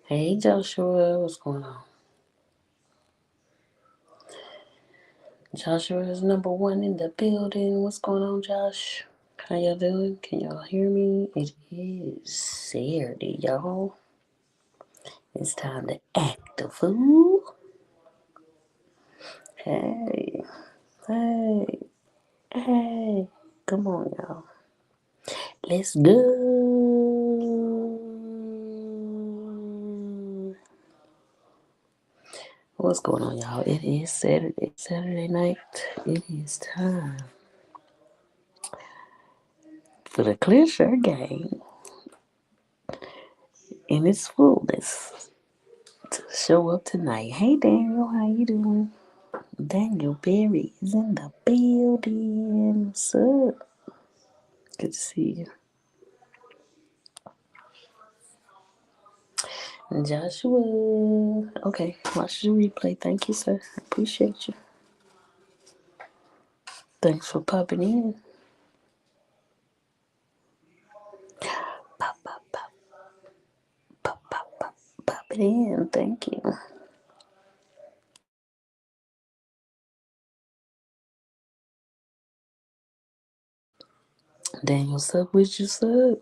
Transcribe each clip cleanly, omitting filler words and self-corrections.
Hey Joshua, what's going on? Joshua is number one in the building. What's going on, Josh? How y'all doing? Can y'all hear me? It is Saturday, y'all. It's time to act the fool. Hey, hey, hey. Come on, y'all. Let's go. What's going on, y'all? It is Saturday night. It is time for the Clear Shirt Gang in its fullness to show up tonight. Hey Daniel, how you doing? Daniel Berry is in the building. What's up? Good to see you. Joshua. Okay, watch the replay. Thank you, sir. I appreciate you. Thanks for popping in. Pop, pop, pop, pop, pop, pop, pop it in. Thank you. Daniel, what's up with you, sub?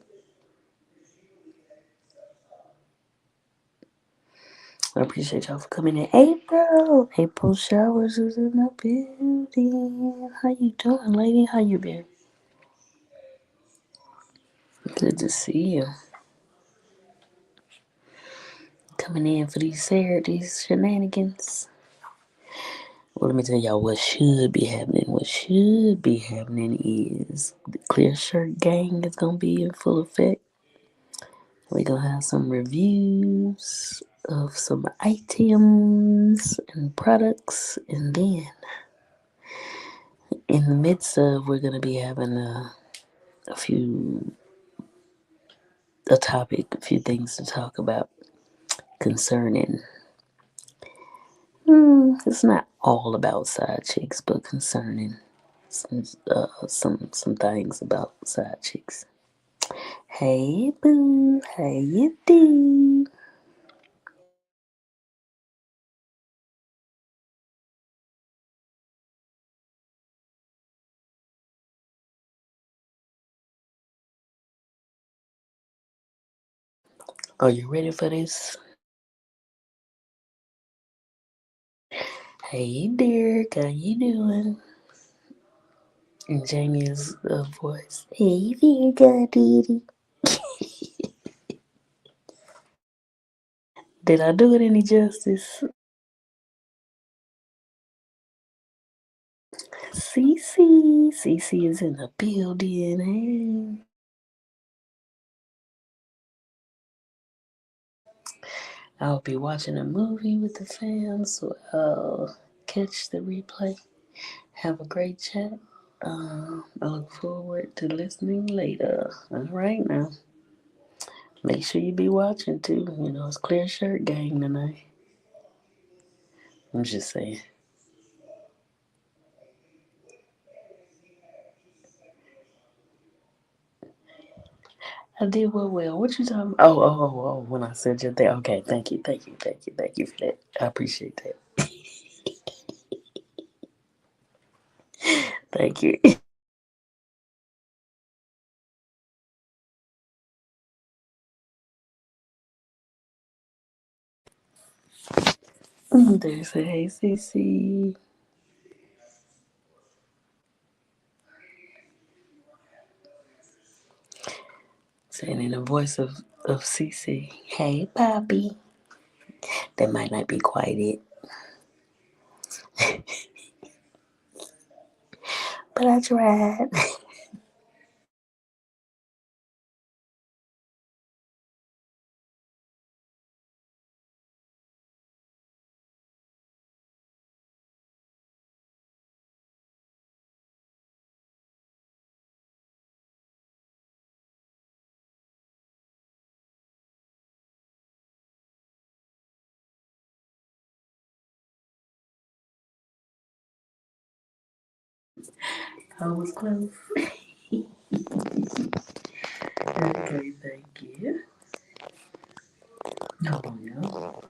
I appreciate y'all for coming in. April. April Showers is in the building. How you doing, lady? How you been? Good to see you. Coming in for these shenanigans. Well, let me tell y'all what should be happening. What should be happening is the Clear Shirt Gang is going to be in full effect. We're going to have some reviews of some items and products. And then in the midst of, we're going to be having a few, a topic, a few things to talk about concerning. It's not all about side chicks, but concerning some things about side chicks. Hey boo, how you do? Are you ready for this? Hey Derek, how you doing? And Jamie's voice. Hey there, Daddy. Did I do it any justice? Cece is in the building. Hey. I'll be watching a movie with the fam, so I'll catch the replay. Have a great chat. I look forward to listening later. All right now. Make sure you be watching too. You know, it's Clear Shirt Gang tonight. I'm just saying. I did well. What you talking about? Oh. When I said your thing. Okay, thank you for that. I appreciate that. Thank you. There's a hey CC. Saying in the voice of CC. Hey Poppy. That might not be quite it. But I tried. I was close. Okay, thank you. Hold on now.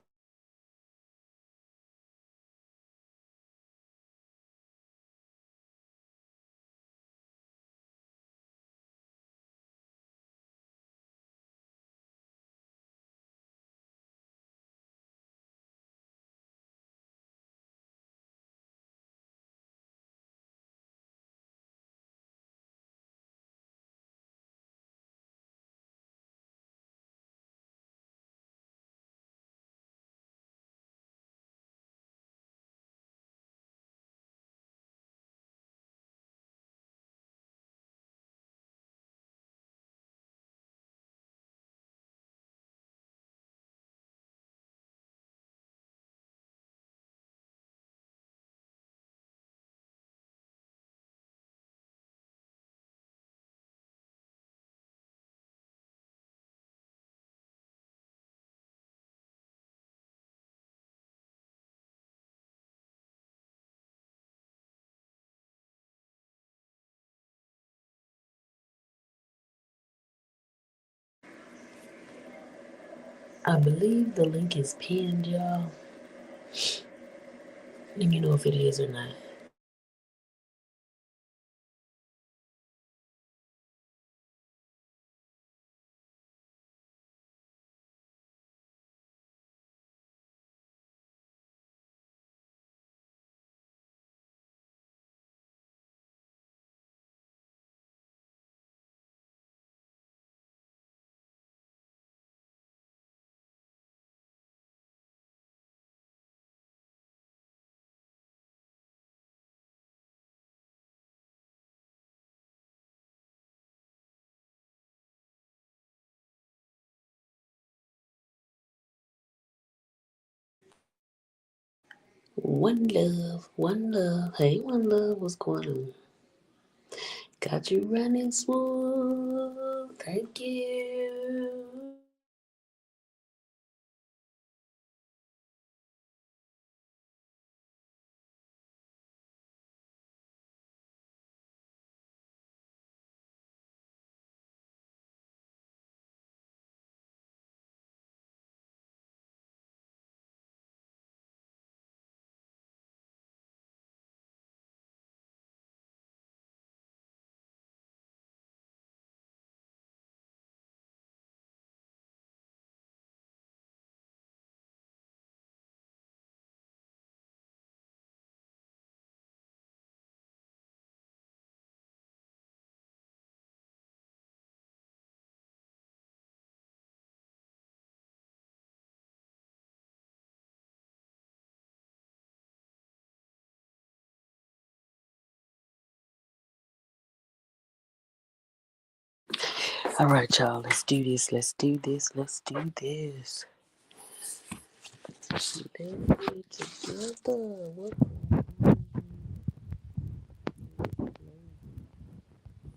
I believe the link is pinned, y'all. Let me know if it is or not. One love, one love. Hey, one love, what's going on? Got you running smooth. Thank you. All right, y'all, let's do this. Let's do this. Let's do this. Let's get together. What?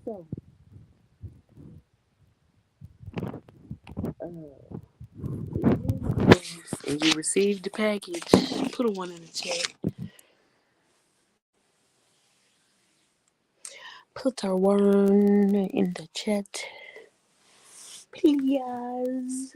So, and you received the package. Put a one in the chat. Put a one in the chat, please.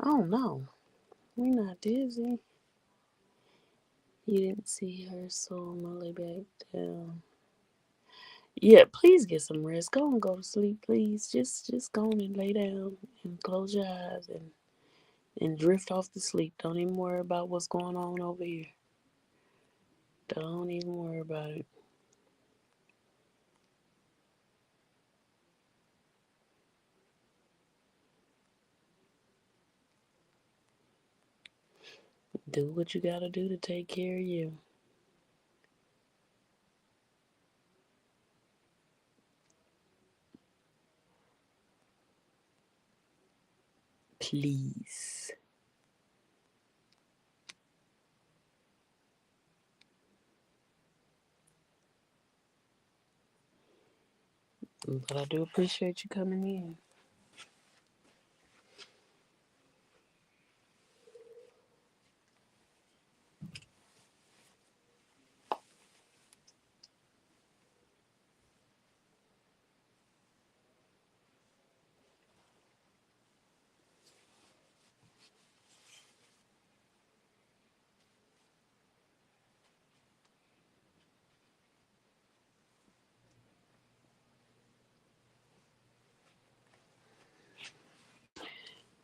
Oh no, we're not dizzy. You didn't see her, so I'm gonna lay back down. Yeah, please get some rest. Go and go to sleep, please. Just go on and lay down and close your eyes and drift off to sleep. Don't even worry about what's going on over here. Don't even worry about it. Do what you gotta do to take care of you. Please. But I do appreciate you coming in.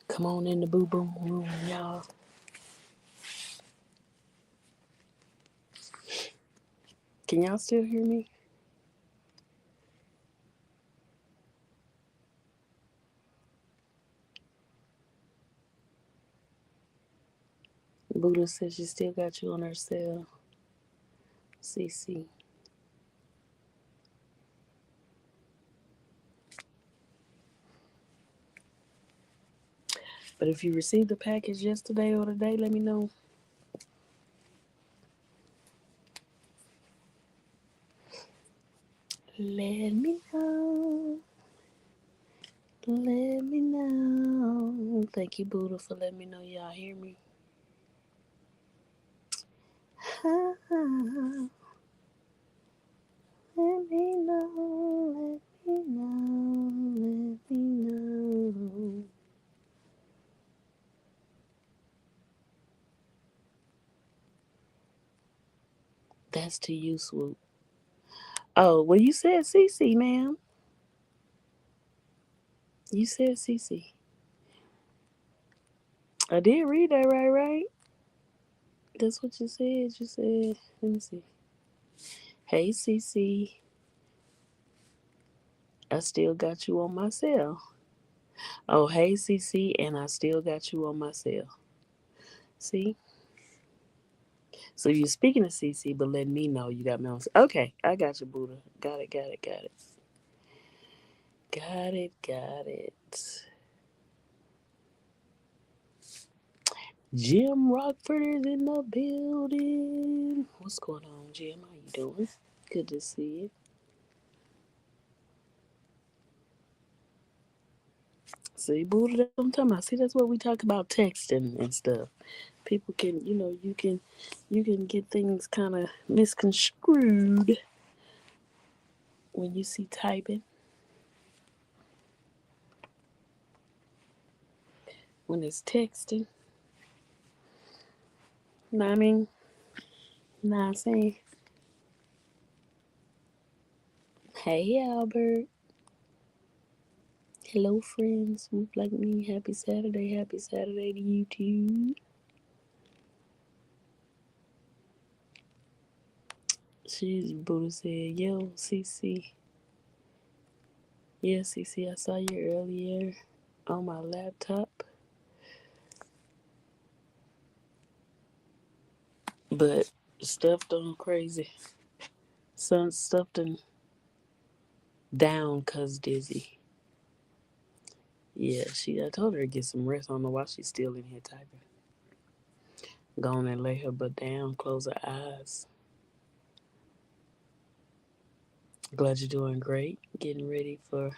Come on in the boo boom room, y'all. Can y'all still hear me? Buddha says she still got you on her cell. CC. But if you received the package yesterday or today, let me know. Let me know. Let me know. Thank you, Buddha, for letting me know y'all hear me. Let me know. Let me know. Let me know. That's to you, Swoop. Oh, well, you said CC, ma'am. You said CC. I did read that right? That's what you said. You said, let me see. Hey, CC. I still got you on my cell. Oh, hey, CC, and I still got you on my cell. See? So you're speaking to CC, but letting me know you got me on. Okay, I got you, Buddha. Got it. Got it. Jim Rockford is in the building. What's going on, Jim? How you doing? Good to see you. See, Buddha, that's what I'm talking about. See, that's what we talk about texting and stuff. People can, you can get things kind of misconstrued when you see typing. When it's texting. Know what I mean? Know what I'm saying? Hey, Albert. Hello, friends. Swoop like me. Happy Saturday. Happy Saturday to you, too. She's Buddha said, yo, CC. Yeah, CC, I saw you earlier on my laptop. But stuff done crazy. Some stuff done down cause dizzy. Yeah, I told her to get some rest. I don't know why she's still in here typing. Go on and lay her butt down, close her eyes. Glad you're doing great. Getting ready for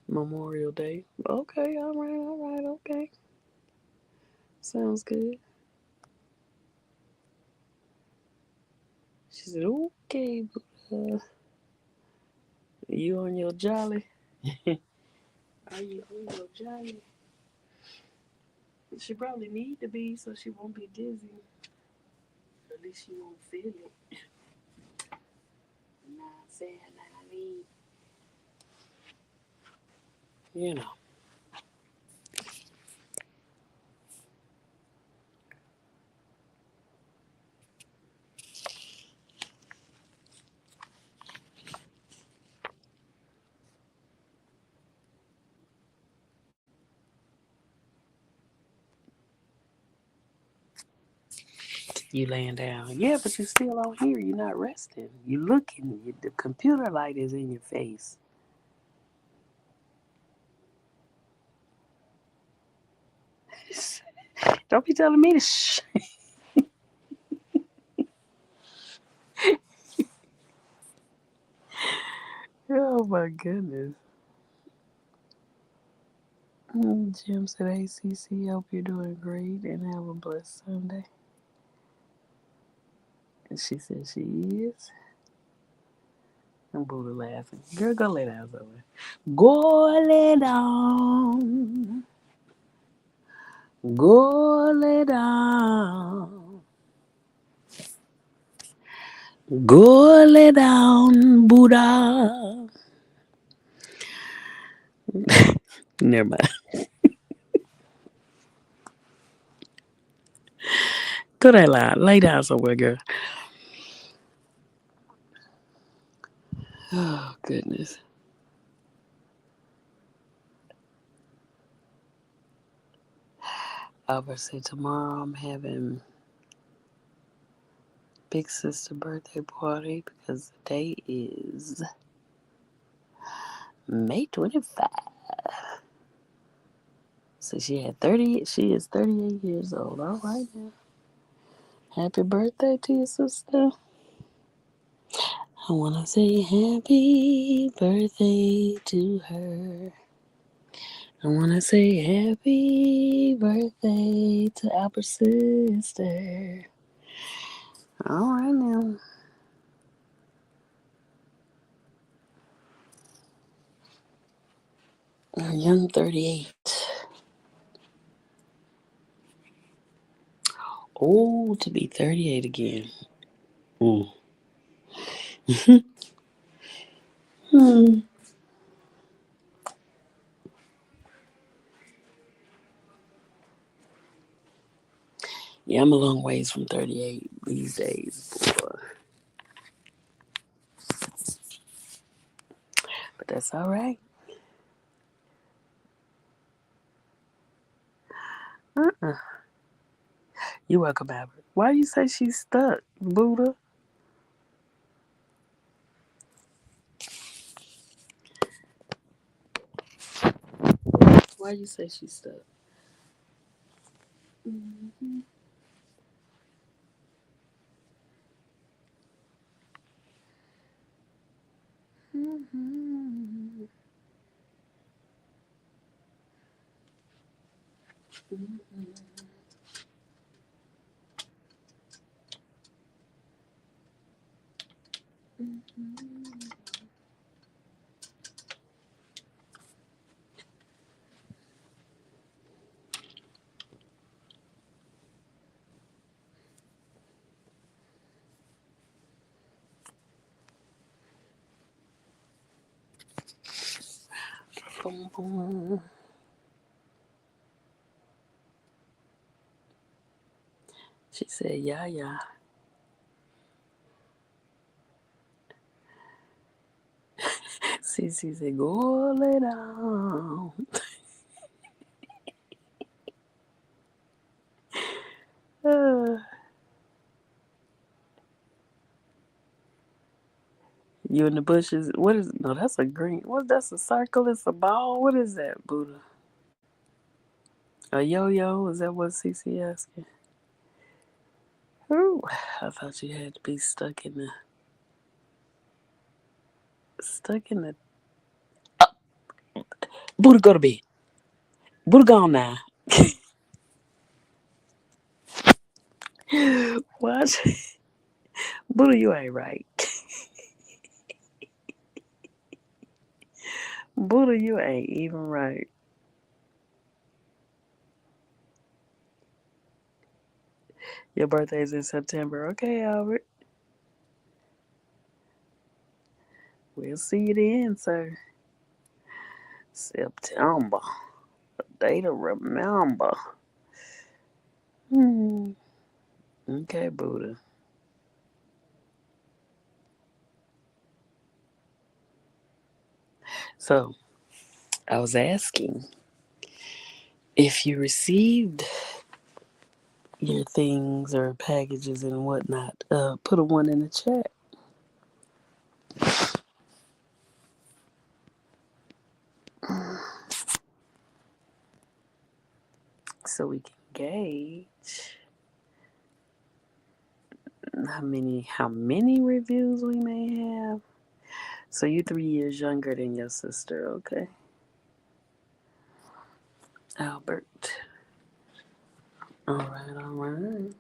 Memorial Day. Okay, all right, okay. Sounds good. She said, okay, you on your jolly? Are you on your jolly? She probably need to be so she won't be dizzy. At least she won't feel it. Not saying that I mean, you know. You laying down. Yeah, but you're still on here. You're not resting. You're looking. The computer light is in your face. Don't be telling me to shh. Oh Oh my goodness. Jim said, "Hey, CC, hope you're doing great and have a blessed Sunday." And she said she is. And Buddha laughing. Girl, go lay down somewhere. Go lay down. Go lay down. Go lay down, Buddha. Never mind. Go that line. Lay down somewhere, girl. Oh, goodness. I would say tomorrow I'm having big sister birthday party because the day is May 25. So she is 38 years old. All right now. Happy birthday to your sister. I wanna say happy birthday to her. I wanna say happy birthday to our sister. All right now. A young 38. Old to be 38 again. Mm. Hmm. Yeah, I'm a long ways from 38 these days, boy. But that's all right. Uh-uh. You welcome, Albert. Why you say she's stuck, Buddha? Why you say she's stuck? Mm-hmm. Mm-hmm. Boom, boom. She said, yeah, yeah. Cece said, go lay down. Uh, you in the bushes. What is no, that's a green. What that's a circle, it's a ball. What is that, Buddha? A yo-yo? Is that what Cece asking? Ooh, I thought you had to be stuck in the Buddha, go to bed. Buddha gone now. What? Buddha, you ain't right. Buddha, you ain't even right. Your birthday's in September. Okay, Albert. We'll see you then, sir. September. A day to remember. Hmm. Okay, Buddha. So, I was asking if you received your things or packages and whatnot. Put a one in the chat so we can gauge how many reviews we may have. So you 3 years younger than your sister, okay? Albert. All right, all right.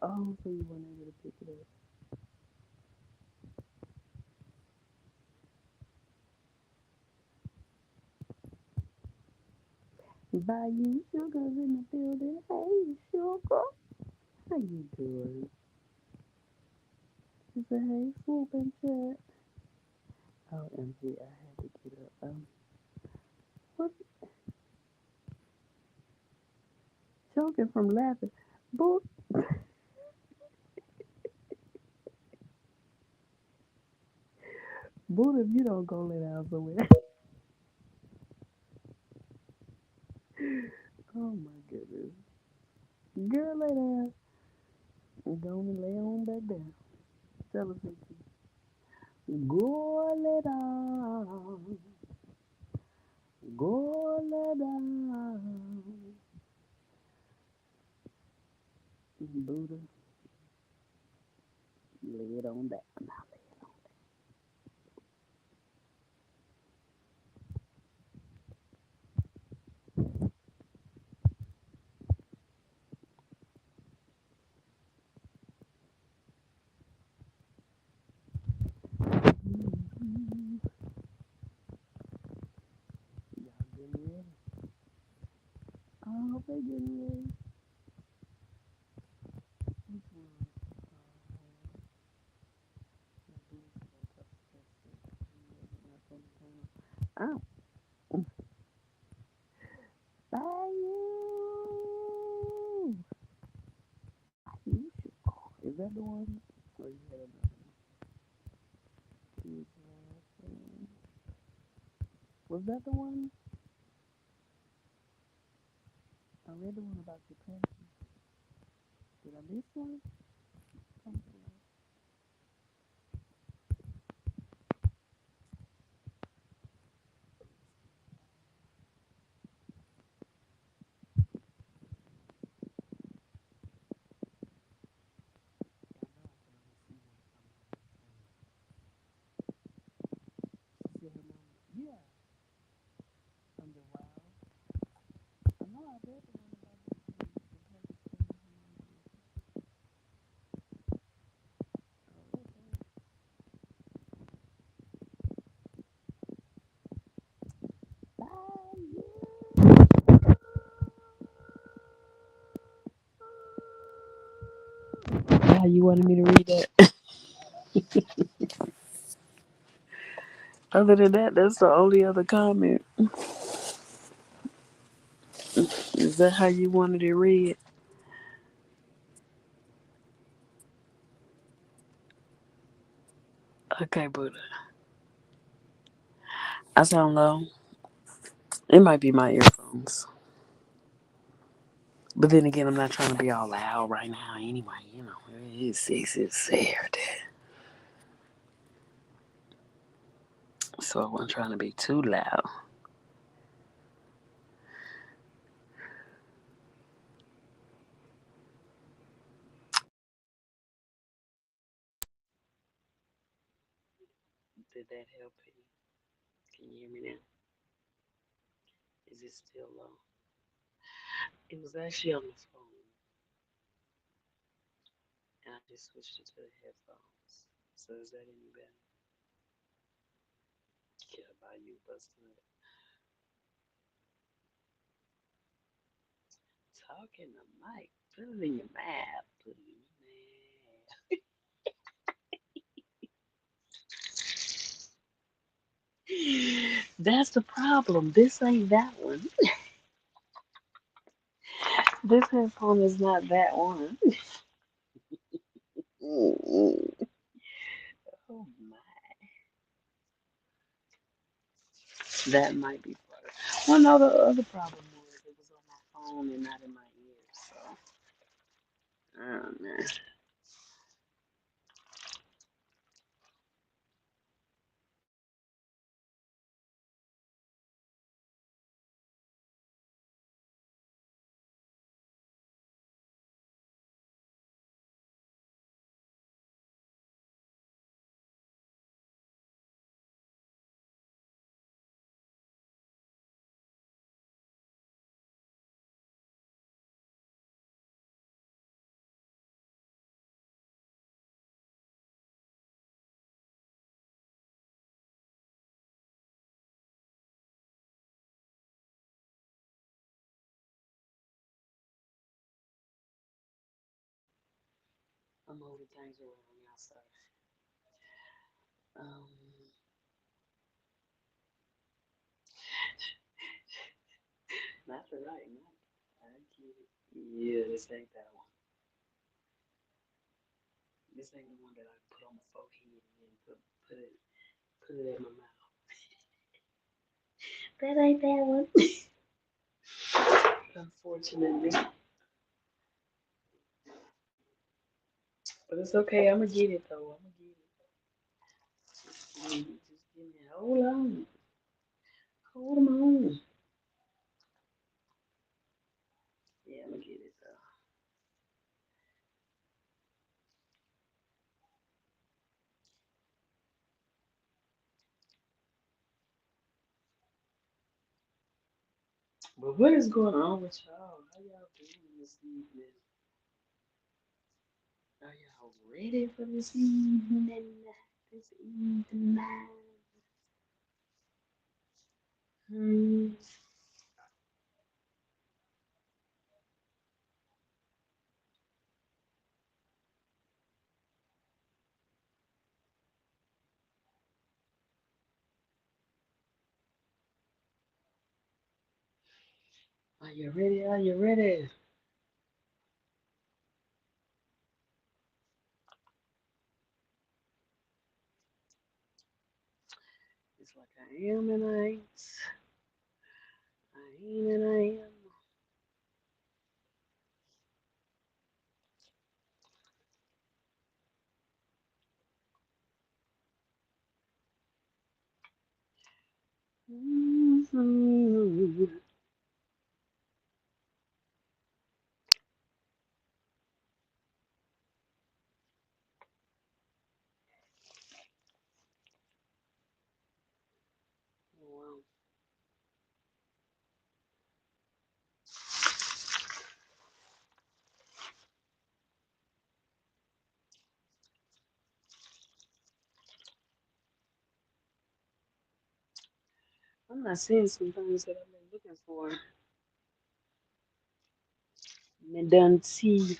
Oh, so you weren't able to pick it up. Bayou Sugar's in the building. Hey, Sugar. How you doing? She said, hey, Swoop and chat. Oh, MG, I had to get up. What? Choking from laughing. Boot. Boot, if you don't go lay down somewhere. Oh, my goodness. Girl, lay down. Go and lay on back down. Tell us something. Go lay down. Go lay down. Buddha, lay it on down. Now lay it on down. Y'all getting ready? I hope they getting ready. Which one? Oh, Bayou. Is that the one? Or you had another one? Was that the one? I read the one about your passion. Did I miss one? Yeah, under Wild. I know I read the one about how you wanted me to read that. Other than that, that's the only other comment. Is that how you wanted it read? Okay, Buddha. I sound low. It might be my earphones. But then again, I'm not trying to be all loud right now anyway. You know, it's Saturday. So I wasn't trying to be too loud. Did that help you? Can you hear me now? Is it still low? It was actually on the phone, and I just switched it to the headphones. So is that any better? Yeah, by you busting it. Talk in the mic. Put it in your mouth. Put it in your mouth. That's the problem. This ain't that one. This headphone is not that one. Mm-mm. Oh my, that might be part of it. Well, no, the other problem was it was on my phone and not in my ears. So, oh man, I'm moving things around, y'all. Sorry. Um, not the right one. I get it. Yeah, this ain't that one. This ain't the one that I put on my forehead and then put it in my mouth. That ain't that one. Unfortunately, but it's okay. I'm gonna get it though. I'm gonna get it. Just give me. Hold on. Hold on. Yeah, I'm gonna get it though. But what is going on with y'all? How y'all doing this evening? Are y'all ready for this evening? This evening. Hmm. Are you ready? Are you ready? It's like I am and I ain't. I ain't and I am. Mhm. Well, I'm not seeing some things that I've been looking for. Me done see.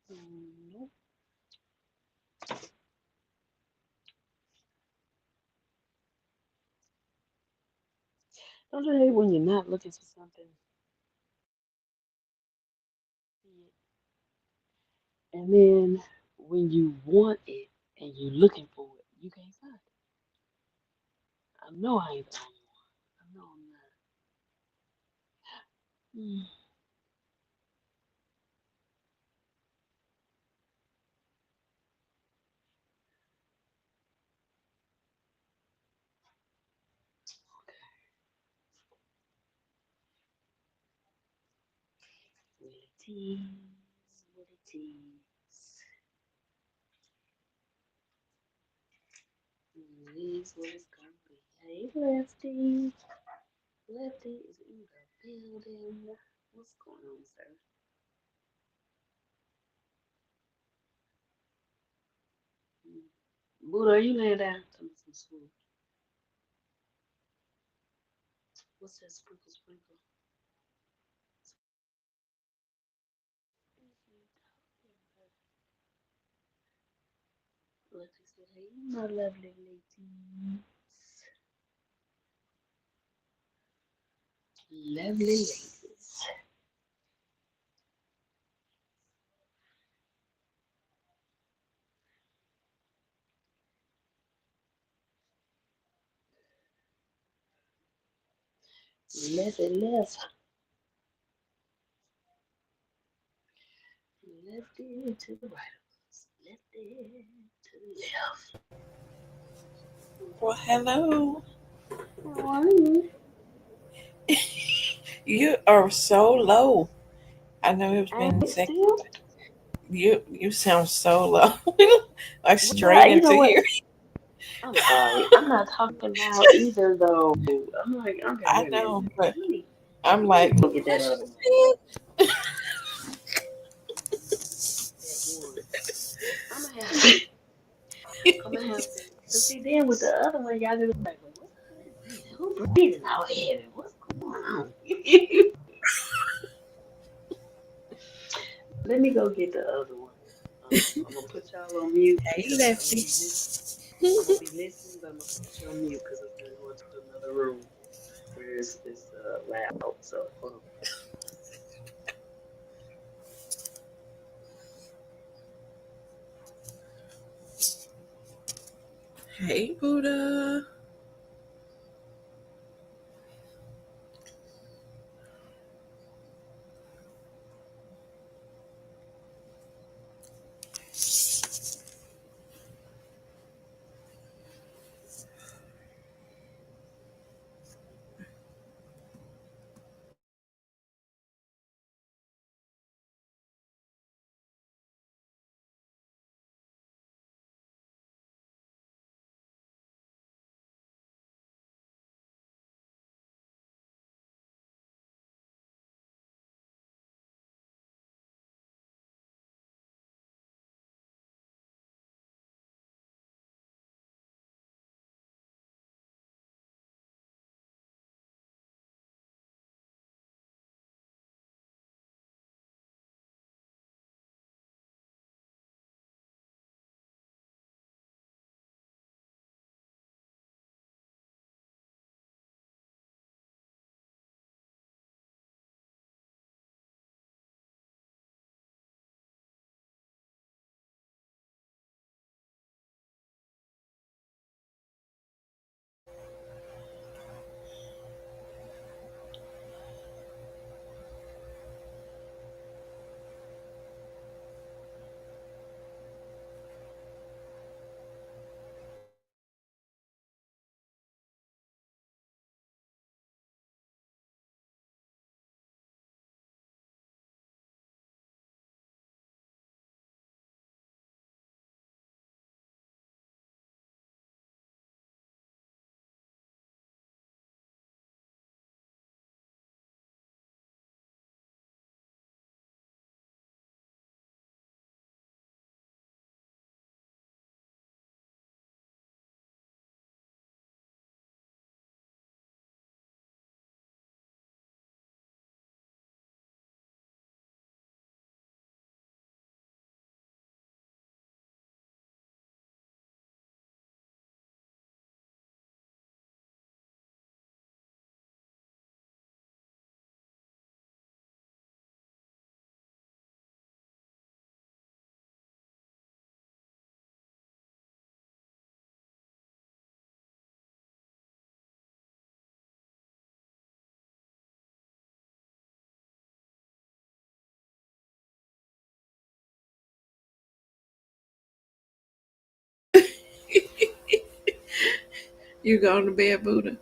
Nope. Don't you hate when you're not looking for something, and then when you want it and you're looking for it, you can't find it? I know I ain't the only one. I know I'm not. Mm, will it tease? Will it tease? Is what it's gonna be. Hey, Lefty. Lefty is in the building. What's going on, sir? Mm. Buddha, are you laying down? Tell me some swoop. What's that sprinkle sprinkle? Lexi said, "Hey, my lovely ladies, lovely ladies. Left it left, left it to the right of us, left it to the left." Well, hello. How are you? You are so low. I know it's I been ain't seconds. still. You sound so low, like straight Well, you know into what? here. I'm sorry. I'm not talking loud either, though. I'm like, okay, I wait a minute. know, but Let me I'm let me like, go get that what other she one. said? That one. I'm gonna have to. I'm gonna have to. Cause see, then with the other one, y'all be like, well, what's all that breathing? Who breathing out heavy? What's going on? Let me go get the other one. I'm gonna put y'all on mute Hey, because I'm gonna Lefty. be listening. I'm gonna be listening, but I'm gonna put you on mute because I'm gonna go into another room where it's loud. So hold on. Hey, Buddha. You going to bed, Buddha?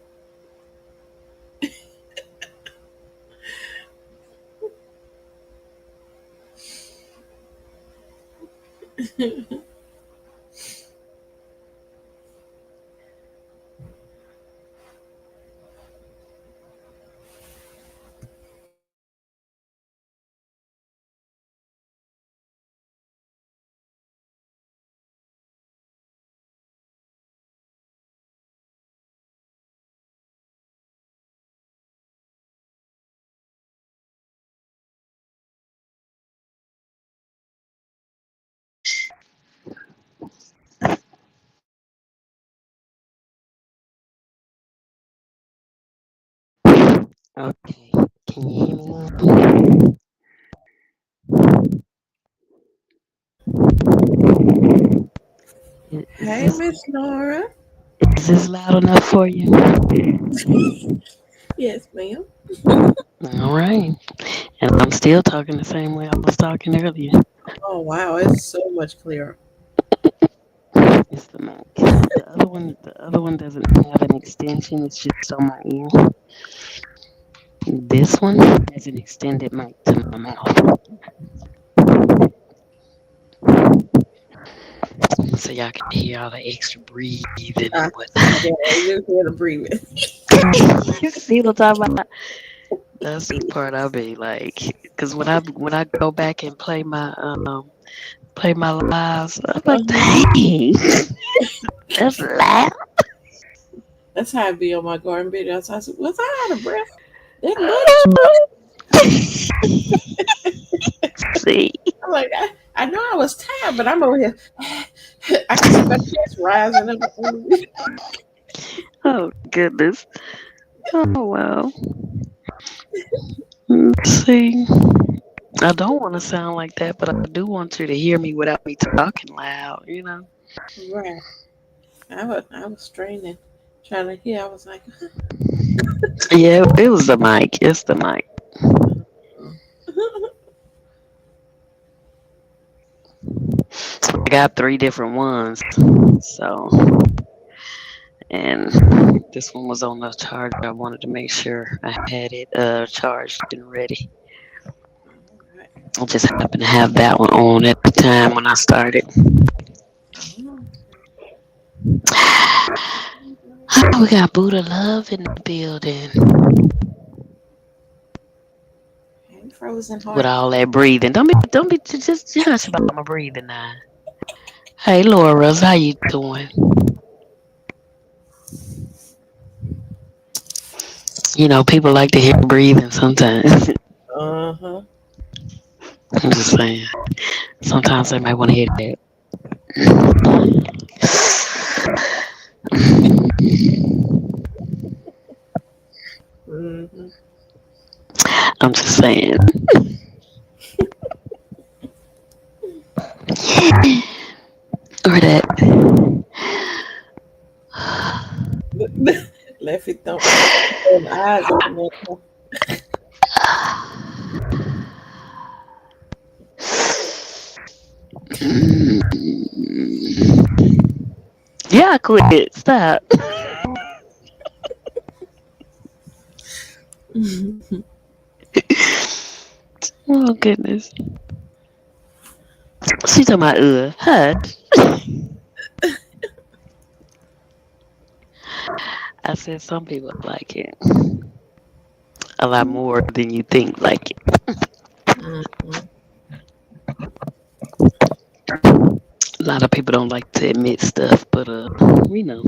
Okay. Can you hear me now? Is Hey, this Miss Laura. loud enough for you? Yes, ma'am. All right. And I'm still talking the same way I was talking earlier. Oh wow, it's so much clearer. It's the mic. The other one doesn't have an extension. It's just on my ear. This one has an extended mic to my mouth, so y'all can hear all the extra breathing and Yeah, whatnot. you just hear the breathing. See what I'm talking about? That's the part I be like, because when I go back and play my lives, I'm like, Uh-huh. dang, that's loud. That's how I be on my garden videos. I said, was I out of breath? That much? See, I'm like, I know I was tired, but I'm over here. I can see my chest rising up. oh goodness, oh wow. See, I don't want to sound like that, but I do want you to hear me without me talking loud. Right. I was straining, trying to hear. I was like, Yeah, it was the mic. It's the mic. I got three different ones, so and this one was on the charger. I wanted to make sure I had it charged and ready. right. I just happened to have that one on at the time when I started. Oh, We got Buddha Love in the building okay, frozen with heart. all that breathing. Don't be just hush about my breathing now. Hey Laura's, how you doing? People like to hear breathing sometimes. Uh huh. I'm just saying. Sometimes they might want to hear that. Hmm. I'm just saying. Or that. Left it throwing eyes up in there. Yeah, quit. Stop. Oh goodness. She talking about hush. I said some people like it a lot more than you think like it. Mhm. A lot of people don't like to admit stuff, but we know.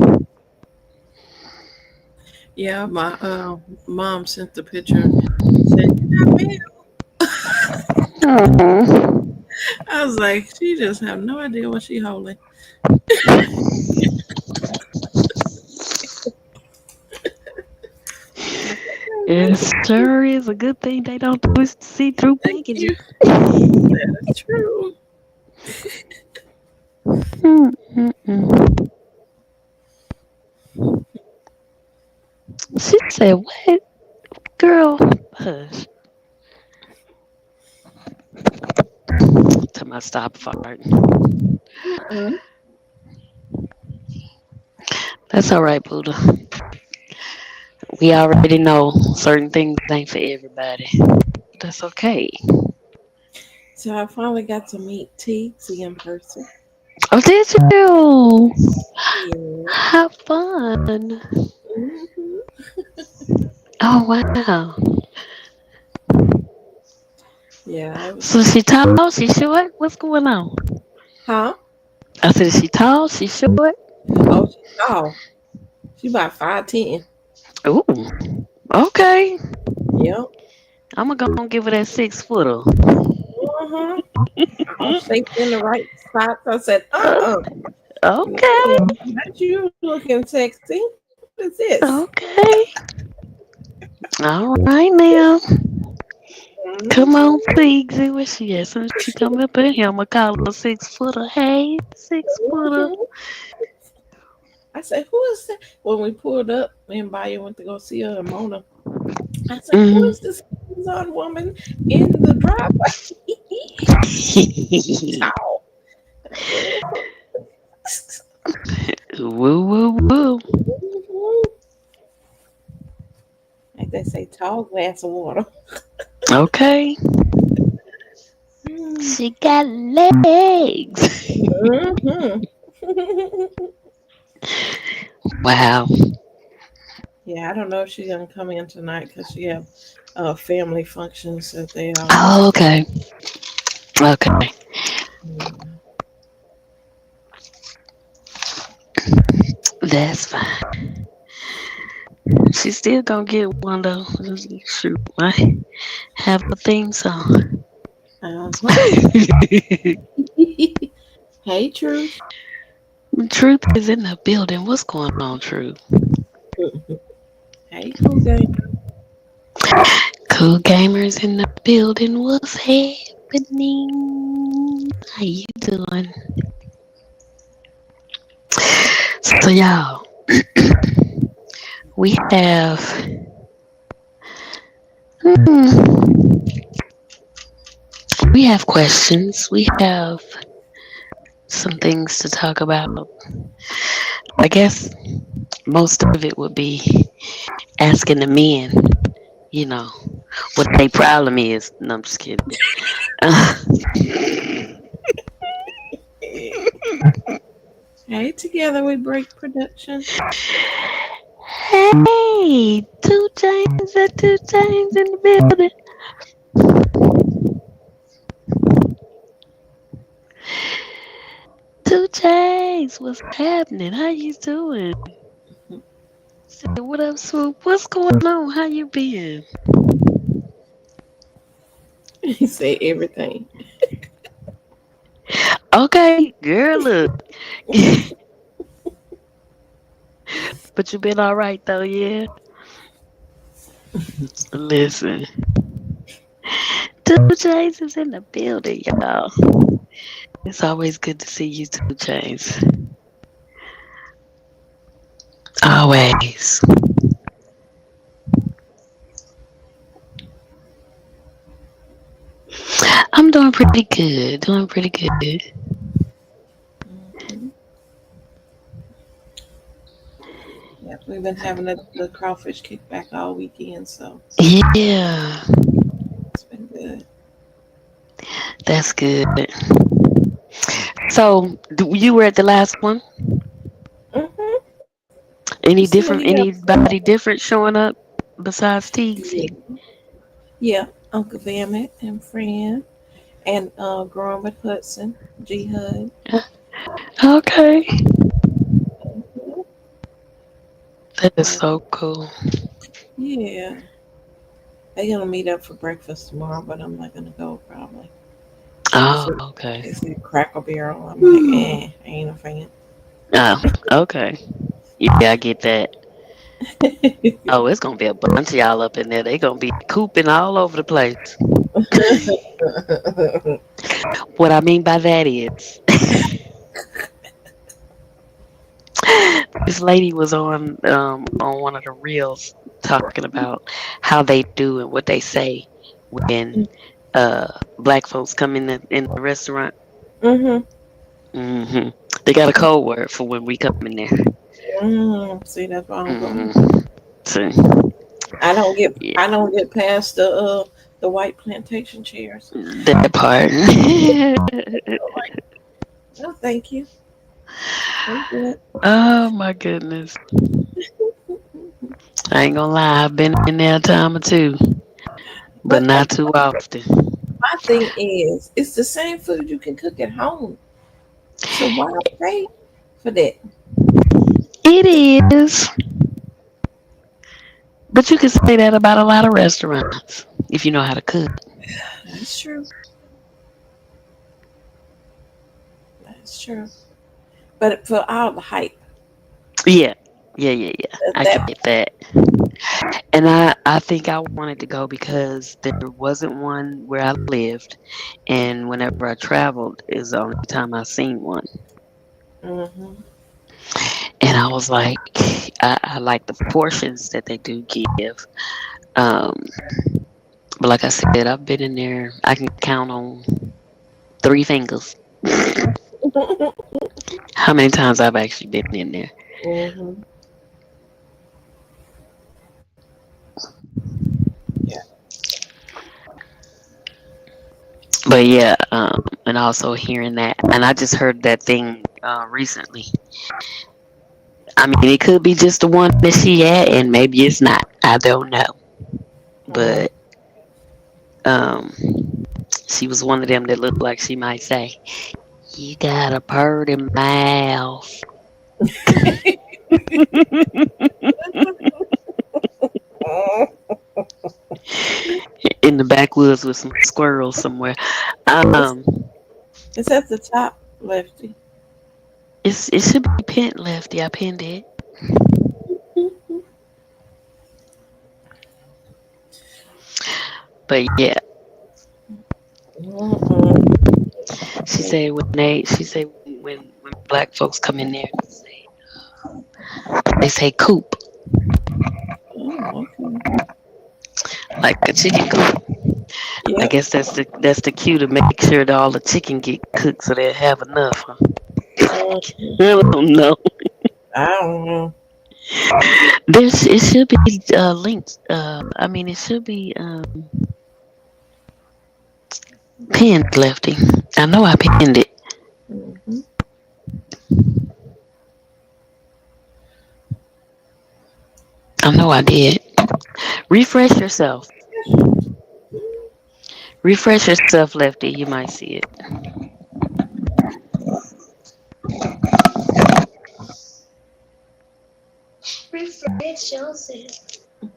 Yeah, my mom sent the picture. Said, "You got mail." Aw. I was like, she just have no idea what she holding. It sure is a good thing they don't do see through Thank packaging. you. That is true. Mm-mm-mm. She said, "What, girl? Hush." Tell my stop farting. Mm-mm. That's all right, Buddha. We already know certain things ain't for everybody. That's okay. So I finally got to meet T in person. Oh, did you? Yeah. Have fun. Hmm. Oh, wow. Yeah, it was So nice. she tall? She short? What's going on? Huh? I said, is she tall? She short? Oh, she's tall. She about 5'10". Ooh, okay. Yep. I'm gonna go and give her that 6 footer. Uh-huh. All shaped in the right spots. I said, Uh, okay, not you looking sexy. What is this? okay. All right now. Come on, Mhm. please. See where she at. Soon as she come up in here, I'ma call her 6 footer. Hey, 6 footer. Mhm. I said, "Who is that?" When we pulled up, me and Baya went to go see her and Mona. I said, "Who Mm-hmm. is this Amazon woman in the driveway?" Tall. I said, Woo, woo, woo. "Mhm." Like they say, tall glass of water. Okay. Mm. She got legs. Mhm. Wow. Yeah, I don't know if she's gonna come in tonight because she have family functions that they Oh, okay. Okay. yeah. That's fine. She still gonna get one though. Shoot, I have a theme song. Uh-huh. Hey, Truth. Truth is in the building. What's going on, Truth? Hey, cool game. Cool gamers in the building. What's happening? How you doing? So y'all, we have hmm, we have questions. We have some things to talk about. I guess most of it would be asking the men, you know, what their problem is. No, I'm just kidding. Hey, together we break production. Hey, 2 Chains and 2 Chains in the building. 2 Chains, what's happening? How you doing? Say, what up, Swoop? What's going on? How you been? He say everything. Okay, girl, look. But you been all right though, yeah. Listen, 2 Chains is in the building, y'all. It's always good to see you, 2 Chains. Always. I'm doing pretty good. Doing pretty good. Mhm. Yeah, we've been having the crawfish kickback all weekend, so Yeah, it's been good. that's good. So, you were at the last one? Hmm. Any Just different? leave up. Anybody different showing up besides Teagsy? Yeah, yeah. Uncle Vamet and friend, and growing with Hudson, G Hud. Okay, that is But so cool. yeah, they gonna meet up for breakfast tomorrow, but I'm not gonna go probably. Oh, Cause okay. they said Cracker Barrel. I'm like, I ain't a fan. Oh, okay. Yeah, I get that. Oh, it's gonna be a bunch of y'all up in there. They gonna be cooping all over the place. What I mean by that is, this lady was on one of the reels talking about how they do and what they say when black folks come in the restaurant. Hmm. Hmm. They got a code word for when we come in there. See, that's why I'm going. Hmm. So, yeah, I don't get past the white plantation chairs. that part. Like, no, thank you. I'm good. Oh my goodness. I ain't gonna lie, I've been in there a time or two, but But not too often. my thing is, it's the same food you can cook at home. So why pay for that? It is, but you can say that about a lot of restaurants if you know how to cook. That's true. That's true. But for all the hype, Yeah. Yeah, yeah, yeah. At I that get that. And I think I wanted to go because there wasn't one where I lived, and whenever I traveled is the only time I seen one. point. Hmm. And I was like, I like the portions that they do give. Um, but like I said, I've been in there. I can count on three fingers how many times I've actually been in there. Hmm. Yeah. But yeah, and also hearing that, and I just heard that thing recently. I mean, it could be just the one that she at, and maybe it's not. I don't know. Mm. But um, she was one of them that looked like she might say, "You got a purty mouth." In the backwoods with some squirrels somewhere. It's, Um, it's at the top, Lefty. it should be pinned, Lefty. I pinned it. But yeah, Mm-mm. she said when black folks come in there, they say coop Oh, okay. like a chicken coop. I Yep. guess that's the cue to make sure that all the chicken get cooked so they have enough. Huh? Mm. I don't know. I don't know. There's it should be linked. I mean it should be pinned, Lefty. I know I pinned it. Hmm. I know I did. Refresh yourself. Refresh yourself, Lefty. You might see it.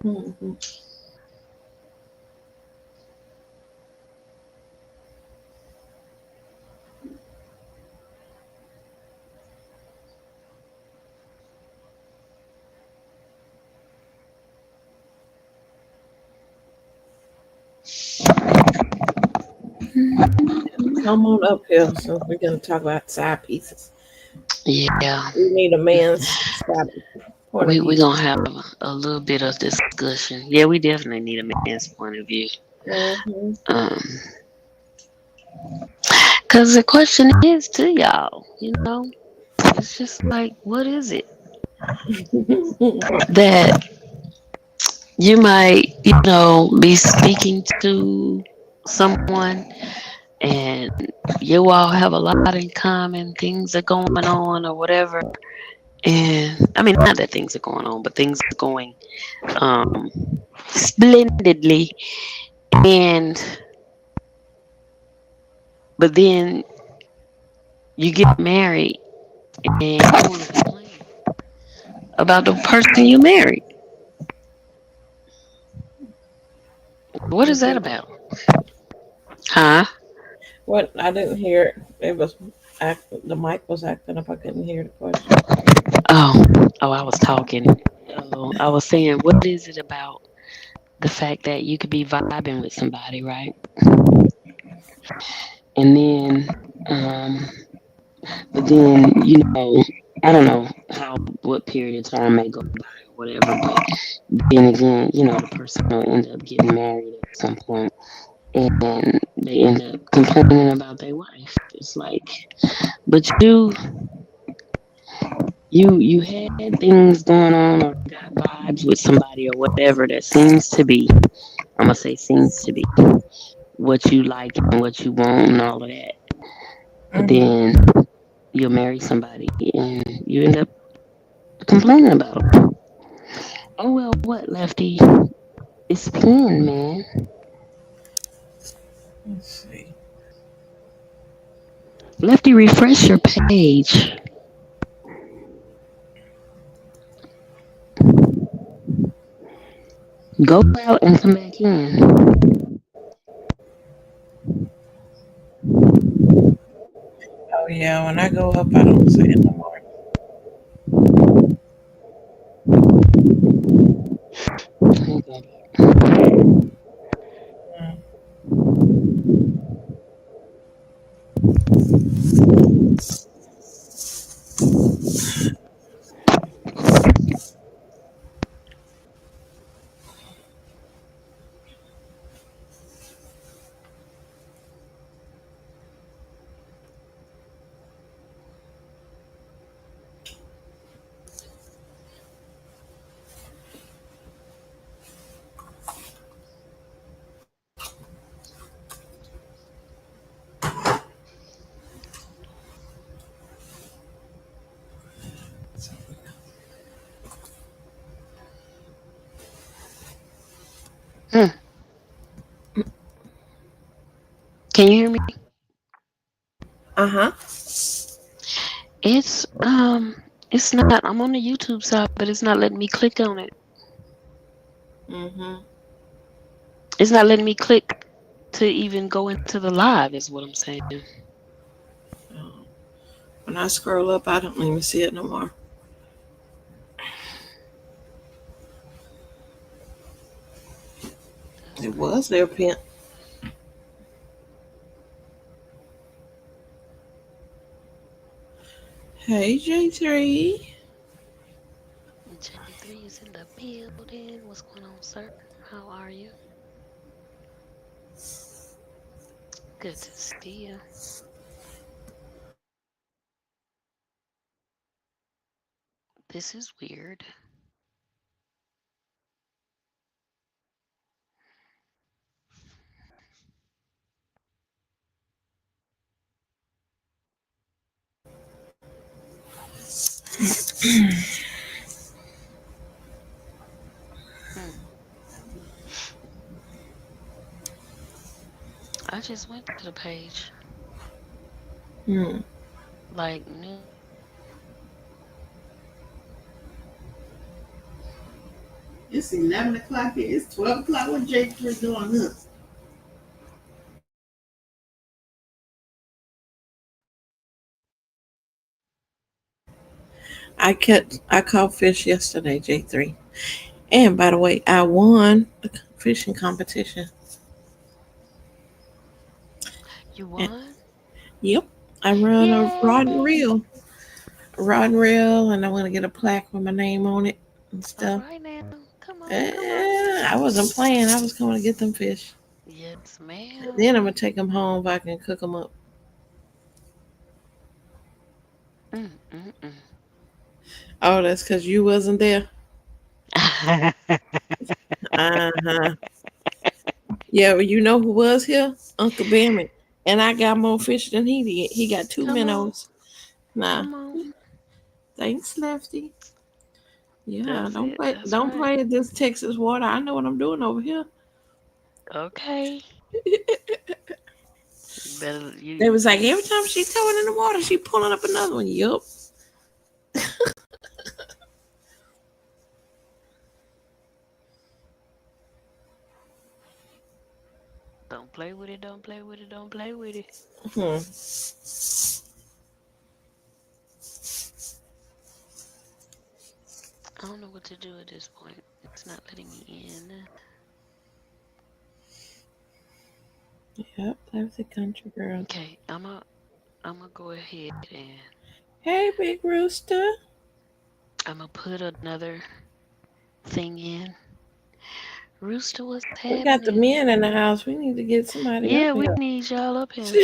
Hmm. Come on up here so we're going to talk about side pieces. Yeah, We need a man's side point of we view. gonna have a little bit of discussion. Yeah, we definitely need a man's point of view. Hmm. Um, cause the question is to y'all, it's just like, what is it that you might, be speaking to someone and you all have a lot in common, things are going on or whatever. And I mean, not that things are going on, but things are going um, splendidly. And but then you get married and you want to complain about the person you married. What is that about? Huh? What? I didn't hear it. It was the mic was acting up. I couldn't hear the question. Oh, oh, I was talking. Oh, I was saying, what is it about the fact that you could be vibing with somebody, right? And then, but then, I don't know what period of time may go by or whatever, but then again, the person will end up getting married at some point and they end up complaining about their wife. It's like, but you had things going on or got vibes with somebody or whatever that seems to be, I'm gonna say seems to be what you like and what you want and all of that. But Hmm. then you'll marry somebody and you end up complaining about them. Oh well, what, Lefty? It's pinned, man. Let's see. Lefty, refresh your page. Go out and come back in. Oh yeah, when I go up, I don't say it no more. Can you hear me? Uh-huh. It's it's not. I'm on the YouTube side, but it's not letting me click on it. Mm-hmm. It's not letting me click to even go into the live. Is what I'm saying. Oh. When I scroll up, I don't even see it no more. It was there, Pimp. Hey, J3. J3 is in the building. What's going on, sir? How are you? Good to see you. This is weird. Hmm. I just went to the page. Hmm. Like new videos. It's 11 o'clock here. It's 12 o'clock when J3 doing up. I caught fish yesterday, J3. And by the way, I won the fishing competition. You And, won? yep, I run a rod and Yay! reel. A rod and reel, and I want to get a plaque with my name on it and All stuff. right now. Come on, come on. I wasn't playing. I was coming to get them fish. Yes, Then I'm ma'am. going to take them home if I can cook them up. Mm. Oh, that's because you wasn't there? Uh-huh. Yeah, well, you know who was here? Uncle Bammy. And I got more fish than he did. He got two Come on, minnows. Nah. come on. Thanks, Lefty. Yeah, That's it. That's don't right. play this Texas water. I know what I'm doing over here. Okay. You better They you was like, every time she's throwing in the water, she pulling up another one. Yup. don't play with it. Don't play with it. Don't play with it. Hmm. I don't know what to do at this point. It's not letting me in. Yep, that's a country girl. Okay, I'm gonna go ahead and Hey, big rooster. I'm gonna put another thing in. Rooster, what's We got the happening? men in the house. We need to get somebody up Yeah, we here. need y'all up here.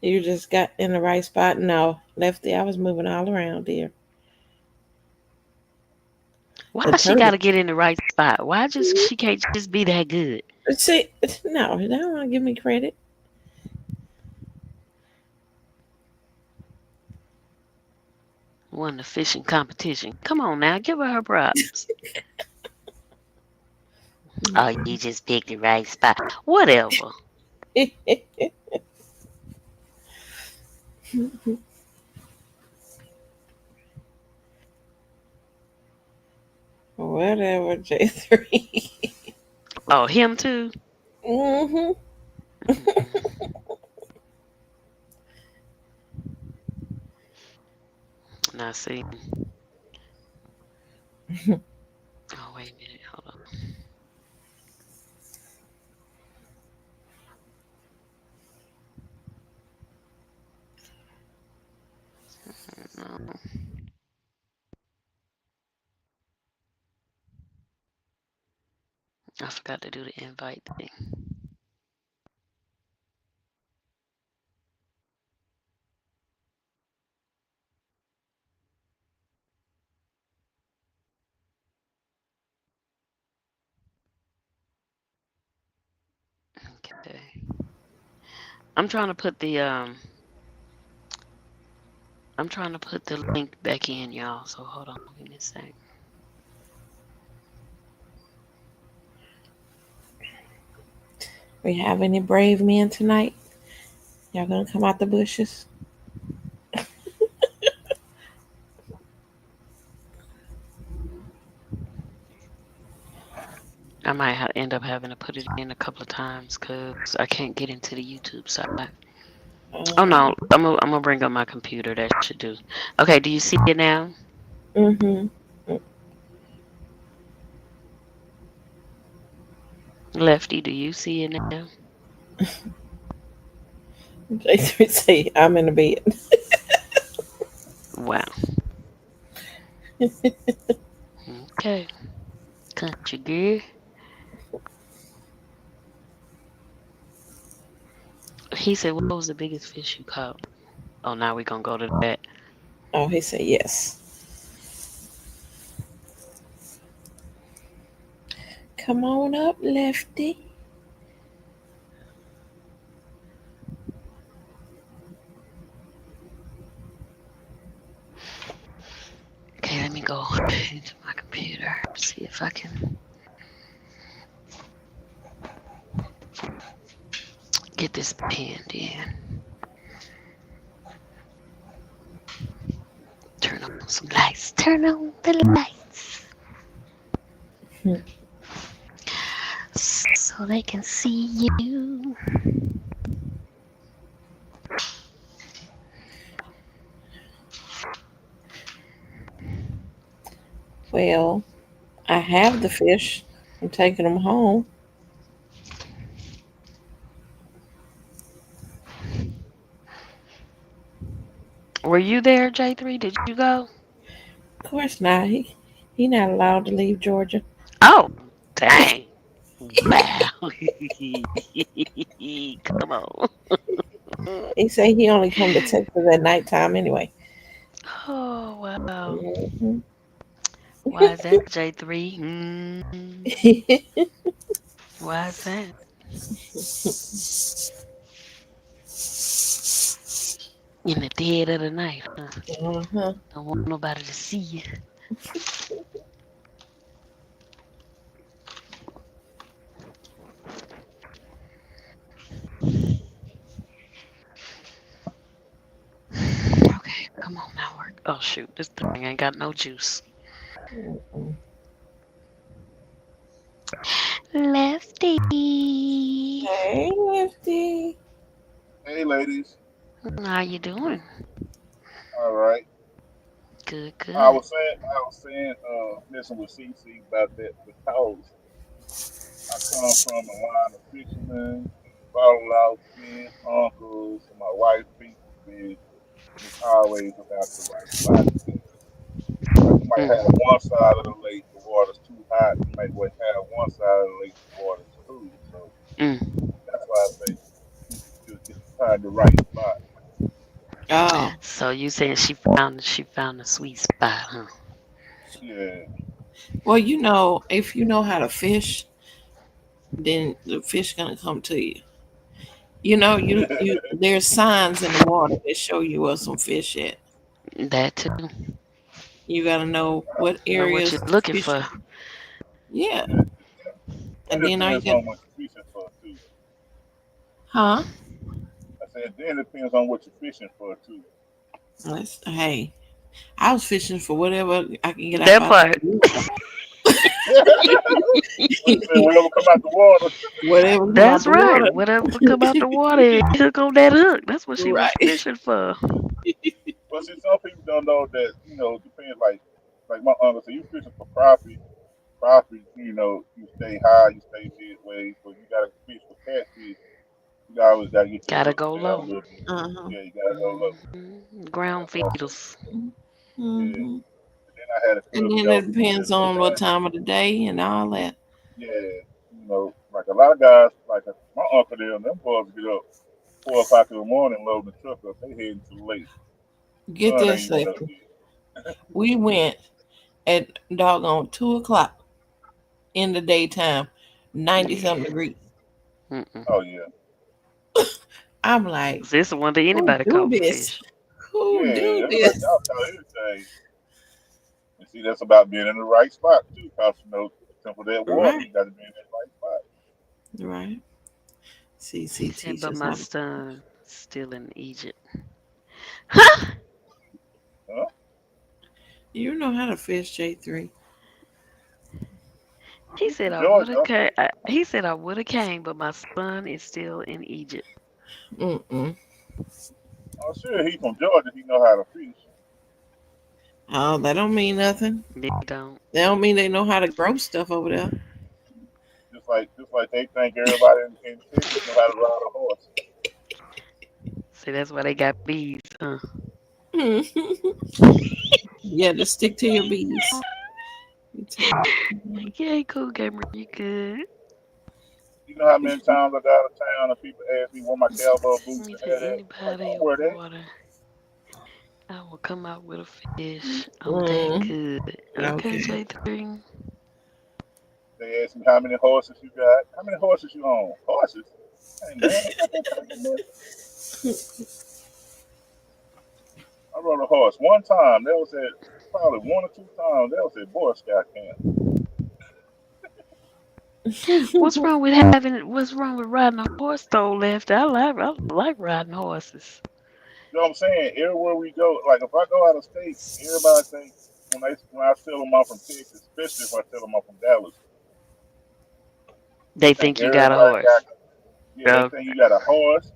You just got in the right spot. No, Lefty, I was moving all around there. Why The she turtle. gotta get in the right spot? Why just she can't just be that good? See, no, they don't want to give me credit. Won the fishing competition. Come on now, give her props. Oh, you just picked the right spot. Whatever. Whatever, J3. Oh, him too. Mm-hmm. Mm-mm. Now see. Oh wait a minute. Hold on. No, I forgot to do the invite thing. Okay. I'm trying to put the I'm trying to put the link back in, y'all. So hold on, give me a sec. We have any brave men tonight? Y'all gonna come out the bushes? I might end up having to put it in a couple of times because I can't get into the YouTube side. Oh Uh, no, I'm gonna bring up my computer. That should do. Okay, do you see it now? mm-hmm. Lefty, do you see it now? They say I'm in the bed. Wow. Okay. Country girl. He said, "What was the biggest fish you caught?" Oh, now we're gonna go to that. Oh, he said yes. Come on up, Lefty. Okay, let me go into my computer. See if I can get this pinned in. Turn on some lights. Turn on the lights so they can see you. Well, I have the fish. I'm taking them home. Were you there, J3? Did you go? Of course not. He not allowed to leave Georgia. Oh, dang. Wow. Come on. He said he only come to Texas at nighttime anyway. Oh, wow. Mhm. Why is that, J3? Why is that? In the dead of the night, huh? Uh-huh. Don't want nobody to see you. Okay, come on now, work. Oh, shoot. This thing ain't got no juice. Mm-mm. Lefty. Hey, Lefty. Hey, ladies. How you doing? All right. Good, I good. was saying, messing with CC about that because I come from a line of fishermen, father-in-law, friends, uncles, and my wife people fish. It's always about the right spot to fish. Like you might have Mm, one side of the lake, the water's too hot. You might well have one side of the lake, the water's cool. So mm. that's why I say it's find the right spot. Oh, So you saying she found a sweet spot, huh? Yeah. well, if you know how to fish, then the fish gonna come to you. There's signs in the water that show you where some fish at. That too. You gotta know what Know what you're areas looking fish. for. Yeah, That and then all you depends get, on what you're fishing for too. huh? I said then it depends on what you're fishing for too. Hey, I was fishing for whatever I can get up That out the part. water. What you say? Whatever come out the water. Whatever come out That's the right. water. Whatever come out the water, hook on that hook. That's what she was Right. fishing for. But see, some people don't know that. Depends. Like my uncle said, you fishing for profit. Profit. You stay high, you stay midway. But you gotta fish for catfish. You always gotta get your Gotta hooks go down a low. little bit. Uh-huh. Yeah, you gotta go low. Ground Gotta go low. feeders. Yeah. Hmm. And then I had a And cousin then that was it a depends fisherman on what guy. time of the day and all that. Yeah. Like a lot of guys, my uncle them boys get up 4 o'clock in the morning, loading the truck up. They heading to the lake. Get Sun this, ain't even up Lefty. yet. We went at doggone 2 o'clock in the daytime, 90 something Yeah. degrees. Mm-mm. Oh yeah, I'm like, This one that who anybody do caught for this? fish. Who yeah. do That's like this? y'all call everything. And see, that's about being in the right spot too. Cause simple that water, Right, you got to be in that right spot. right. He CC said, but teaches my how to. son still in Egypt. Huh? Huh? You know how to fish, J3. He He said from I would have Georgia. came. He said I would have came, but my son is still in Egypt. Mm-mm. I'm sure he from Georgia. He know how to fish. Oh, that don't mean nothing. They don't. That don't mean they know how to grow stuff over there. Just like they think everybody in Texas know how to ride a horse. See, that's why they got bees, huh? Yeah, just stick to your bees. You tell Yeah, cool gamer, you good? You know how many times I got out of town and people ask me where my cowboy boots He and said hair at? I'm like, anybody don't in wear that. water, I will come out with a fish. I'm that mm, good. Okay, okay. J3. They ask me how many horses you got. How many horses you own? Horses? Hey man, got that type of money. I rode a horse one time. That was at probably one or two times. That was at Boy Scout camp. What's wrong with riding a horse though, Left? I like riding horses. You know what I'm saying? Everywhere we go, like if I go out of state, everybody think when I tell them I'm from Texas, especially if I tell them I'm from Dallas, they They think think you got a everybody got horse. yeah, they Oh, think you got a horse.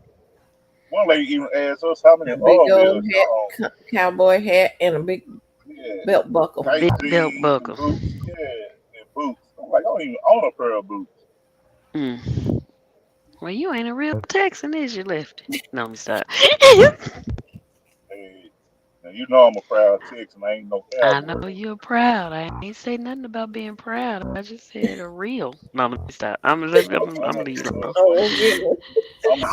One lady even asked us how many A big oil old wheels hat, y'all own. cowboy hat, and a big Yeah, belt buckle. tight big belt jeans and buckle. boots. Yeah, and boots. I'm like, I don't even own a pair of boots. Mm. Well, you ain't a real Texan, is you, Lefty? No, let me stop. Hey, now you know I'm a proud Texan. I ain't no I cowboy know though. you're proud. I ain't say nothing about being proud. I just said a real. No, let me stop. I'm gonna leave you alone. Oh goodness. I'm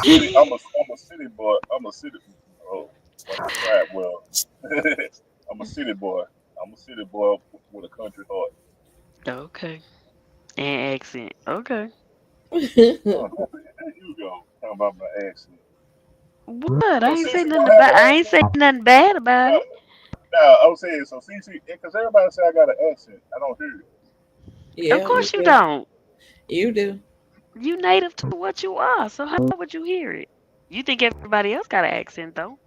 a city boy. I'm a city. Oh, well, crap. Well, I'm a city boy. I'm a city boy with a country heart. Okay. And accent. Okay. Oh, there you go. Talking about my accent. What? So I ain't since say you nothing don't have about. an I ain't accent, say nothing bad about no, it. no, I'm saying so. See, because everybody say I got an accent. I don't hear it. Of Yeah, you course you do. don't. You do. You native to what you are. So how would you hear it? You think everybody else got an accent though?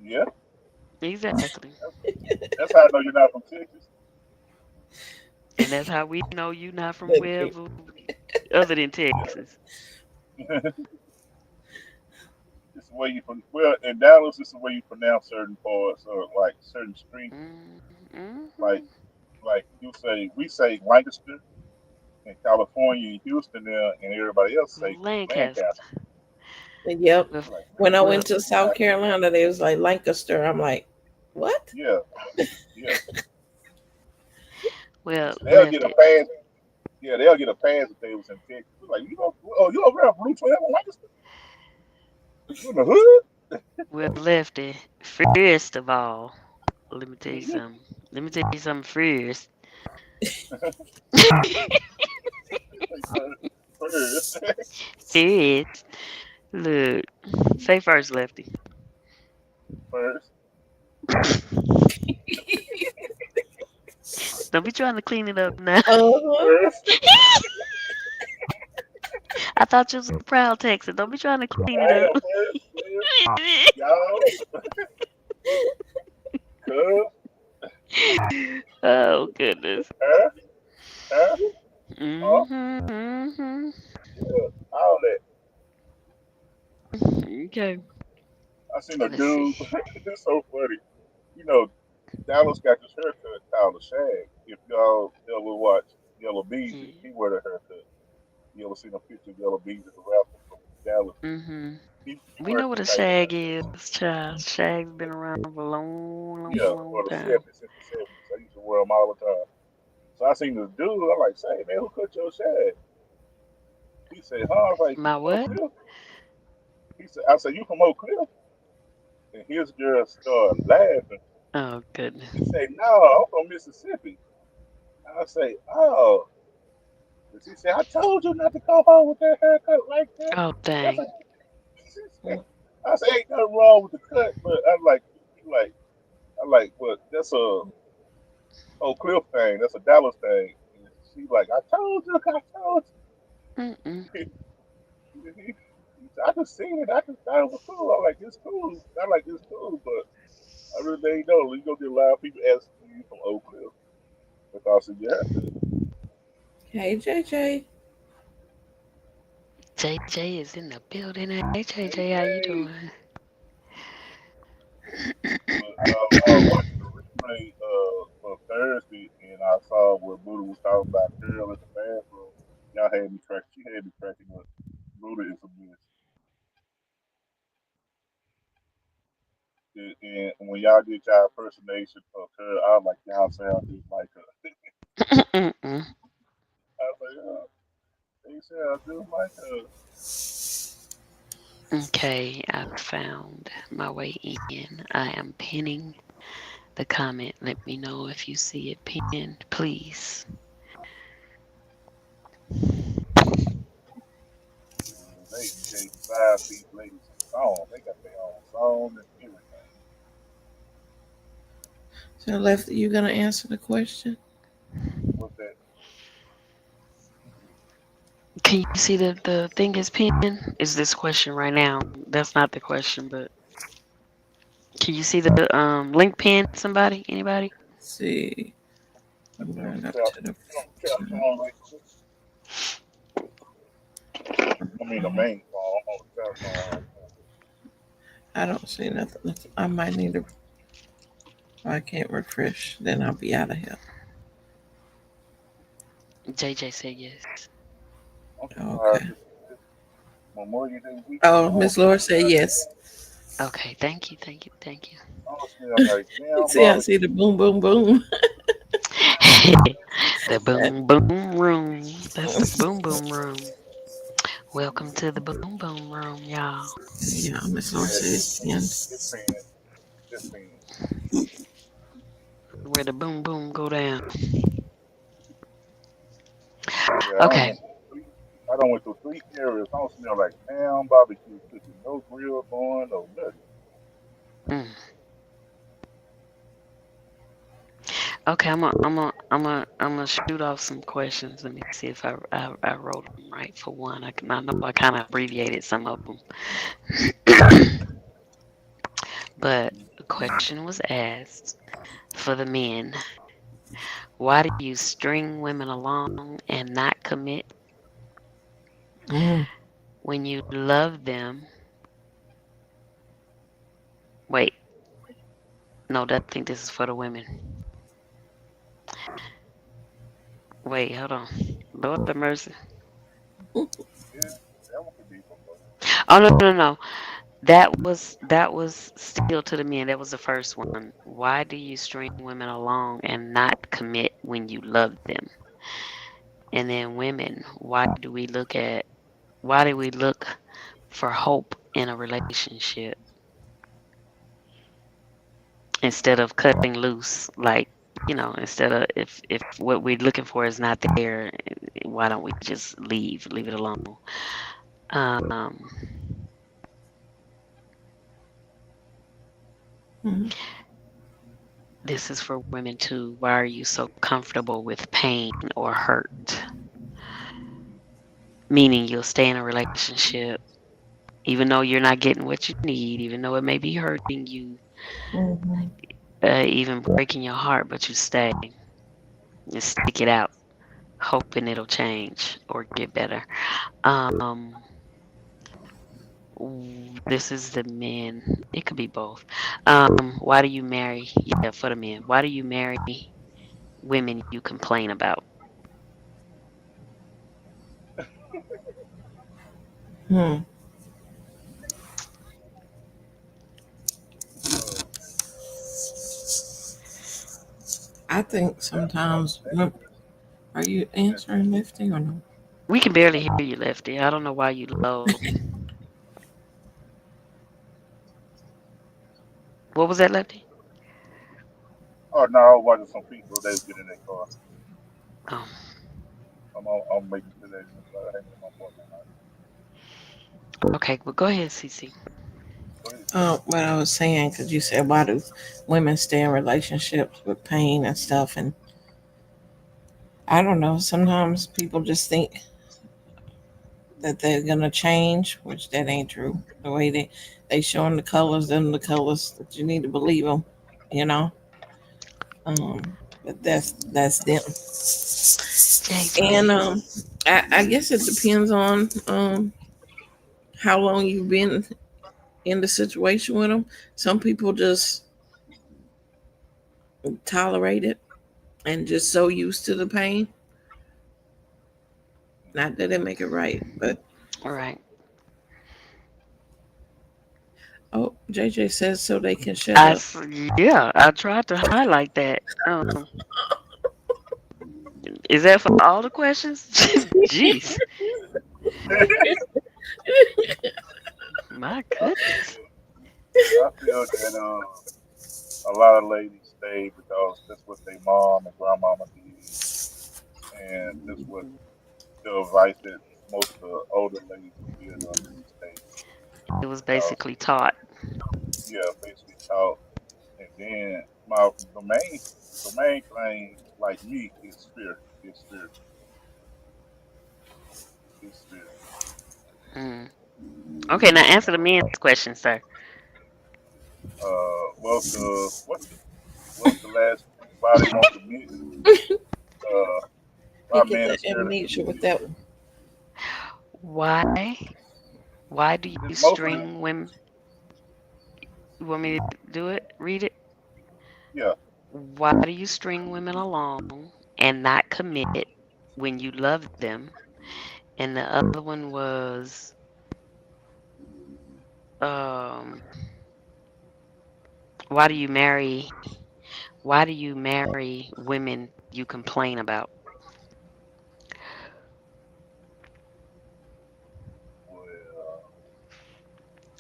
Yeah, Exactly. that's how I know you're not from Texas. And that's how we know you not from Look at wherever other than Yeah, Texas. it's the way you well in Dallas. It's the way you pronounce certain parts or like certain streets. Like Mm-hmm. like we say Lancaster in California, in Houston, there, and everybody else say Lancaster. Lancaster. Yep. Well, You're like, When I well, went to South Carolina, they was like Lancaster. I'm like, what? yeah, yeah. well, They'll get a Lefty. pass. Yeah, they'll get a pass if they was in Texas. We're like, you over there, Blue 12 in Lancaster? You in the hood? Well, Lefty. First of all, let me tell you something. Let me tell you something first. First, First, look. Say first, Lefty. first, Don't be trying to clean it up now. Uh-huh. first. I thought you was a proud Texan. Don't be trying to clean it I up. am first. Y'all, cuz, Oh goodness. her, her, huh? Mhm. Yeah, all that. Okay. I seen a Let's see. dude. It's so funny. You know, Dallas got this haircut called a shag. If y'all ever watch Yellow Beezy, he wear the haircut. You ever seen a picture of Yellow Beezy, the rapper from Dallas? Mhm. He We wears know what this a type of shag haircut. is, child. Shag's been around for a long, long, Yeah, long for the time. 70s, since the 70s. I used to wear them all the time. So I seen this dude. I'm like, say, man, who cut your shag? He said, huh? I was like, you My from Oak what? Cliff? I said, you from Oak Cliff? And his girl started laughing. Oh goodness. He said, no, I'm from Mississippi. I say, oh. And she said, I told you not to come home with that haircut like that. Oh That's dang. a, she said, I said, ain't nothing wrong with the cut, but I'm like, but that's a Oak Cliff thing. That's a Dallas thing. And she like, I told you. Mm-mm. He said, I just seen it. I just thought it was cool. I'm like, it's cool. I like it's cool, but I really ain't know. You gonna get a lot of people asking you from Oak Cliff because of your haircut. Hey, JJ. JJ is in the building. Hey Hey, JJ, how you Jay. doing? But I was watching the replay for Thursday, and I saw where Buddha was talking about Gurl in the bathroom. Y'all had me crack. She had me cracking up. Buddha is a mess. And when y'all did y'all impersonation of her, I was like, y'all sound just like her. Mm-mm. I was like, oh, they sound just like her. Okay, I found my way in. I am pinning the comment. Let me know if you see it pinned, please. They gave 5 piece ladies some songs. They got their own song and everything. So, Lefty, you gonna answer the question? What's that? Can you see the thing is pinned? Is this question right now? That's not the question, but can you see the link pinned? Somebody? Anybody? Let's see. I'm Get on going the up trap. to the Get on the trap top. song right quick. I mean the main song on the trap song right quick. I don't see nothing. I might need to. I can't refresh. Then I'll be out of here. JJ said yes. I'm surprised Okay. this Memorial Day weekend. Oh, Miss Laura said yes. Okay, thank you, thank you, thank you. I don't smell like damn See, I see barbecue. the boom, boom, boom. The boom boom room. That's the boom boom room. Welcome to the boom boom room, y'all. Yeah, Miss Laura Yeah, said it's pinned. it's paying. It's paying. Where the boom boom go down. Yeah, Okay. I don't went through 3 areas. I don't smell like damn barbecue cooking. No grill going, no nothing. Mm. Okay, I'm gonna shoot off some questions. Let me see if I wrote them right for one. I know I kind of abbreviated some of them, but the question was asked for the men. Why do you string women along and not commit Mm. when you love them? Wait, no, I think this is for the women. Wait, hold on. Lord have mercy. Yeah, that one could be for both. Oh no. That was still to the men. That was the first one. Why do you string women along and not commit when you love them? And then women, why do we look for hope in a relationship instead of cutting loose? Like, instead of if what we're looking for is not there, why don't we just leave it alone? Um, Mm. this is for women too. Why are you so comfortable with pain or hurt? Meaning you'll stay in a relationship even though you're not getting what you need, even though it may be hurting you, Mhm. even breaking your heart, but you stay and stick it out, hoping it'll change or get better. Um, this is the men. It could be both. Why do you marry? Yeah, for the men. Why do you marry women you complain about? Hmm. Uh, I think that's all. sometimes. Are you That's answering Lifty or no? We can barely hear you, Lefty. I don't know why you low. What was that, Lefty? Oh no, I was watching some people. They was getting in their car. Oh, I'm making sure they hanging in my parking lot. okay. Well, go ahead, Cece. Go ahead. What I was saying, because you said why do women stay in relationships with pain and stuff, and I don't know. Sometimes people just think that they're gonna change, which that ain't true. The way they showing the colors, them the colors that you need to believe them, you know. But that's them. And JJ. I guess it depends on how long you've been in the situation with them. Some people just tolerate it and just so used to the pain. Not that they make it right, but All right. oh, JJ says so they can shut I up. s- yeah, I tried to highlight that. Is that for all the questions? Jeez, my goodness. I feel that a lot of ladies stay because that's what their mom and grandmama did, and that's what the advice that most of the older ladies would give them is to stay It was because basically taught. yeah, basically taught. And then the main thing like me is fear. It's fear. It's fear. Mm. Okay, now answer the men's question, sir. What's the last thing? Why they won't commit? Uh, He why get men the are scared of amnesia with commitment? that one. Why? Why do you It's mostly string women? You want me to do it? Read it? yeah. Why do you string women along and not commit when you love them? And the other one was, um, why do you marry? Why do you marry women you complain about? Well,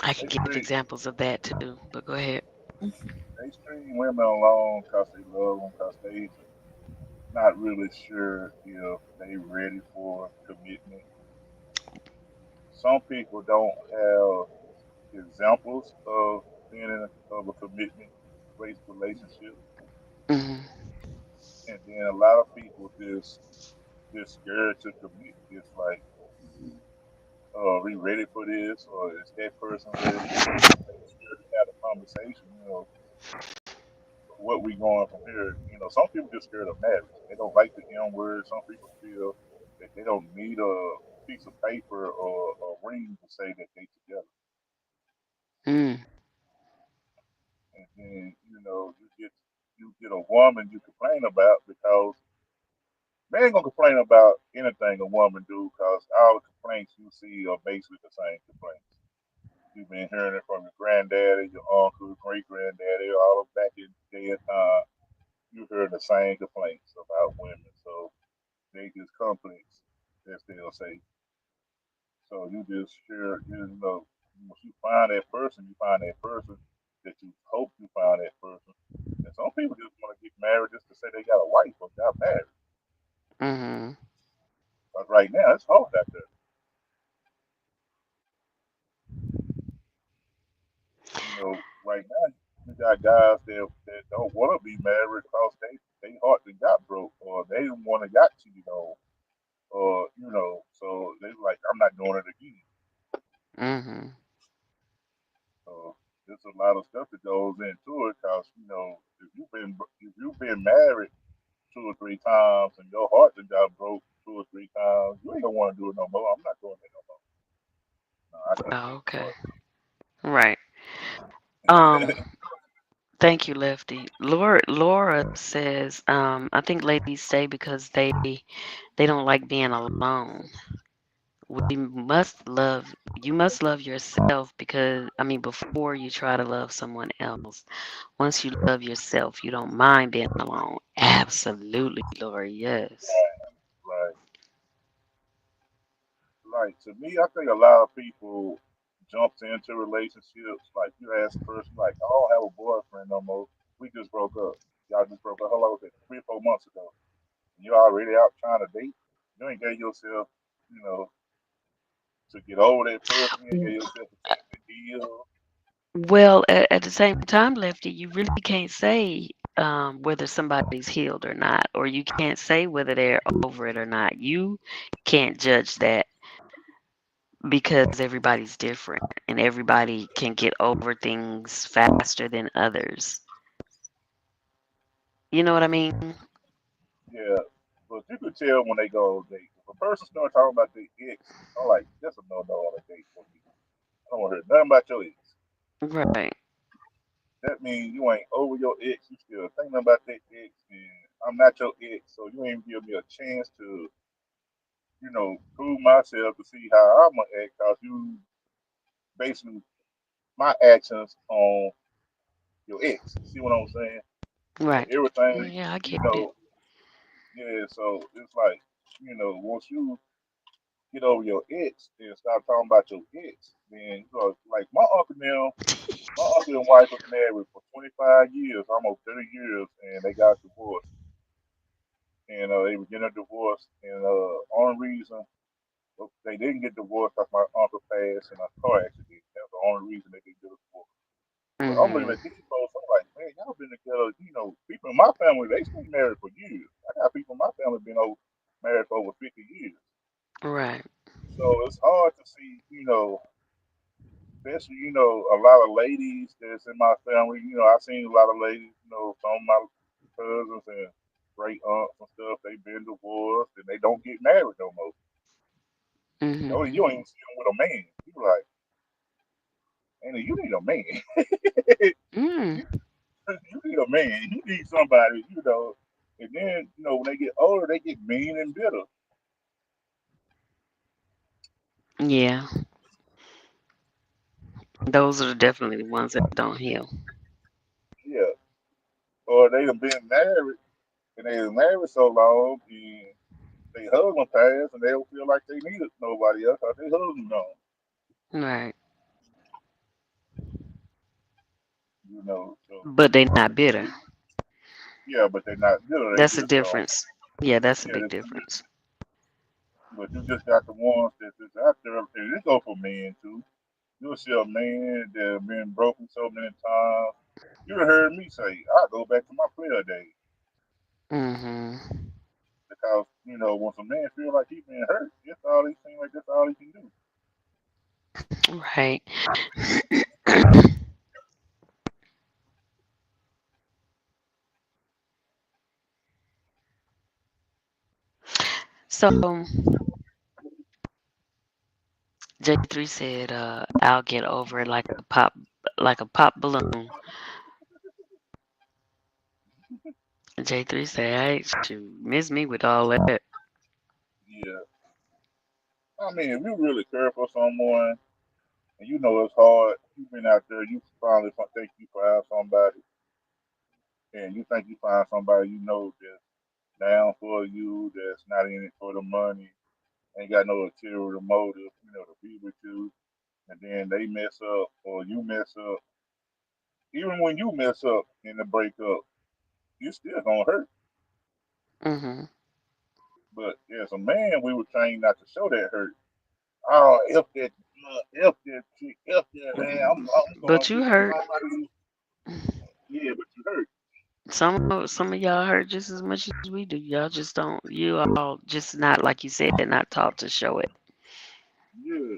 I they can give string examples of that too, but go ahead. they string women along because they love them because they not really sure if they ready for commitment. Some people don't have examples of of a commitment based relationship, Hmm. and then a lot of people just scared to commit. It's like, are we ready for this, or is that person ready? They scared to have a conversation. What we going from here? Some people just scared of marriage. They don't like the M word. Some people feel that they don't need a piece of paper or a ring to say that they together. Mm. And then you get a woman you complain about because they ain't gonna complain about anything a woman do because all the complaints you see are basically the same complaints. You've been hearing it from your granddaddy, your uncle, great granddaddy, all back in the day of time. You heard the same complaints about women. So they just complaints, as they'll say. So you just share, once you find that person, you find that person that you hope you find that person. And some people just want to get married just to say they got a wife or got married. Hmm. But right now, it's hard out there. Right now, you got guys that don't want to be married because they heart they got broke or they didn't want to got cheated on or so they like I'm not doing it again. Hmm. So there's a lot of stuff that goes into it because if you've been married 2 or 3 times and your heart done got broke 2 or 3 times, you ain't gonna want to do it no more. I'm not doing it no more. No, I can't Oh, take the okay. heart. Right. Um, Thank you, Lefty. Laura says, I think ladies stay because they don't like being alone. You must love yourself because, I mean, before you try to love someone else. Once you love yourself, you don't mind being alone. Absolutely, Laura, yes. Right. Like to me, I think a lot of people jumps into relationships. Like you ask a person, like, "I don't have a boyfriend no more. We just broke up. Y'all just broke up. How long was it? 3 or 4 months ago. And you already out trying to date. You ain't gave yourself, you know, to get over that person. You ain't gave yourself a chance to heal. Well, at the same time, Lefty, you really can't say whether somebody's healed or not, or you can't say whether they're over it or not. You can't judge that. because everybody's different and everybody can get over things faster than others. You know what I mean? Yeah, but you could tell when they go on a date. If a person starts talking about their ex, I'm like, that's a no on a date for me. I don't want to hear nothing about your ex. Right. That means you ain't over your ex. You still thinking about that ex, and I'm not your ex, so you ain't give me a chance to, prove myself to see how I'm gonna act. Cause you basing my actions on your ex. See what I'm saying? So Right. everything, Yeah, I you get it. know, yeah. So it's like, once you get over your ex and stop talking about your ex, then like my uncle and wife was married for 25 years, almost 30 years, and they got divorced. And they were getting a divorce, and only reason they didn't get divorced because my uncle passed in a car accident. That's the only reason they didn't get a divorce. But I'm looking Mhm. at these folks, I'm like, man, y'all been together. People in my family, they stay married for years. I got people in my family been married for over 50 years. Right. So it's hard to see, especially, a lot of ladies that's in my family. I've seen a lot of ladies, some of my cousins and great aunts and stuff, they've been divorced and they don't get married no more. Oh, you Mhm. don't even see them with a man. You like, Anna, you need a man. Mm. You need a man. You need somebody. And then, when they get older, they get mean and bitter. Yeah. Those are definitely the ones that don't heal. Yeah. Or they have been married and they been married so long and they husband passed and they don't feel like they needed nobody else because they husband gone. Right. So But they're not bitter. yeah, but they're not bitter. They That's a just difference. Yeah, that's a yeah, big difference. but you just got the ones that's just out there. And this go for men too. You'll see a man that been broken so many times. You done heard me say, I go back to my player days Mhm. because once a man feel like he been hurt, that's all he seems like that's all he can do. Right. So J3 said, "I'll get over it like a pop balloon." J3 said, "Hey, shoot, miss me with all that." Yeah, I mean, if you really care for someone and it's hard, you've been out there, you finally think you find somebody, and you think you find somebody that's down for you, that's not in it for the money, ain't got no ulterior motive, to be with you, and then they mess up or you mess up. Even when you mess up in the breakup, you still gonna hurt. Mhm. But as a man, we were trained not to show that hurt. Oh, F that chick, F that man. I'm going But to you get hurt. somebody. Yeah, but you hurt. Some of y'all hurt just as much as we do. Y'all just don't. You all just not like you said, not taught to show it. Yeah,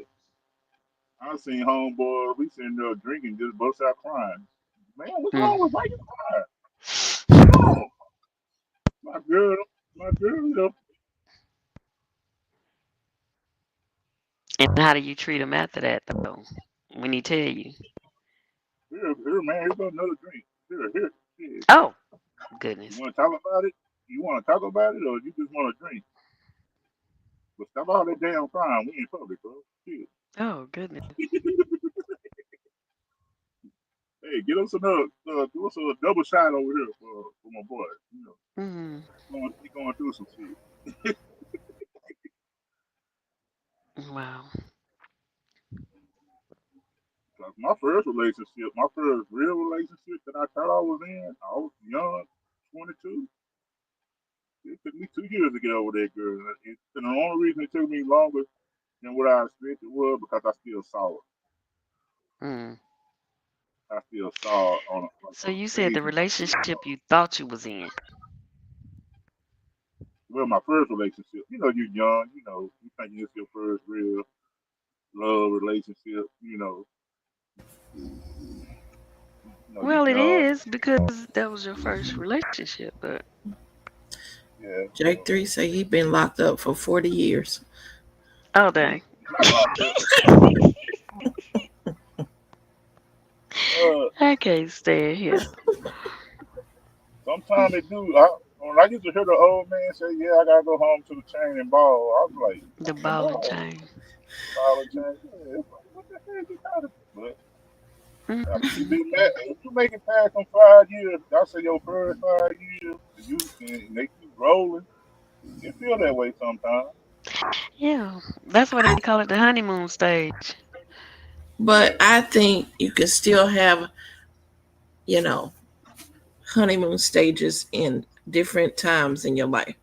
I seen homeboy. We sitting there drinking, just bust out crying. Man, what's wrong with why Mm. you crying? What's wrong? My girl, my girl. And how do you treat him after that though? When he tell you, Here, man. Here's another drink. Here. "Oh You goodness, want to talk about it? You want to talk about it, or you just want to drink? But stop all that damn crying. We in public, bro. Chill. oh goodness." Hey, get us another, give us a double shot over here for my boy. Mm. He going through some shit. Wow. 'Cause my first relationship, my first real relationship that I thought I was in, I was young, 22. It took me 2 years to get over that girl. And the only reason it took me longer than what I expected was because I still saw her. Mm. I still saw her on So you a said the page in my head. relationship you thought you was in. Well, my first relationship, you're young, you think it's your first real. love relationship. You Well, it young, is because that was your first relationship, but yeah. Jake 3 say he been locked up for 40 years. oh dang. Not locked up. Uh, I can't stand here. Sometimes they do. When I used to hear the old man say, "Yeah, I gotta go home to the chain and ball," I was like, The "Chain and ball and ball, chain. ball and chain." Yeah, it's like, what the hell you talking about? But after Hmm. you be mad, if you make it past them 5 years, I say your first 5 years, and they keep rolling. It feel that way sometimes. Yeah, that's why they call it the honeymoon stage. But I think you can still have, you know, honeymoon stages in different times in your life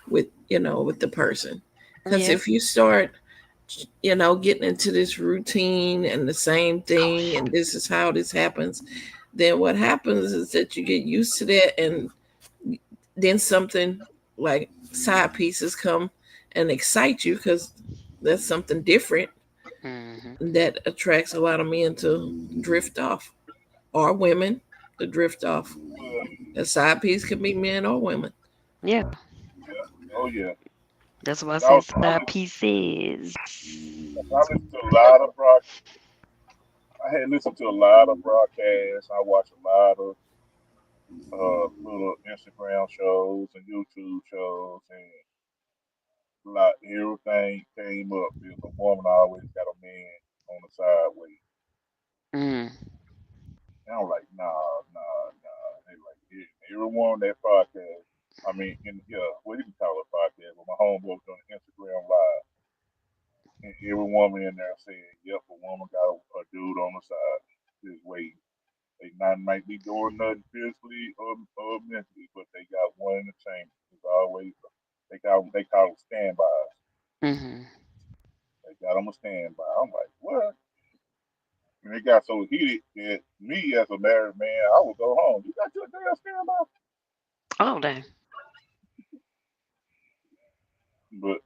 with, with the person. Because Yeah. if you start, getting into this routine and the same thing, and this is how this happens, then what happens is that you get used to that, and then something like side pieces come and excite you because that's something different Hmm. that attracts a lot of men to drift off, or women to drift off. Well, A side piece could be men or women. Yeah, yeah, oh yeah. that's why I But say side pieces. I listen to a lot of I had listened to a lot of broadcasts. I watched a lot of little Instagram shows and YouTube shows, and like everything came up. There's a woman always got a man on the sideway. Mm. And I'm like, nah. They like everyone on that podcast. I mean, what do you call it podcast? But my homeboy was on Instagram live, and every woman in there saying, "Yep, a woman got a dude on the side, just waiting. They not might be doing nothing physically or mentally, but they got one in the chamber. It's always they call them standbys. Hmm. They got them a standby. I'm like, what? And it got so heated that me as a married man, I would go home. You got your damn standby? Oh dang. But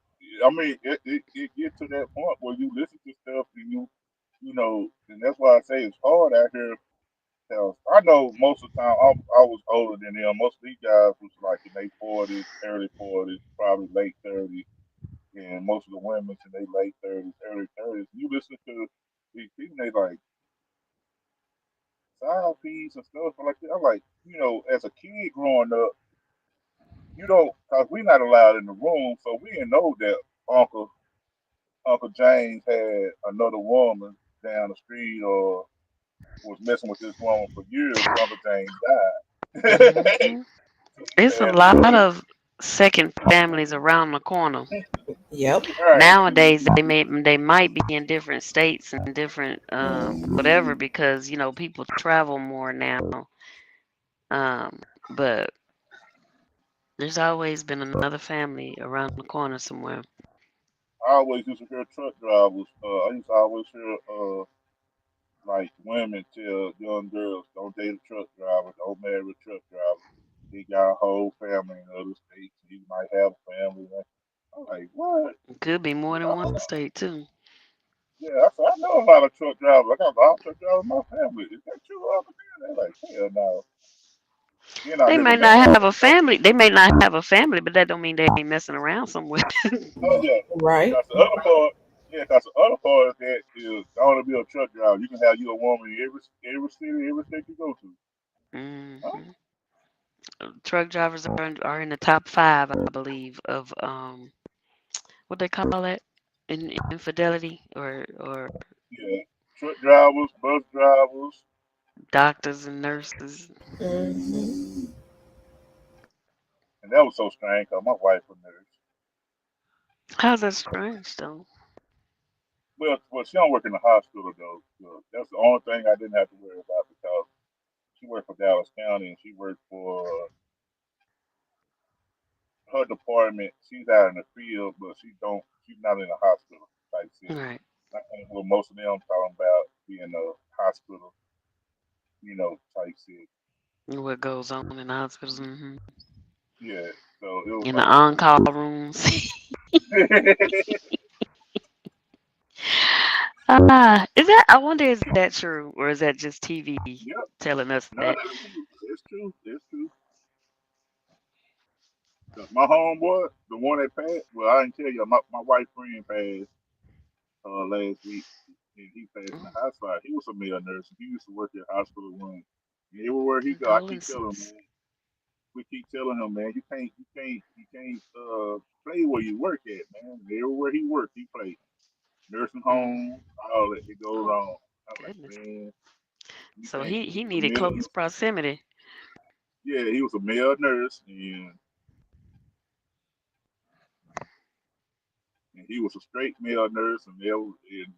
I mean, it get to that point where you listen to stuff and and that's why I say it's hard out here. Cause I know most of the time I was older than them. Most of these guys was like in their 40s, early 40s, probably late 30s, and most of the women's in their late 30s, early 30s. You listen to these people, they like side piece and stuff like that. I'm like, as a kid growing up, you don't, cause we're not allowed in the room, so we didn't know that Uncle Uncle James had another woman down the street or was messing with this woman for years. Uncle James died. Hmm. It's a And lot of second families around the corner. Yep. right, Nowadays they might be in different states and different whatever because people travel more now. But there's always been another family around the corner somewhere. I always used to hear truck drivers. I used to always hear like women tell young girls, "Don't date a truck driver. Don't marry a truck driver. He got a whole family in other states. He might have a family." I'm like, what? It could be more than one I, state too. yeah, I said, I know a lot of truck drivers. I got a lot of truck drivers in my family. Is that true, Uncle Dan? They're like, hell no. Then I They hear the may man. not have a family. They may not have a family, but that don't mean they ain't messing around somewhere. Oh yeah, Right. that's the other part. Yeah, that's the other part is that is going to be a truck driver. You can have you a woman in every city, every state you go to. Huh? Hmm. Truck drivers are in the top five, I believe, of what they call that in infidelity or Yeah, truck drivers, bus drivers, doctors and nurses. Hmm. and that was so strange because my wife was nurse. How's that strange though? Well, she don't work in the hospital though. So that's the only thing I didn't have to worry about because she worked for Dallas County and she worked for her department. She's out in the field, but She's not in the hospital type city. Right. I think what most of them talking about being a hospital, type city. What goes on in the hospitals? Hmm. Yeah. So it was In the like, on-call rooms. Is that? I wonder, is that true, or is that just TV Yep. telling us No, that? that's true. That's true. That's true. 'Cause my homeboy, the one that passed, well, I didn't tell you, my wife's friend passed last week, and he passed in the Mm, hospital. He was a male nurse. He used to work at hospital room. And everywhere he go, I keep telling him, condolences. man. We keep telling him, man, you can't play where you work at, man. Everywhere he work, he play. Nursing Mm, home, all that. It goes oh, on. I'm like, goodness. man, you So can't. he He was a needed male. close proximity. Yeah, he was a male nurse, and he was a straight male nurse, and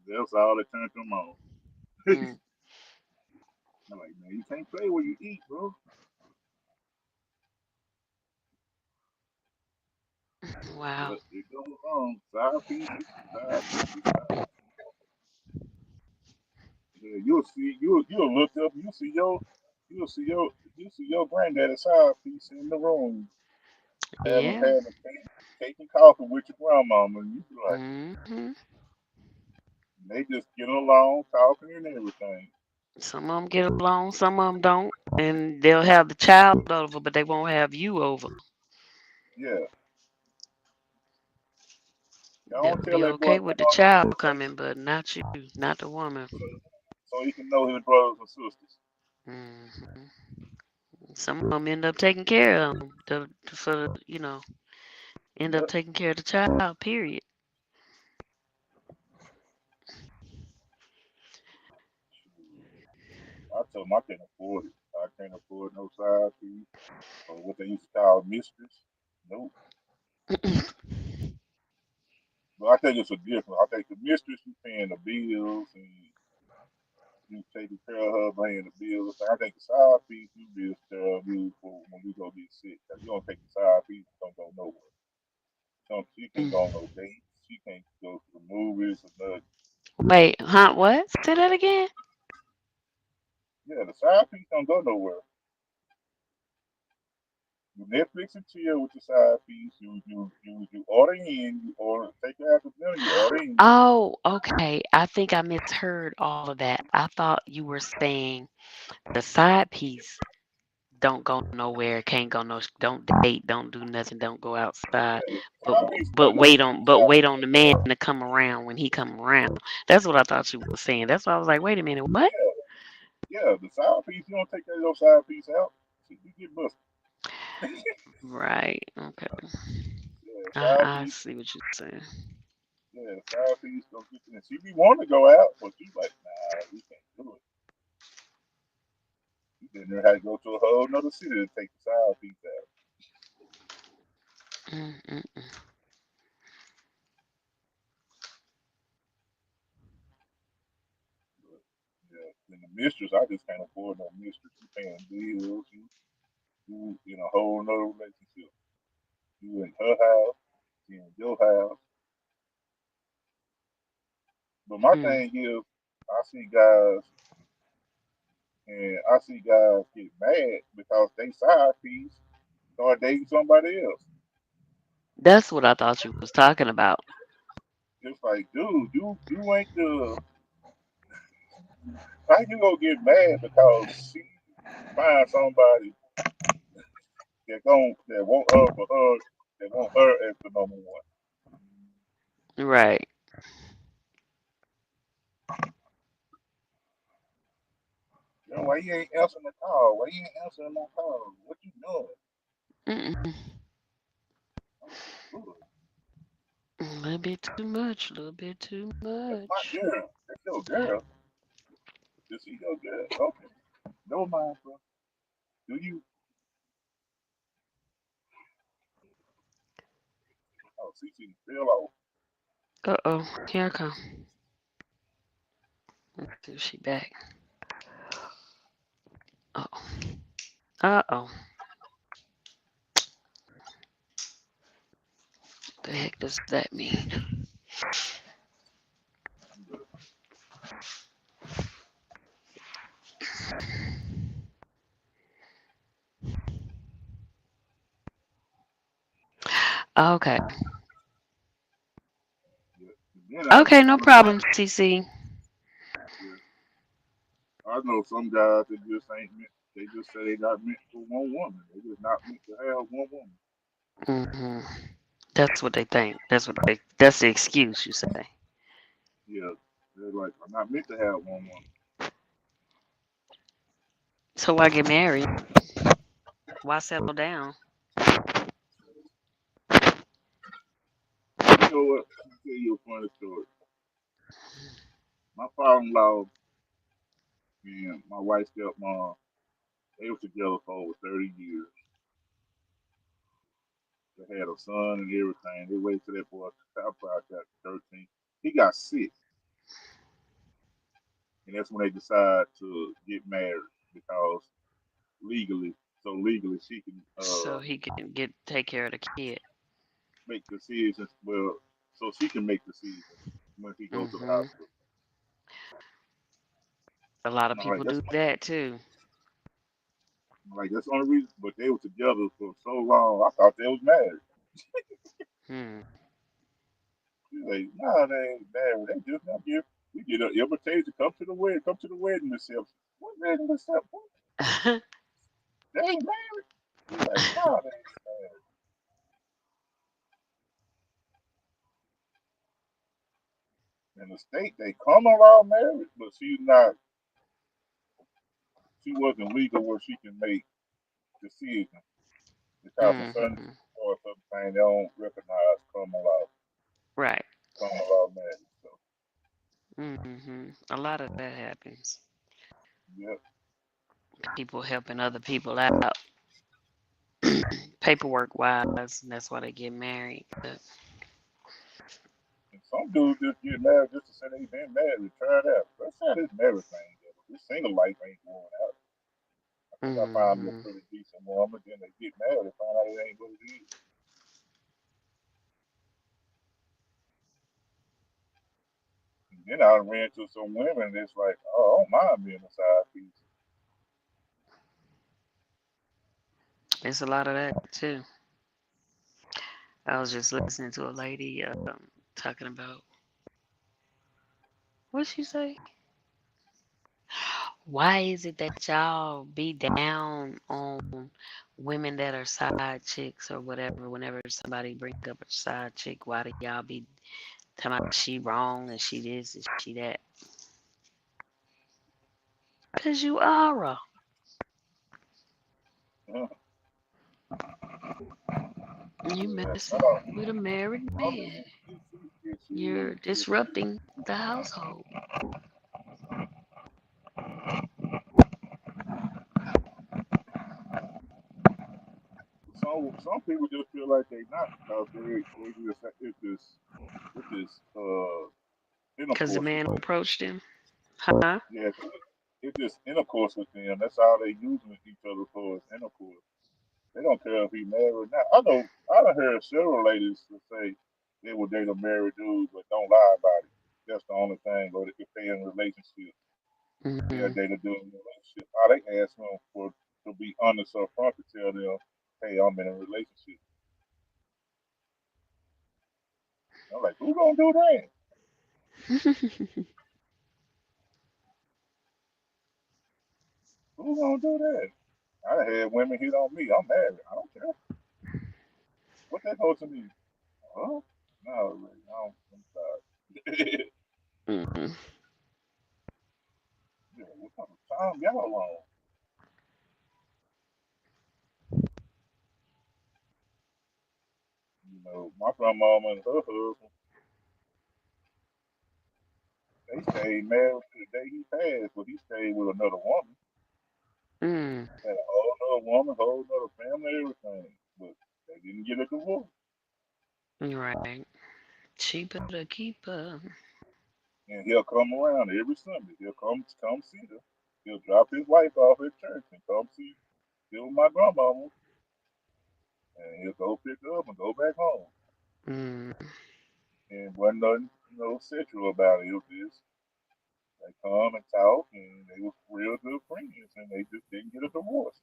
that's all that turned him on. Mm, I'm like, man, you can't play where you eat, bro. wow. But it goes on. Side pieces. Yeah, you'll look up, you'll see your granddaddy's side piece in the room, Yeah. having cake and coffee with your grandmama, and you be like, Hmm. they just get along, talking and everything. Some of them get along, some of them don't, and they'll have the child over, but they won't have you over. Yeah, They'll don't tell be that boy okay come with the on the child sister coming, but not you, not the woman. so he can know his brothers and sisters. Hmm. Some of them end up taking care of them, for end up Yep. taking care of the child. Period. I told him I can't afford it. I can't afford no side piece or what they used to call mistress. Nope. But I think it's a difference. I think the mistress, you paying the bills and you taking care of her, paying the bills. I think the side piece, you just you for when you go get sick. 'Cause you don't take the side piece, don't go nowhere. She can't go on no dates. She can't go to the movies or nothing. Wait, huh? What? Say that again. Yeah, the side piece don't go nowhere. You Netflix and chill with your side piece. You order in. You order take it after dinner. You order in. Oh, okay. I think I misheard all of that. I thought you were saying the side piece don't go nowhere, can't go no, don't date, don't do nothing, don't go outside, Yeah, but side piece don't go nowhere. but Side wait piece on the man to come around when he come around. That's what I thought you were saying. That's why I was like, wait a minute, what? yeah, the side piece, you don't take that little side piece out. You get busted. Right. Okay. Yeah, side I piece, see what you're saying. yeah, side piece don't get in. She be wanting to go out, but you like, nah, we can't do it. You then there had to go to a whole another city to take the side piece out. Mm-mm. But, yeah, and the mistress, I just can't afford no mistress. You paying bills, you in a whole another relationship. You in her house, she in your house. But my Mm. thing is, I see guys I see guys get mad because they side piece start dating somebody else. That's what I thought you was talking about. It's like, dude, you ain't the how you gonna get mad because she find somebody that want her for her that want her as the number one. Right. You know why you ain't answering the call? Why you ain't answering my call? What you doing? Mm-mm. I'm like, "Ugh, A little bit too much. A little bit too that's my much. girl. That's your girl. This is your girl. Okay. No mind, bro. Do you? Oh, CC fell off. Uh oh. Here I come. Let's see if she back. Oh. Uh oh. The heck does that mean? Okay. The You know, Okay, no problem, CC. yeah, I know some guys that just ain't meant. They just say they not meant for one woman. They just not meant to have one woman. Hmm. That's what they think. That's the excuse you say. Yeah, they're like, I'm not meant to have one woman. So why get married? Why settle down? You know what? Let me tell you a funny story. My father-in-law and my wife's stepmom, they were together for over 30 years. They had a son and everything. They waited till that boy probably got 13. He got sick, and that's when they decided to get married because legally, so legally she can So he can get take care of the kid. make decisions. Well, so she can make decisions when he goes to the Hmm. hospital. A lot of And I'm like, people do that's that too. that's the only reason. But they were together for so long. I thought they was married. Hmm. She's like, nah, they ain't married. They just not here. We get an invitation. Come to the wedding. Come to the wedding reception. What wedding reception? They ain't married. She's like, nah, they ain't married. In the state, they come around married, but she's not. She wasn't legal where she can make decisions because of certain Hmm. or something they don't recognize Right. common law marriage. So A lot of that happens. yeah. People helping other people out, paperwork wise, and that's why they get married. But And some dudes just get married just to say they been married and try it out. Let's say this marriage thing, though. This single life ain't going out. I think I find me a hmm pretty decent woman, then they get married and find out it ain't what it is. And then I ran into some women and it's like, oh, I don't mind being a side piece. it's a lot of that too. I was just listening to a lady talking about what she say. Why is it that y'all be down on women that are side chicks or whatever? Whenever somebody bring up a side chick, why do y'all be talking about she wrong and she this and she that? Cause you are Yeah, you yeah. messing with a married man. She, You're disrupting the household. some people just feel like they not because they just it's this Cause the intercourse with man them. approached him. Huh? Yeah, it's just intercourse with them. That's all they using each other for is intercourse. They don't care if he married or not. I know I done heard several ladies to say they would date a married dude, but don't lie about it. That's the only thing. Or if they in a relationship, they'll Hmm. date a dude in a relationship. All they ask them for to be honest up front to tell them, hey, I'm in a relationship. I'm like, who gonna do that? Who gonna do that? I done had women hit on me. I'm married. I don't care. What that goes to me? Huh? No, like, I'm sorry. Hmm. Yeah, what kind of time y'all on? You know, my grandmama and her husband, they stayed married to the day he passed, but he stayed with another woman. Mm. Had a whole other woman, whole other family, everything. But they didn't get a divorce. Right. Cheaper to keep her. And he'll come around every Sunday. He'll come see her. He'll drop his wife off at church and come see my grandmama, and he'll go pick her up and go back home. Mm. And wasn't nothing, sexual about it. It was just they come and talk, and they were real good friends, and they just didn't get a divorce.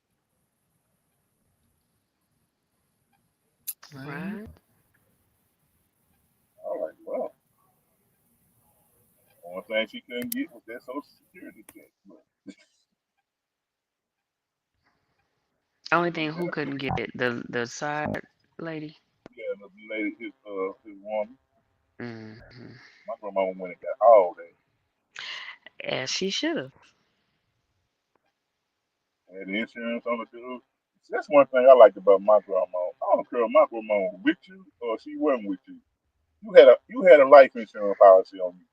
Right. Right. I was like, well. thing she couldn't get was that Social Security check. But Only thing yeah, who couldn't get it, the side lady. yeah, the lady, his woman, Hmm. my grandma went and got all that. As she should have. Had insurance on the dude. That's one thing I liked about my grandma. I don't care if my grandma was with you or she wasn't with you. You had a life insurance policy on you.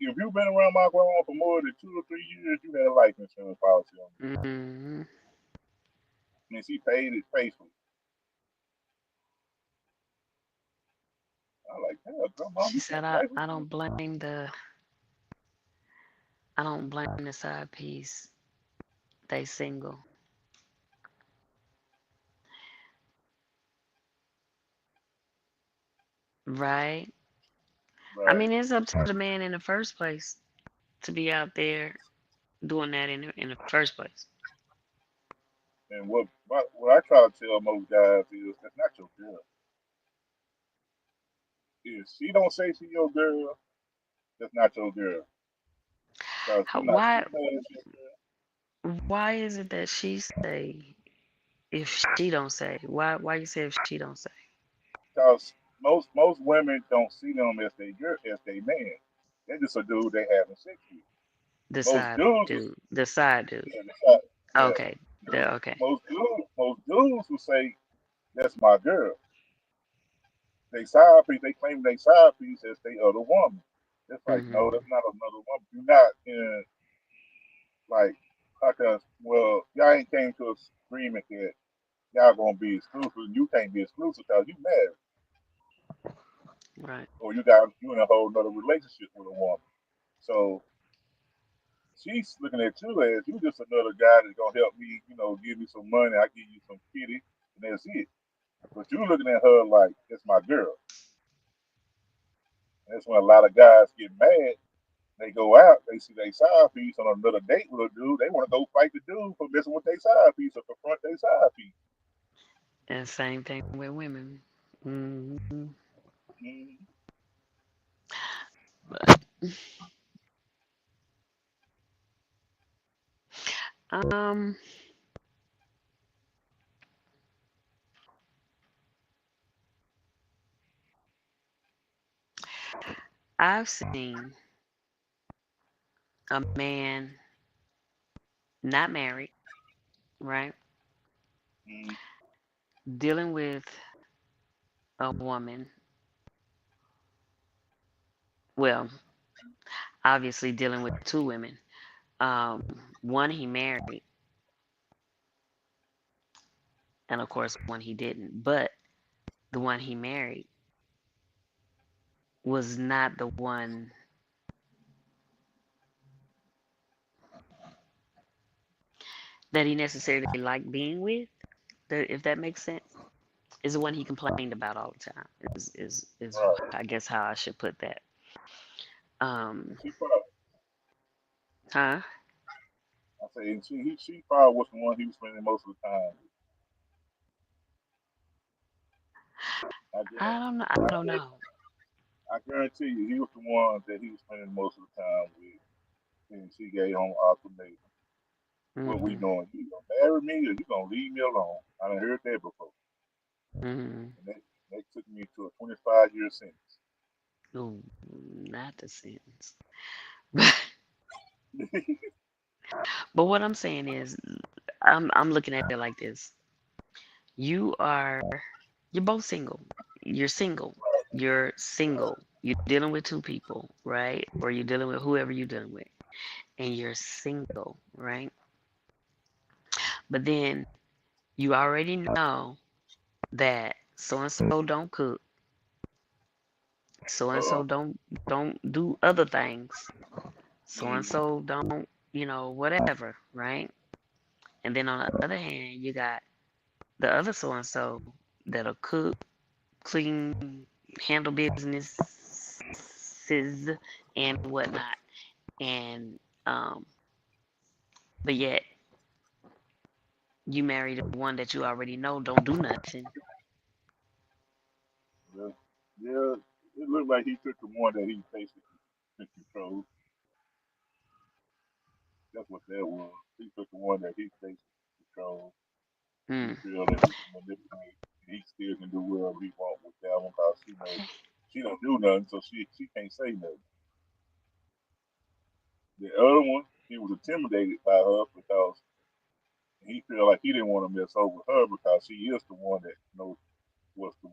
If you been around my grandma for more than 2 or 3 years, you had a life insurance policy on you. Hmm. And she paid it faithfully. I like, hell, grandma, She you got said, life I insurance? don't blame the side piece. They single, right? I Right. mean, it's up to the man in the first place to be out there doing that in the first place. And what I try to tell most guys is that's not your girl. If she don't say she your girl, that's not your girl. Cause How, she not why she saying she your girl. why is it that she say if she don't say? Why you say if she don't say? Cause most women don't see them as they girl as they man. They're just a dude they having sex with. The Most side dudes was dude. The side dude. yeah, yeah. Okay. Dude, Okay. most dudes will say that's my girl. They side piece, they claim they side piece as they other woman. It's like, no, Hmm. that's not another woman. You're not in like because well, y'all ain't came to an agreement that y'all gonna be exclusive. You can't be exclusive because you married Right. or you in a whole other relationship with a woman. So she's looking at you as you just another guy that's gonna help me, give me some money, I give you some kitty, and that's it. But you looking at her like it's my girl. And that's when a lot of guys get mad. They go out, they see their side piece on another date with a dude. They want to go fight the dude for messing with their side piece or confront their side piece. And same thing with women. Hmm. Mm-hmm. Um, I've seen a man not married, right, Mm-hmm. dealing with a woman. Well, obviously dealing with two women. One he married, and of course one he didn't. But the one he married was not the one that he necessarily liked being with. If that makes sense, is the one he complained about all the time. Is Right. I guess how I should put that. Um, She probably, huh? I say, and she probably was the one he was spending most of the time with. I I guarantee, don't know. I I, don't guarantee, know. I guarantee you, he was the one that he was spending most of the time with. And she gave him ultimatum. What we Hmm. doing? You gonna marry me or you gonna leave me alone? I done heard that before. Hmm. And that took me to a 25-year sentence. Ooh, not the sentence. But what I'm saying is, I'm looking at it like this. You are you're both single. You're single. You're single. You're dealing with two people, right? Or you're dealing with whoever you're dealing with, and you're single, right? But then you already know that so and so don't cook, so and Uh, so don't do other things, so and mm, so don't, whatever, right? And then on the other hand, you got the other so and so that'll cook, clean, handle businesses and whatnot. And but yet you marry the one that you already know don't do nothing. yeah, yeah, It looked like he took the one that he basically took control. That's what that was. He took the one that he basically control. He Mm. feel that he can manipulate. He still can do whatever he want with that one because she know she don't do nothing, so she can't say nothing. The other one, he was intimidated by her because he feel like he didn't want to mess over her because she is the one that knows was the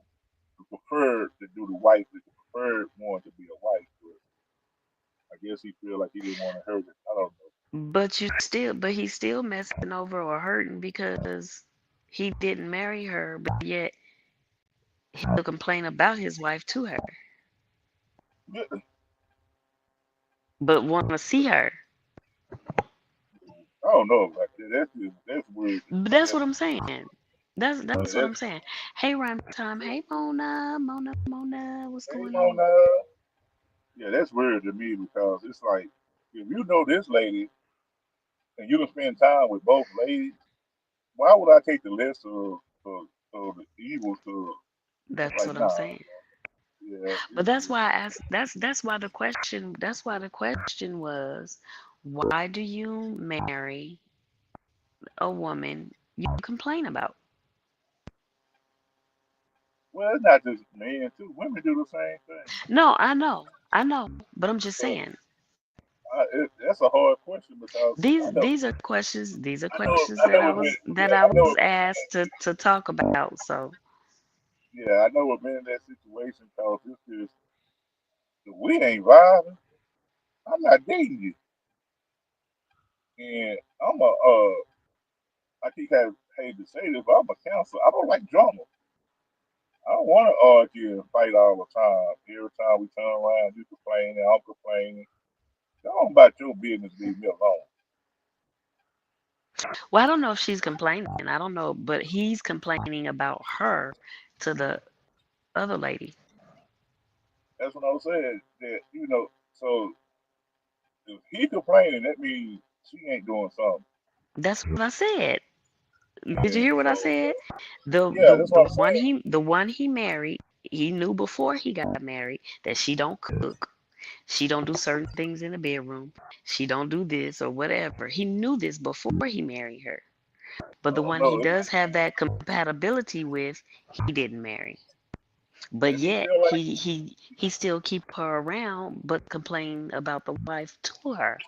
preferred to do the wife, the preferred one to be a wife. But I guess he feel like he didn't want to hurt it. I don't know. But he's still messing over or hurting because he didn't marry her, but yet he'll complain about his wife to her, Yeah, but want to see her. I don't know about that. That's weird to But me. that's That's what I'm saying. yeah, That's what that's I'm saying. Hey, rhyme time. Hey, Mona, what's hey going on? Mona. Yeah, that's weird to me because it's like if you know this lady and you can spend time with both ladies, why would I take the list of the evils to That's like what I'm nah, saying. yeah, But it's that's just why I asked. That's why the question. That's why the question was, why do you marry a woman you complain about? well, it's not just men too. Women do the same thing. No, I know, but I'm just So saying. that's a hard question because These are questions I know what men, yeah, that I I know was what men in asked to talk about. So yeah, I know what men in that situation because this is we ain't vibing. I'm not dating you, and I keep having hate to say this, but I'm a counselor. I don't like drama. I don't want to argue and fight all the time. Every time we turn around, you complaining, I'm complaining. Go on about your business, leave me alone. well, I don't know if she's complaining. I don't know, but he's complaining about her to the other lady. That's what I was saying. That so if he complaining, that means she ain't doing something. That's what I said. Did you And hear what so I said? yeah, that's what I'm saying. The one he married, he knew before he got married that she don't cook. She don't do certain things in the bedroom. She don't do this or whatever. He knew this before he married her. I But the don't one he know. does have that compatibility with, he didn't marry. But Maybe he yet feel like he still keep her around but complain about the wife to her.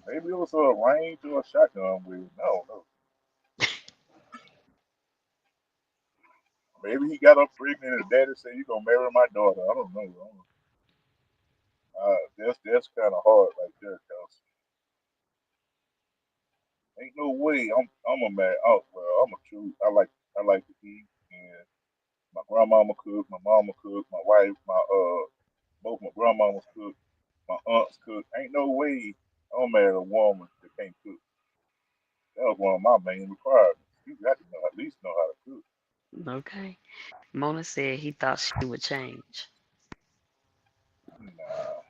maybe it was a range or a shotgun with. No, no. Maybe he got up pregnant and daddy said, "You gonna marry my daughter." I don't know. That's kind of hard right there, cause ain't no way I'm a man. Oh well, I'm a true. I like to eat, and my grandmama cook, my mama cook, my wife, my both my grandmamas cook, my aunts cook. Ain't no way I'm marry a woman that can't cook. That was one of my main requirements. You got to know at least know how to cook. Okay. Mona said he thought she would change. Nah,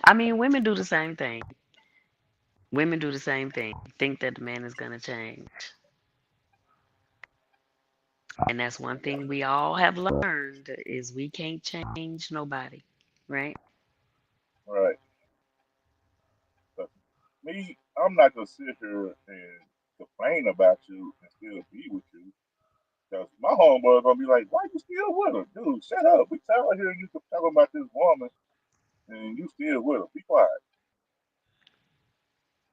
I mean, women do the same thing. Women do the same thing. Think that the man is going to change. And that's one thing we all have learned is we can't change nobody, right? right. But me, I'm not gonna sit here and complain about you and still be with you. Cause my homeboy gonna be like, "Why you still with her, dude? Shut up. We tired of hearing you talking about this woman, and you still with her. Be quiet."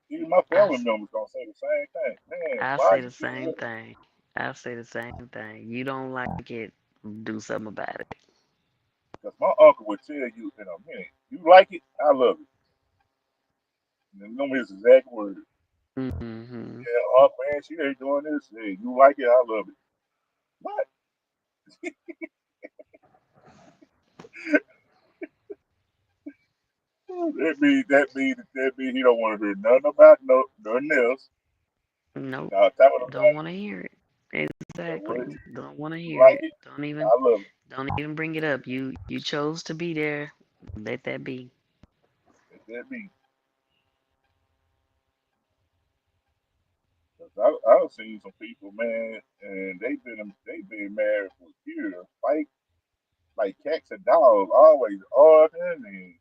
Even my I, family members gonna say the same thing. Man, I why say you the still same with her? thing. I say the same thing. You don't like it, do something about it. Cause my uncle would tell you in a minute, "You like it? I love it." And them his exact words. Hmm. Yeah, Unc, man, she ain't doing this. Hey, you like it? I love it. What? That mean he don't want to hear nothing about nothing else. Nope. Now, top of the Don't fact, want to hear it. yeah, Exactly. well, Don't want to you hear like it. it? Don't I love it. don't even bring it up. You chose to be there. Let that be. Let that be. Cause I've seen some people, man, and they've been married for years, dogs always arguing and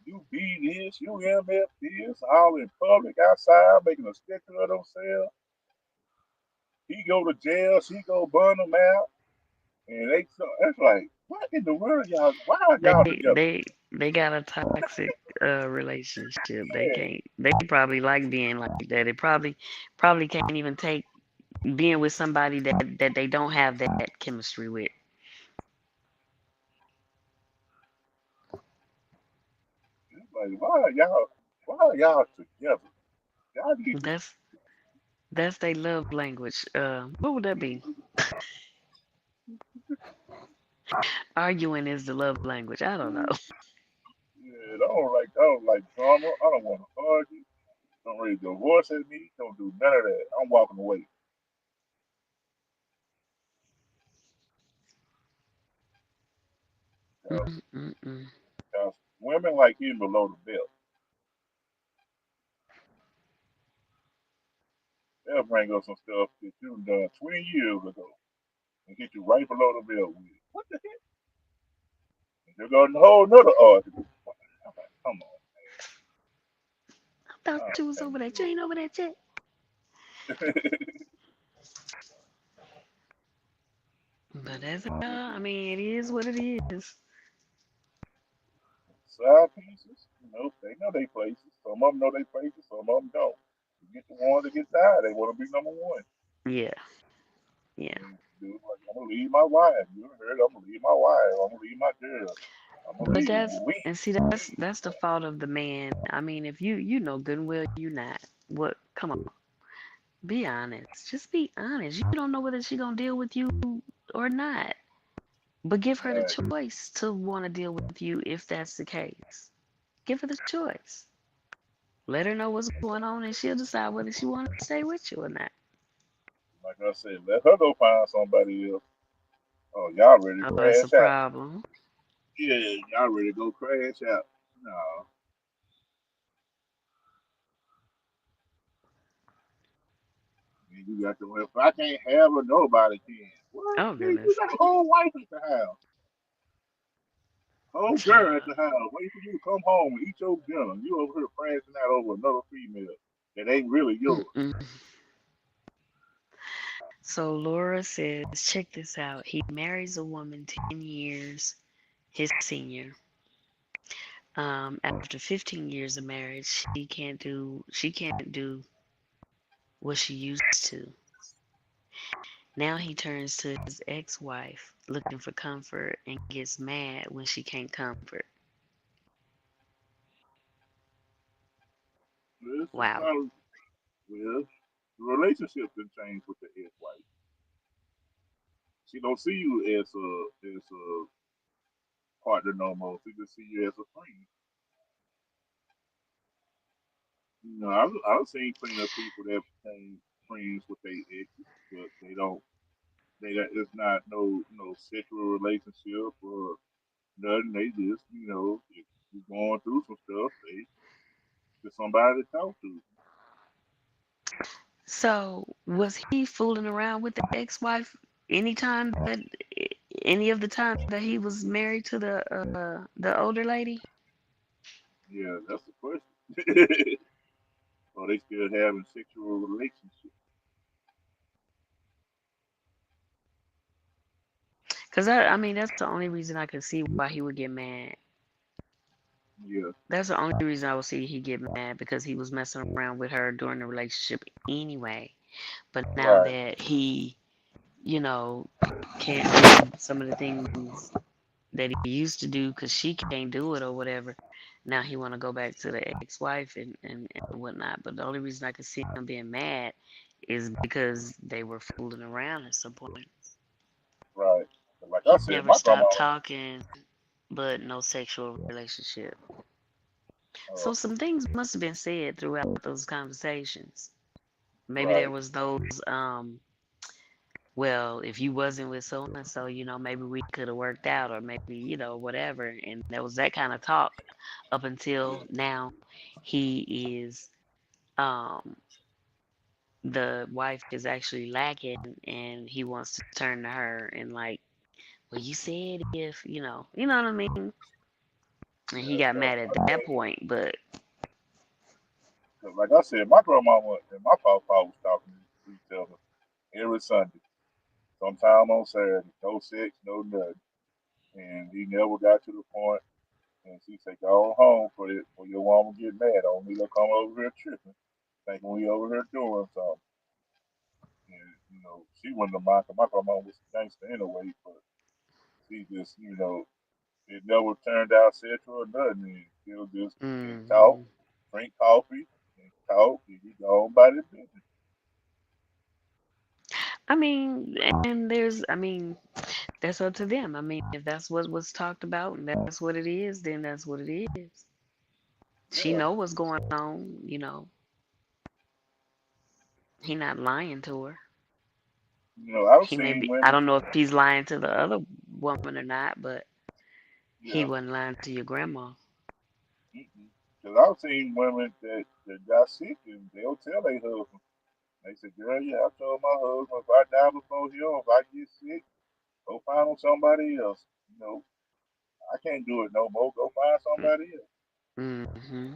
you be this, you MF this, all in public outside making a sticker of themselves. He go to jail, she go burn them out, and they so it's like, what in the world, y'all? Why are y'all They together? they they got a toxic relationship. They Yeah, can't. They probably like being like that. They probably can't even take being with somebody that they don't have that chemistry with. it's like, why are y'all together? Y'all need to. That's that's their love language. What would that be? Arguing is the love language. I don't know. Yeah, I don't like drama. I don't want to argue. Don't raise your voice at me. Don't do none of that. I'm walking away. Cause, Mm-mm-mm. 'cause women like hitting below the belt. They'll bring up some stuff that you done 20 years ago and get you right below the belt with it. What the heck? They're going to whole nother argument. I'm like, come on, I thought I you was over can't that. You do ain't over that yet. it. But that's I mean, it is what it is. Side pieces, they know they places. Some of them know they places, some of them don't. You get the ones that get tired, they want to be number one. Yeah, yeah. And dude, like, I'm gonna leave my wife. You heard? I'm gonna leave my wife. I'm gonna leave my girl. I'm gonna But leave. that's We. and see that's the fault of the man. I mean, if you know good and well you not. What? Come on, be honest. Just be honest. You don't know whether she gonna deal with you or not. But give her the Right, choice to want to deal with you if that's the case. Give her the choice. Let her know what's going on, and she'll decide whether she wants to stay with you or not. like I said, let her go find somebody else. Oh, y'all ready to Oh, that's a crash out? problem. Yeah, y'all ready to go crash out? No, and you got to. If I can't have her, nobody can. What? Oh Man, you goodness, got a whole wife at the house, whole girl at child. the house, waiting for you to come home and eat your dinner. You over here crashing out over another female that ain't really yours. Mm-mm. So Laura says, check this out. He marries a woman 10 years his senior. After 15 years of marriage, she can't do what she used to. Now he turns to his ex-wife looking for comfort and gets mad when she can't comfort. Well, she Wow. probably well, the relationship can change with the ex-wife. She don't see you as a partner no more. She just see you as a friend. I've seen plenty of people that became friends with their exes, but they don't. It's not no sexual relationship or nothing. They just if you're going through some stuff, they just somebody to talk to. So was he fooling around with the ex-wife anytime that any of the time that he was married to the older lady? Yeah, that's the question. Or they still having sexual relationships. Because I mean, that's the only reason I could see why he would get mad. Yeah, That's the only reason I would see he get mad because he was messing around with her during the relationship anyway. But now right, that he, you know, can't do some of the things that he used to do because she can't do it or whatever, now he want to go back to the ex-wife and whatnot. But the only reason I could see him being mad is because they were fooling around at some point. right. But like He I said, never my grandma. stopped talking, but no sexual relationship. So Uh, some things must have been said throughout those conversations. Maybe there right, was those, well, if you wasn't with so and so, maybe we could have worked out or maybe, whatever. And there was that kind of talk up until yeah, now. He is, um, the wife is actually lacking and he wants to turn to her and like well, you said if, you know what I mean? And he Yeah, got so mad at that point, but cause like I said, my grandmama and my papa was talking to each other every Sunday, sometime on Saturday. No sex, no nothing. And he never got to the point. And she said, "Go home for it, for your mama get mad. I don't need her come over here tripping, thinking we over here doing something." And she wasn't a mind. 'Cause my grandma was a gangster anyway, but she just, it never turned out sexual or nothing. And she'll just talk, hmm drink coffee, and talk, and he go on by the business. I mean, and that's up to them. I mean, if that's what was talked about and that's what it is, then that's what it is. She Yeah, know what's going on. He not lying to her. I've He may seen be, I women. don't know if he's lying to the other woman or not, but he Yeah, wasn't lying to your grandma. because I've seen women that got sick and they'll tell their husband. They say, "Girl, yeah, I told my husband if I die before him, if I get sick, go find on somebody else. You know, I can't do it no more. Go find somebody else." Mm-hmm.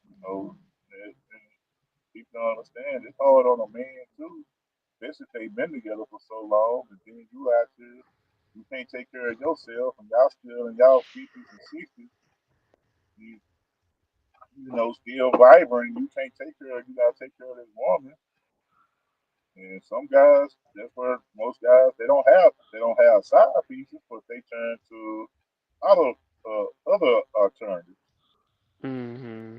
You know, and people don't understand. It's hard on a man too, especially if they've been together for so long, and then you out here, you can't take care of yourself, and y'all still in y'all 50s and 60s. You, still vibrant. You can't take care of. You gotta take care of this woman. And some guys, that's where most guys they don't have side pieces, but they turn to other other alternatives. Mm-hmm.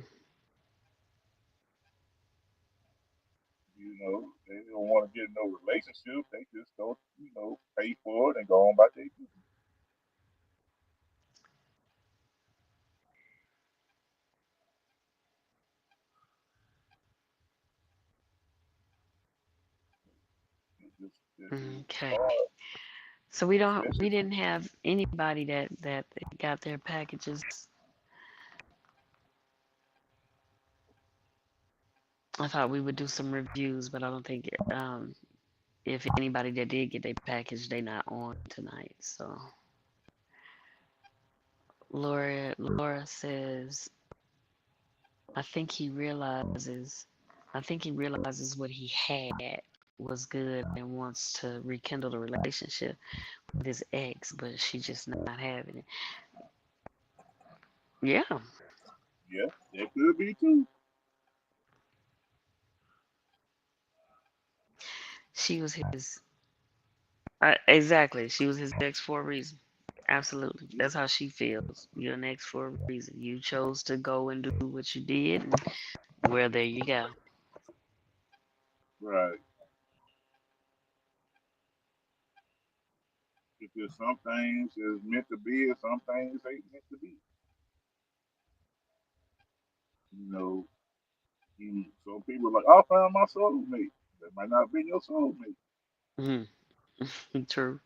They don't want to get in no relationship. They just don't, pay for it and go on about their business. It's Okay. hard, So we don't especially we didn't have anybody that got their packages. I thought we would do some reviews, but I don't think if anybody that did get their package, they not on tonight. So Laura says, I think he realizes what he had was good and wants to rekindle the relationship with his ex, but she just not having it. Yeah, yeah, that could be too. she was his exactly. She was his ex for a reason. Absolutely. Yeah, That's how she feels. You're an ex for a reason. You chose to go and do what you did, and well, there you go. right. Because some things is meant to be, and some things ain't meant to be. You know, some people are like, "I found my soulmate." That might not be your soulmate. Mhm. True.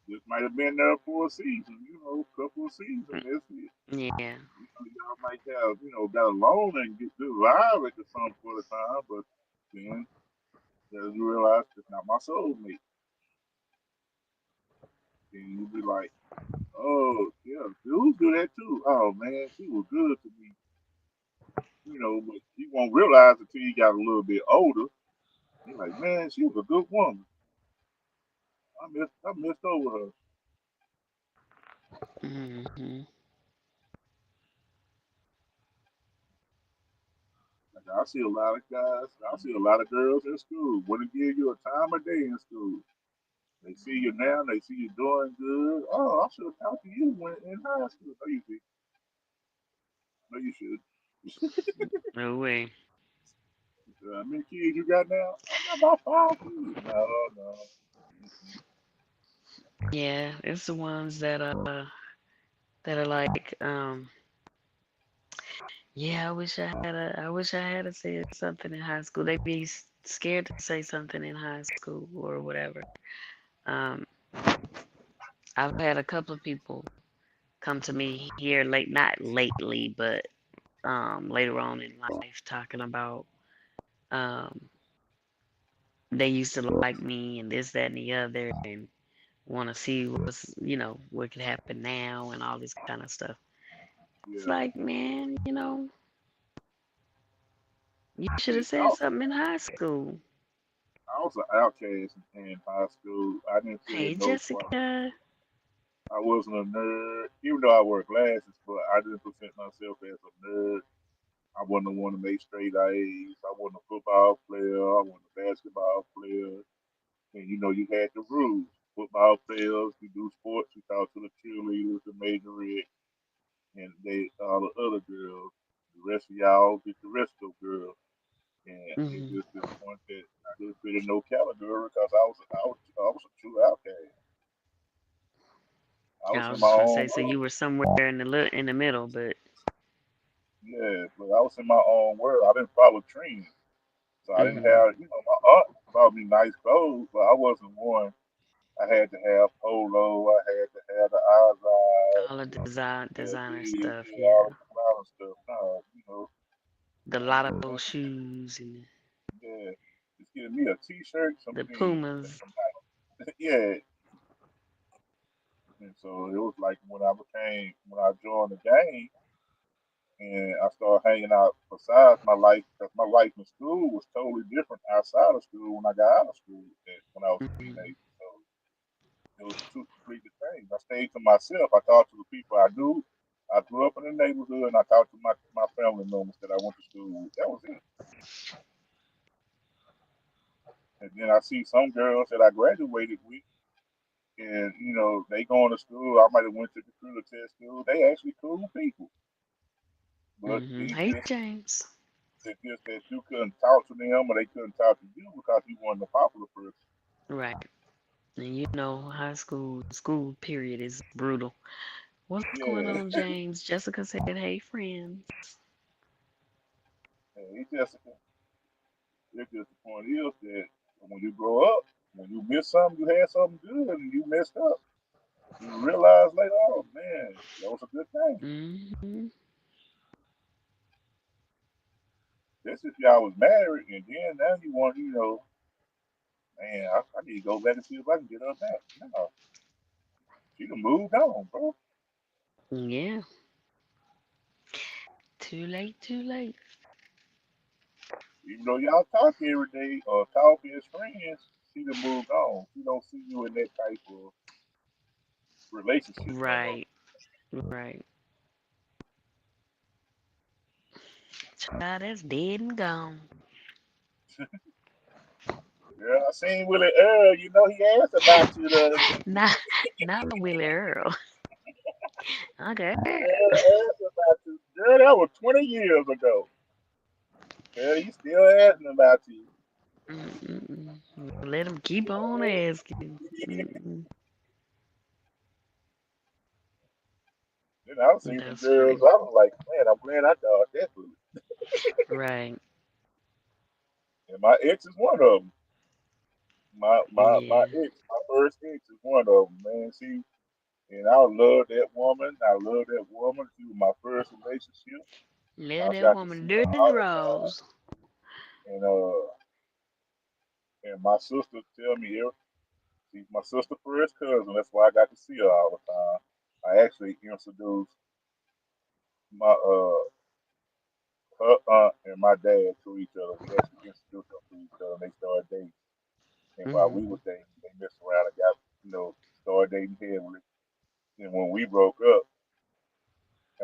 Just might have been there for a season, a couple of seasons. Mm, That's it. yeah. Y'all might have, got along and get good vibe at some point of time, but then as you realize it's not my soulmate, then you be like, "Oh yeah, dudes do that too. Oh man, she was good to me, but you won't realize until you got a little bit older. You're like, man, she was a good woman. I missed over her. hmm Like I see a lot of guys, I see a lot of girls in school. Wouldn't give you a time of day in school. They see you now, they see you doing good. Oh, I should have talked to you when in high school. No, you did. No, you should. No way. How many kids you got now? I got about 5 kids. No, no. Mm-mm. Yeah, it's the ones that are like, yeah, I wish I had said something in high school. They be scared to say something in high school or whatever. Um, I've had a couple of people come to me here not lately, but later on in life, talking about um they used to like me and this, that, and the other, and want to see what could happen now and all this kind of stuff. It's Yeah. like, man, you should have See, said something in high school. I was an outcast in high school. I didn't Hey, fit no class. Jessica. I wasn't a nerd, even though I wore glasses, but I didn't present myself as a nerd. I wasn't the one to make straight A's. I wasn't a football player. I wasn't a basketball player. And you had the rules. Football players, you do sports, you talk to the cheerleaders, the majorette, and they all the other girls. The rest of y'all get the rest of the girls. And it Hmm. just to the point that I didn't fit in no category because I was a true outcast. I was I in was my just gonna own say, so world. you were somewhere in the middle, but Yeah, but I was in my own world. I didn't follow trends. So I didn't hmm have, my aunt bought me nice clothes, but I wasn't one. I had to have polo. I had to have the eyes, all the the designer wig, stuff, all yeah, the designer stuff. No, the I just lotto shoes and yeah, just give me a t-shirt, some the jeans, and Pumas. some yeah. And so it was like when I joined the game and I started hanging out besides my life, because my life in school was totally different outside of school when I got out of school when I was a Hmm. teenager. So it was two completely things. I stayed to myself. I talked to the people I knew. I grew up in the neighborhood and I talked to my family members that I went to school with. That was it. And then I see some girls that I graduated with and they going to school. I might have went to computer test school. They actually cool people. But Hey, James. it's just that you couldn't talk to them or they couldn't talk to you because you weren't a popular person. Right. And school period is brutal. What's going Yeah. on, James? Jessica said, "Hey, friends." And it's just the point is that when you grow up, when you miss something, you had something good and you messed up. You realize later, oh man, that was a good thing. Hmm. That's if y'all was married and then now you want, man, I need to go back and see if I can get her back. No, she done moved on, bro. Yeah. Too late. Too late. Even though y'all talk every day or talk as friends, she done moved on. She don't see you in that type of relationship no more. Right. Right. Child, that's dead and gone. Girl, I seen Willie Earl. He asked about you the other day. Not, not Willie Earl. Okay. Asked about you. Girl, that was 20 years ago. Girl, he still asking about you. Mm-mm. Let him keep on asking. Mm-mm. Then I've seen some That's girls. funny. I was like, man, I'm glad I dodged that bullet. Right. And my ex is one of them. My Yeah. ex, my first ex is one of them. Man, and I love that woman. I love that woman. She was my first relationship. Let I that got to woman see dirty her the all the time. rose. And my sister tell me she's my sister first cousin. That's why I got to see her all the time. I actually introduced my her aunt and my dad to each other. We actually introduced them to each other and they started dating. And while Hmm. we was dating, they messed around and got, started dating heavily. And when we broke up,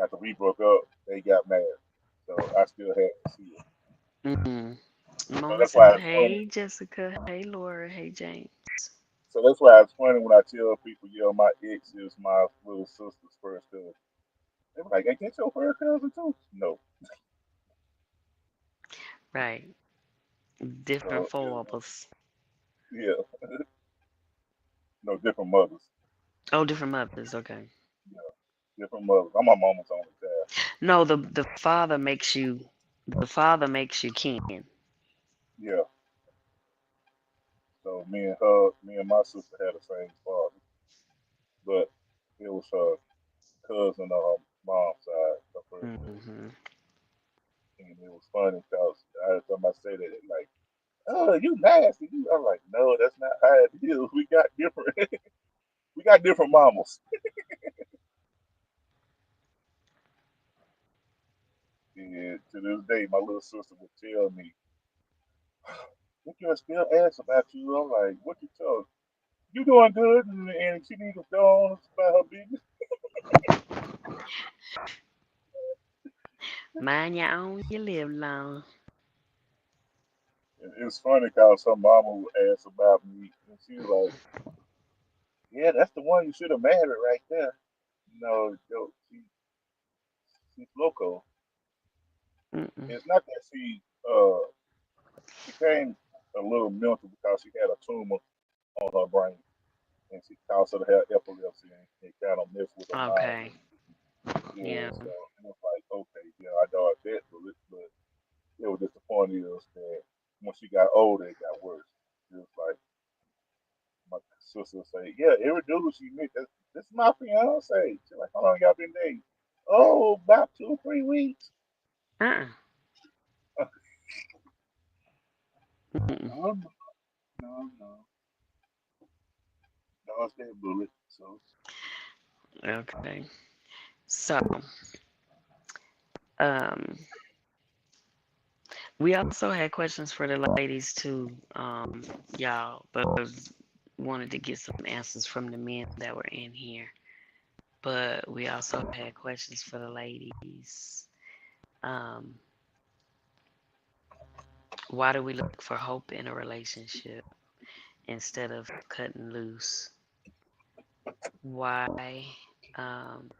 after we broke up, they got married. So I still had to see her. Hmm. So Mama that's why said, it's funny. "Hey, Jessica. Hey, Laura. Hey, James." So that's why it's funny when I tell people, my ex is my little sister's first cousin. They're like, "Hey, get your first cousin too?" No. Right. Different So foibles. yeah, no different mothers. Oh, different mothers. Okay. Yeah, different mothers. I'm my mama's only child. No, the father makes you kin. Yeah. So me and my sister had the same father, but it was her cousin on her mom's side, her first cousin. Hmm. And it was funny because every time I say that, it like oh, you nasty. I'm like, no, that's not how it is. We got different, we got different mamas. And to this day, my little sister would tell me, "What girl still asks about you?" I'm like, "What you tell? You doing good?" And she needs to go on about her business. Mind your own, you live long. And it's funny because her mama would ask about me, and she was like, "Yeah, that's the one you should have married right there." No, yo, she's local. Mm-mm. It's not that she became a little mental because she had a tumor on her brain, and she caused her to have epilepsy, and it kind of messed with her mind. Okay. Yeah, Yeah. so it was like, okay, yeah, I know that, but it was just the point is that when she got older, it got worse. It was like my sister would say, "Yeah, every dude she meet, this is my fiance." She's like, "How long y'all been dating?" "Oh, about 2 3 weeks." Uh-uh. Mm-mm. No, no, no, no. Dodge that bullet. So Okay. So, um, we also had questions for the ladies too, y'all, but wanted to get some answers from the men that were in here. But we also had questions for the ladies. Um, why do we look for hope in a relationship instead of cutting loose? Why, um,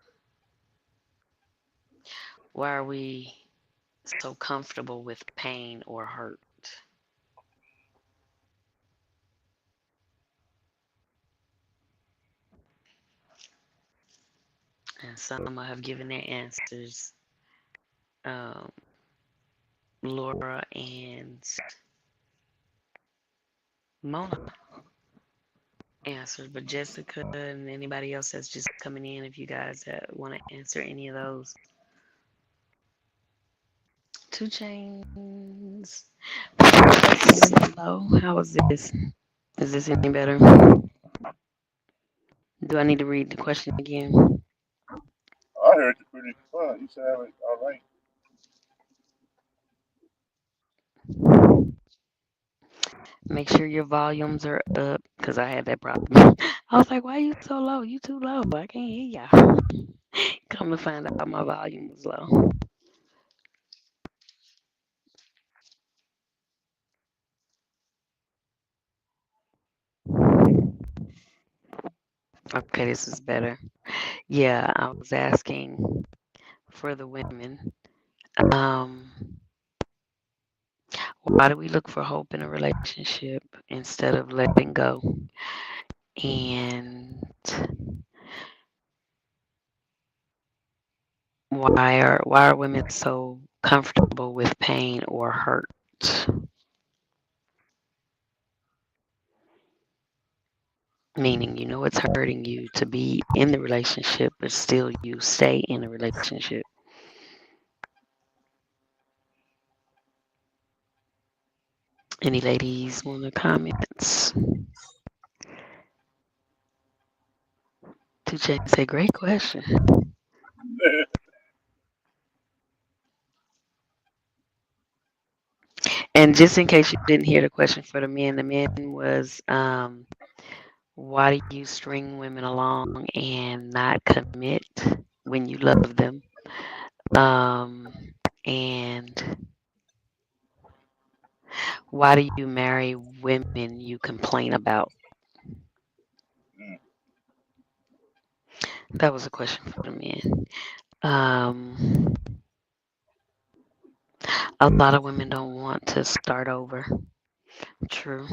why are we so comfortable with pain or hurt? And some have given their answers. Um, Laura and Mona answered, but Jessica and anybody else that's just coming in, if you guys want to answer any of those. Two Chains. Hello, how is this? Is this any better? Do I need to read the question again? I heard you pretty fun. You sound all right. Make sure your volumes are up because I had that problem. I was like, why you so low? You too low. I can't hear y'all. Come to find out my volume was low. Okay, this is better. Yeah, I was asking for the women. Um, why do we look for hope in a relationship instead of letting go? And why are women so comfortable with pain or hurt? Meaning, you know it's hurting you to be in the relationship, but still you stay in the relationship. Any ladies want to comments? Two Chains say, great question. And just in case you didn't hear the question for the men was, why do you string women along and not commit when you love them? Um, and why do you marry women you complain about? Mm, That was a question for the men. Um, a lot of women don't want to start over. True.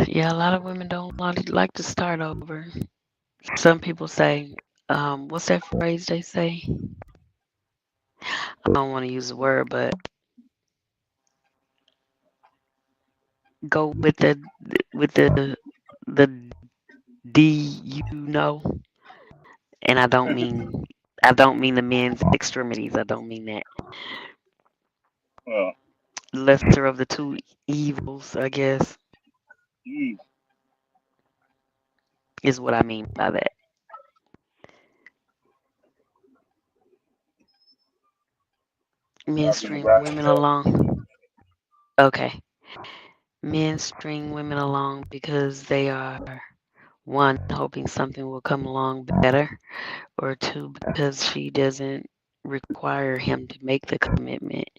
Yeah, a lot of women don't like to start over. Some people say, what's that phrase they say? I don't want to use the word, but go with the D, and I don't mean the men's extremities. I don't mean that. uh, Lesser of the two evils, I guess, mm, is what I mean by that. Men I'll be string right women back. along. Okay. Men string women along because they are one, hoping something will come along better, or two, because she doesn't require him to make the commitment.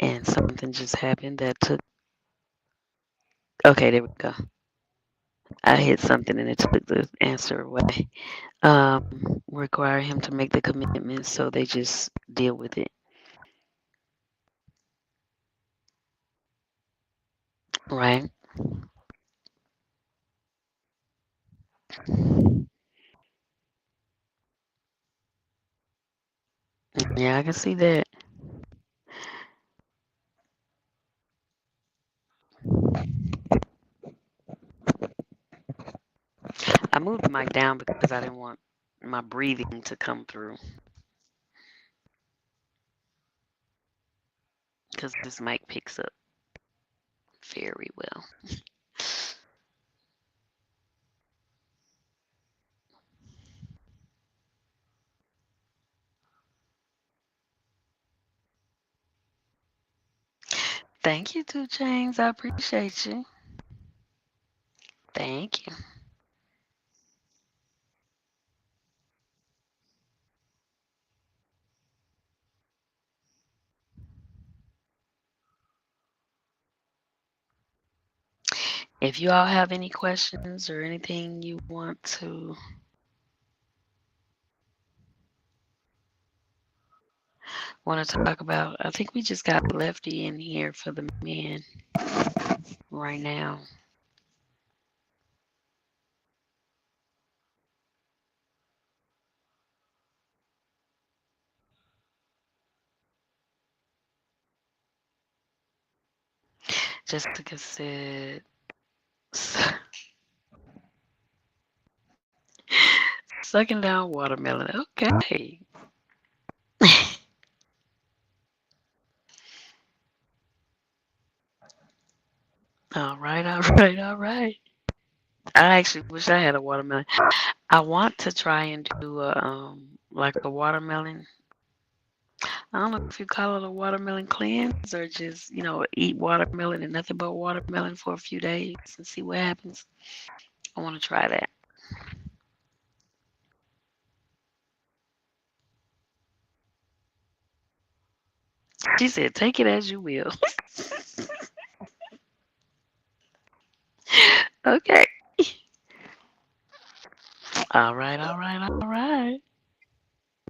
And something just happened that took. Okay, there we go. I hit something and it took the answer away. Um, Require him to make the commitment, so they just deal with it, right? Yeah, I can see that. I moved the mic down because I didn't want my breathing to come through because this mic picks up very well. Thank you, Two Chains. I appreciate you. Thank you. If you all have any questions or anything you want to talk about, I think we just got Lefty in here for the men right now. Jessica said, sucking down watermelon. Okay. All right, all right, all right. I actually wish I had a watermelon. I want to try and do like a watermelon. I don't know if you call it a watermelon cleanse or just, eat watermelon and nothing but watermelon for a few days and see what happens. I want to try that. She said, take it as you will. Okay. All right, all right, all right.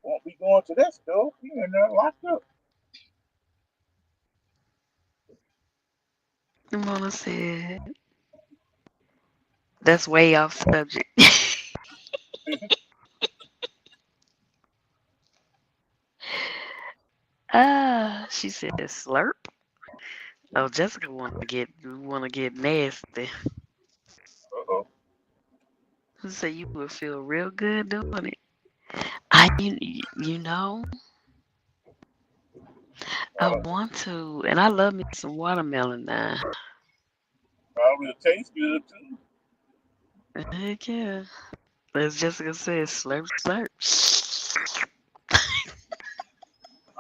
Won't be going to that store. He in there locked up. Mona said, that's way off subject. She said, slurp. Oh, Jessica want to get nasty. Uh-oh. So you would feel real good doing it. I I Uh, want to, and I love me some watermelon now. Probably it tastes good too. Heck yeah. As Jessica says, slurp, slurp.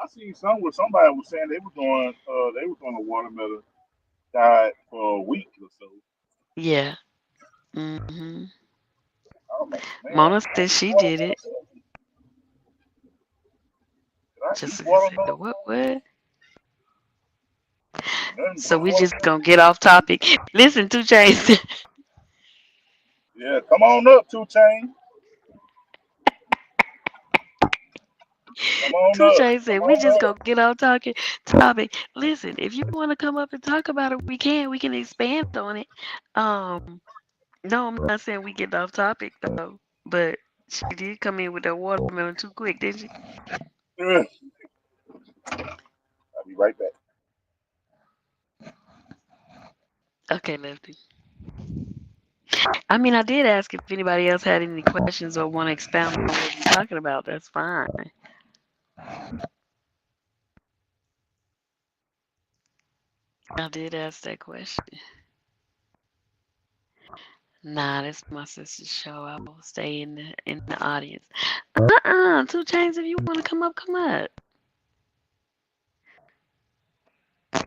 I seen some where somebody was saying they was on a watermelon diet for a week or so. Yeah. hmm I'm like, man, Mona I said eat she did watermelon. it. Did I eat Jessica said, watermelon? what, what? Nothing So but we just watermelon. gonna get off topic. Listen, Two Chains. Yeah, come on up, Two Chain. Come on Two up. Chains Come said, we on just up. gonna get off talking topic. Listen, if you want to come up and talk about it, we can. We can expand on it. Um, no, I'm not saying we get off topic though, but she did come in with that watermelon too quick, didn't she? I'll be right back. Okay, Lefty. I mean, I did ask if anybody else had any questions or want to expound on what we're talking about. That's fine. I did ask that question. Nah, that's my sister's show. I will stay in the audience. 2 Chainz, if you want to come up, come up.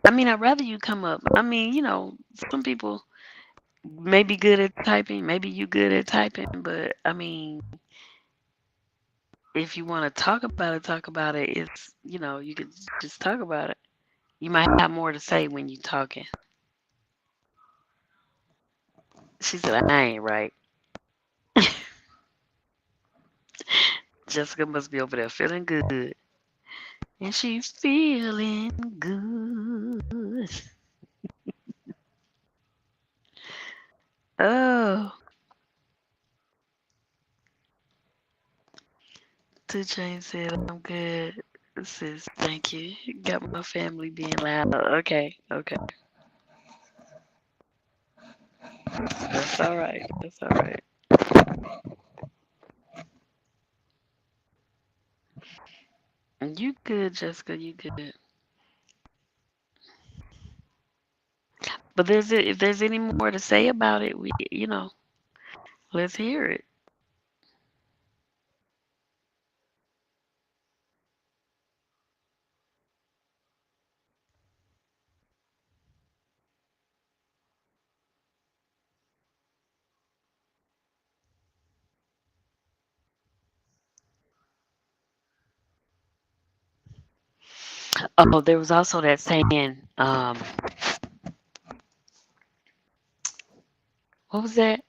I mean, I'd rather you come up. I mean, some people may be good at typing, maybe you good at typing, but I mean, if you want to talk about it, talk about it. You could just talk about it. You might have more to say when you talking. She said, I ain't right. Jessica must be over there feeling good. And she's feeling good. Oh, 2 Chainz said, I'm good. Sis, thank you. Got my family being loud. Okay, okay. That's all right. That's all right. You good, Jessica. You good. But if there's any more to say about it, let's hear it. Oh, there was also that saying, what was that?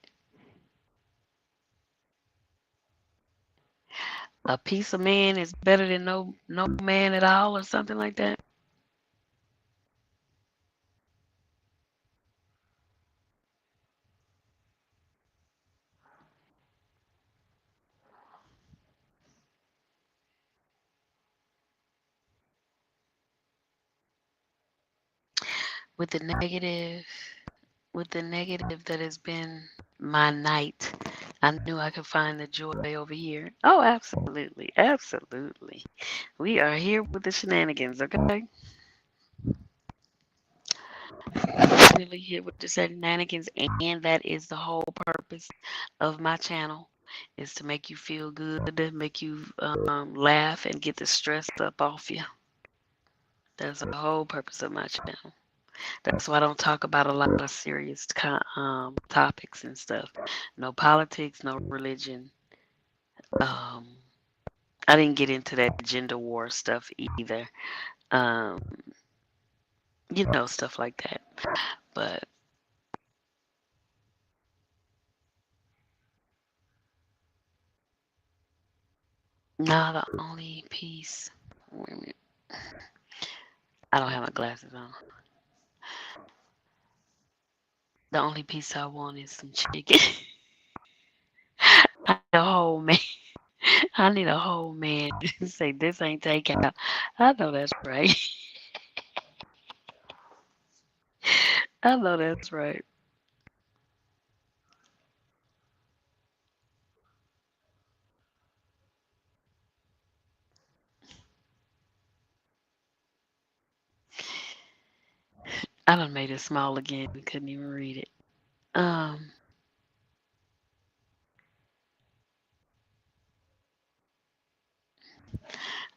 A piece of man is better than no man at all, or something like that. With the negative, with the negative that has been my night, I knew I could find the joy over here. Oh, absolutely, absolutely. We are here with the shenanigans, okay? Definitely here with the shenanigans, and that is the whole purpose of my channel, is to make you feel good, to make you laugh and get the stress up off you. That's the whole purpose of my channel. That's why I don't talk about a lot of serious topics and stuff. No politics, no religion. Um, I didn't get into that gender war stuff either. Um, stuff like that. But nah, the only piece. Wait a minute. I don't have my glasses on. The only piece I want is some chicken. I need a whole man. I need a whole man to say this ain't takeout. I know that's right. I know that's right. I done made it small again. We couldn't even read it. Um.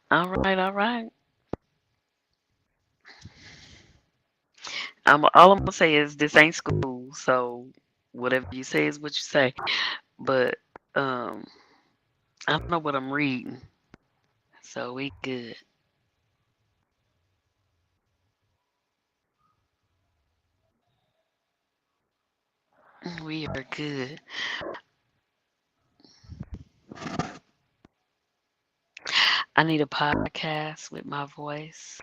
All right. All right. All I'm gonna say is this ain't school, so whatever you say is what you say. But um, I don't know what I'm reading, so we good. We are good. I need a podcast with my voice.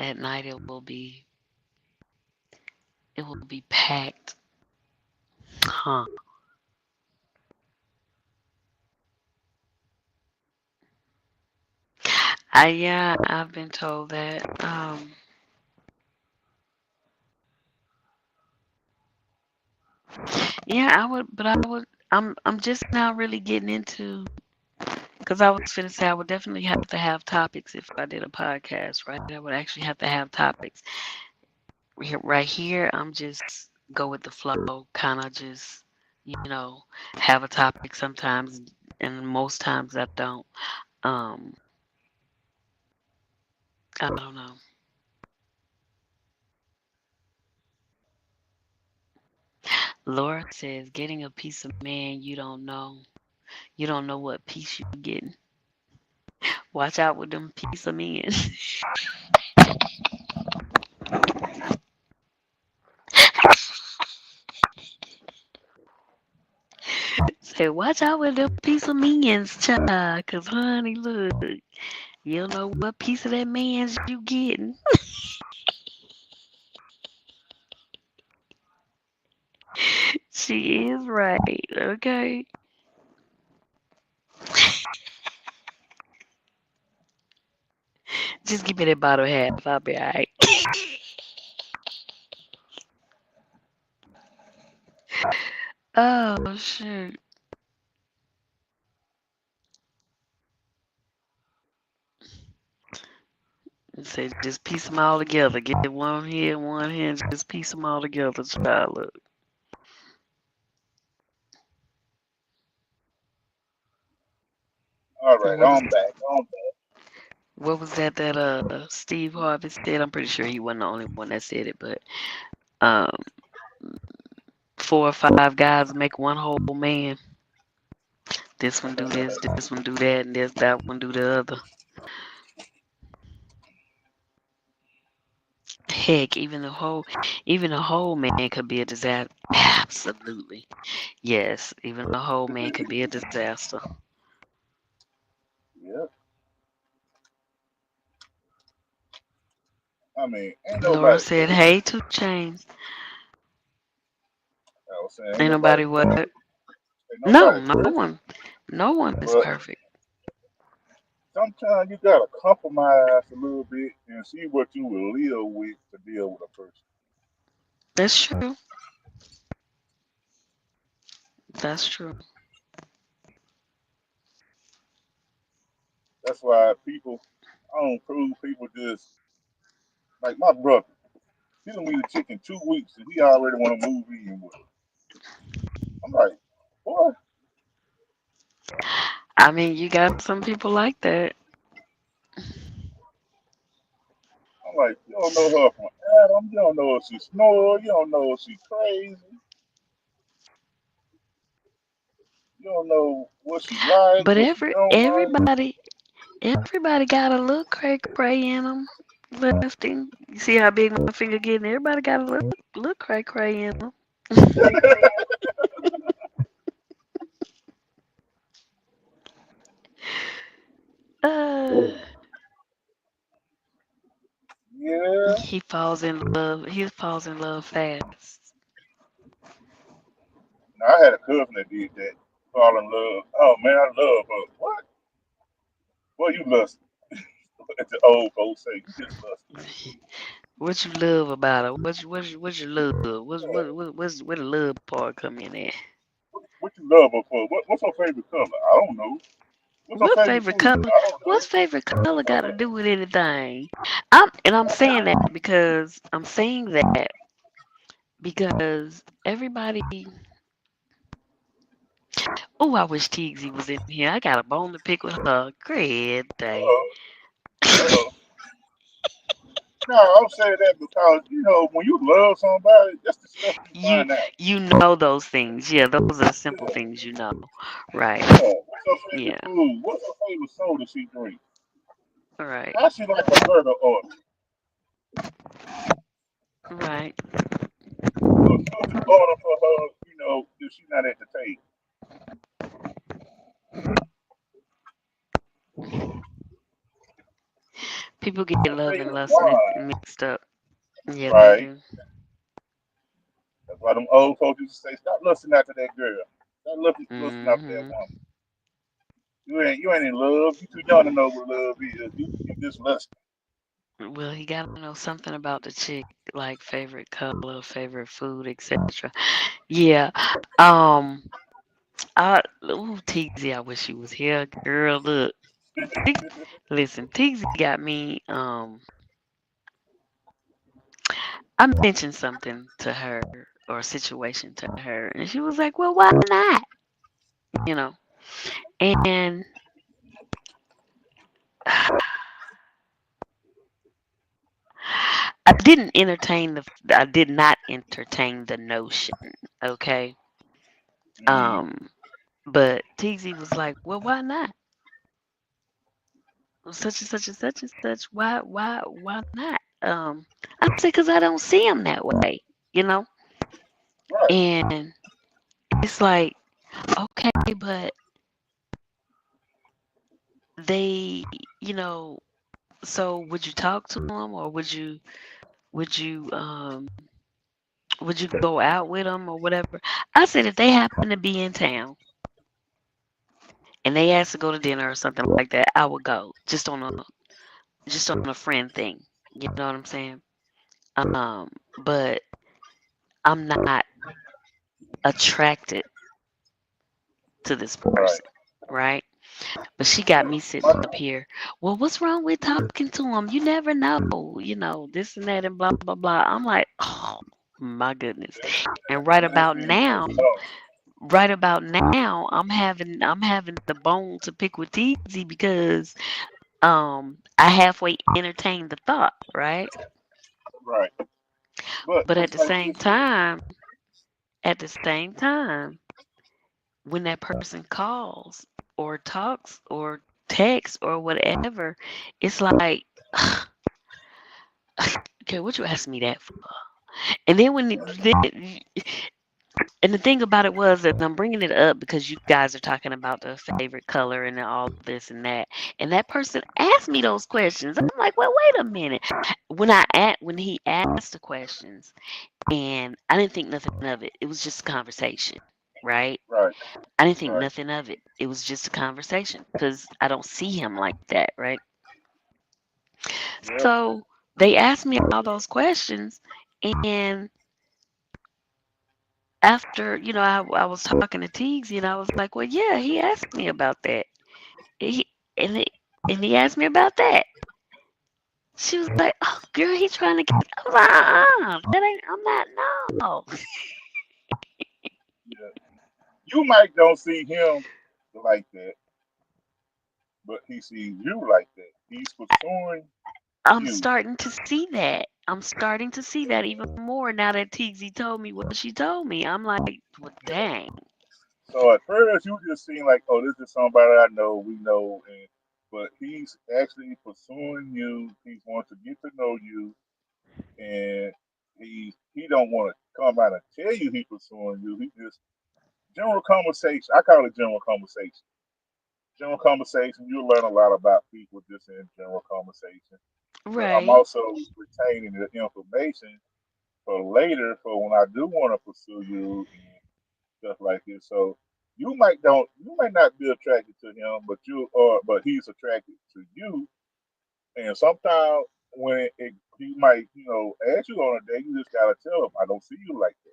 At night it will be packed. Huh. I've been told that. Yeah, I would, but I would. I'm just now really getting into because I was finna say I would definitely have to have topics if I did a podcast, right? I would actually have to have topics. Right here, I'm just go with the flow, kind of just you know have a topic sometimes, and most times I don't. Um, I don't know. Laura says getting a piece of man you don't know. You don't know what piece you getting. Watch out with them piece of men. Say, watch out with them piece of men's, child. Cause honey, look, you don't know what piece of that man's you getting. She is right, okay? Just give me that bottle half. I'll be alright. Oh, shoot. Say, just piece them all together. Get one here, one here, and just piece them all together, child. Look. All right, What is I'm back. I'm back. what was that Steve Harvey said? I'm pretty sure he wasn't the only one that said it, but um 4 or 5 guys make one whole man. This one do this one do that, and that one do the other. Heck, even the whole man could be a disaster. Absolutely. Yes, even the whole man could be a disaster. Yep. I mean, ain't Laura nobody said, perfect. hey, 2 Chains. I was saying, ain't Ain't nobody nobody what? perfect. Ain't No, nobody no perfect. one. No one is But perfect. sometimes you gotta compromise a little bit and see what you will live with to deal with a person. That's true. That's true. That's why people, I don't prove people just like my brother. He done meet a chick in 2 weeks and he already want to move in with her. I'm like, boy, I mean, you got some people like that. I'm like, you don't know her from Adam. You don't know if she snore. You don't know if she crazy. You don't know what she like, But what she don't like. everybody got a little cray cray in them. Lefty. You see how big my finger getting? Everybody got a little cray cray in them. Uh, Yeah. he falls in love. He falls in love fast. Now, I had a cousin that did that. Fall in love. Oh man, I love her. What? Boy, you lust. As the old folks say, you just lust. What you love about her? What's your love? Yeah. Where the love part come in at? What you love her for? What's her favorite color? I don't know. What's her What favorite favorite food? color? I don't What's know. favorite color got to do with anything? I'm saying that because everybody. Oh, I wish Teagsy was in here. I got a bone to pick with her. Great day. Uh-oh. Uh-oh. No, I'm saying that because, when you love somebody, that's the stuff you You find out. you know those things. Yeah, those are the simple Yeah. things you know. Right. Yeah. What's her favorite Yeah. food? What's her favorite soda she drinks? Right. How she like a burger order? Right. What you order for her, if she's not at the table? People get What's her love and favorite lust wine? mixed up. Yeah, they Right. do. That's why them old folks used to say, stop lusting after that girl. Stop lusting after that Hmm. woman. You ain't in love. You too young to know what love is. You just lusting. Well, he got to know something about the chick, like favorite color, favorite food, etc. Yeah. Um. Ooh, Teasy, I wish you was here, girl. Look, Te- listen, Teasy got me. I mentioned something to her or a situation to her, and she was like, "Well, why not?" You know. And I did not entertain the notion. Okay. Mm, Um. But Teasy was like, "Well, why not? Such and such and such and such. Why not?" I said, "Cause I don't see him that way." You know. right, And it's like, okay, but they, you know, so would you talk to them or would you would you go out with them or whatever? I said if they happen to be in town and they asked to go to dinner or something like that, I would go just on a friend thing. You know what I'm saying? But I'm not attracted to this right. person, right? But she got me sitting up here. Well, what's wrong with talking to him? You never know, this and that and blah blah blah. I'm like, oh my goodness. And You just need to know something. right about now, I'm having the bone to pick with Teasy because I halfway entertained the thought, right? Right. But But it's like this here. at the same time, when that person calls or talks or texts or whatever, it's like, okay, what you asking me that for? And then and the thing about it was that I'm bringing it up because you guys are talking about the favorite color and all this and that person asked me those questions. I'm like, well, wait a minute. When he asked the questions, and I didn't think nothing of it. It was just a conversation, right? Right, I didn't think right. nothing of it. It was just a conversation because I don't see him like that, right? Yep. So they asked me all those questions, and after I was talking to Teagsy, and I was like, well, yeah, he asked me about that. He and it, and he asked me about that. She was like, oh, girl, he trying to get. I was like, that ain't. I'm not. No. Yeah. You might don't see him like that, but he sees you like that. He's pursuing I'm you. starting to see that. I'm starting to see that even more now that Teagsy told me what she told me. I'm like, well, dang. So at first you just seem like, oh, this is somebody I know, we know, and but he's actually pursuing you. He wants to get to know you, and he don't want to come out and tell you he pursuing you. He just general conversation. I call it general conversation. General conversation. You'll learn a lot about people just in general conversation. But I'm Right. also retaining the information for later for when I do want to pursue you and stuff like this. So you might not be attracted to him, but he's attracted to you. And sometimes he might ask you on a date, you just gotta tell him I don't see you like that.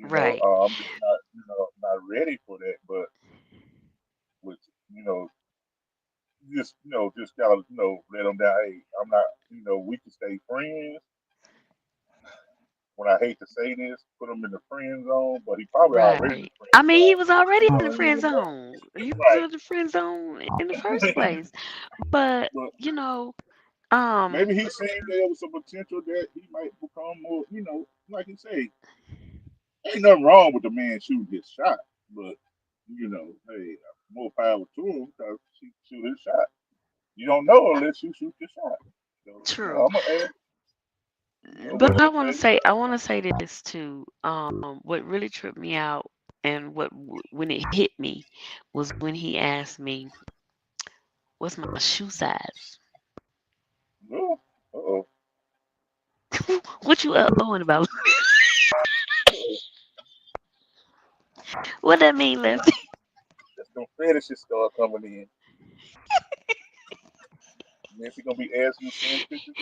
Right. I'm just not not ready for that. But with you know just gotta let him down. Hey, I'm not. We can stay friends. When I hate to say this, put him in the friend zone, but he probably already in the Right. friend I mean, he zone. was already in the You friend know, zone. He was right. in the friend zone in the first place. But, But you know, um, maybe he's saying there was some potential that he might become more, like you say, ain't nothing wrong with the man shooting his shot, but hey, more power to him because he shoot his shot. You don't know unless you shoot your shot. So, true. I'm gonna ask, But what's okay? I want to say this too. What really tripped me out and when it hit me was when he asked me, "What's my shoe size?" No, uh-oh. What you ohing about? What that mean, That's, Lefty? that's them fetishes start coming in. Nancy gonna be asking you send pictures.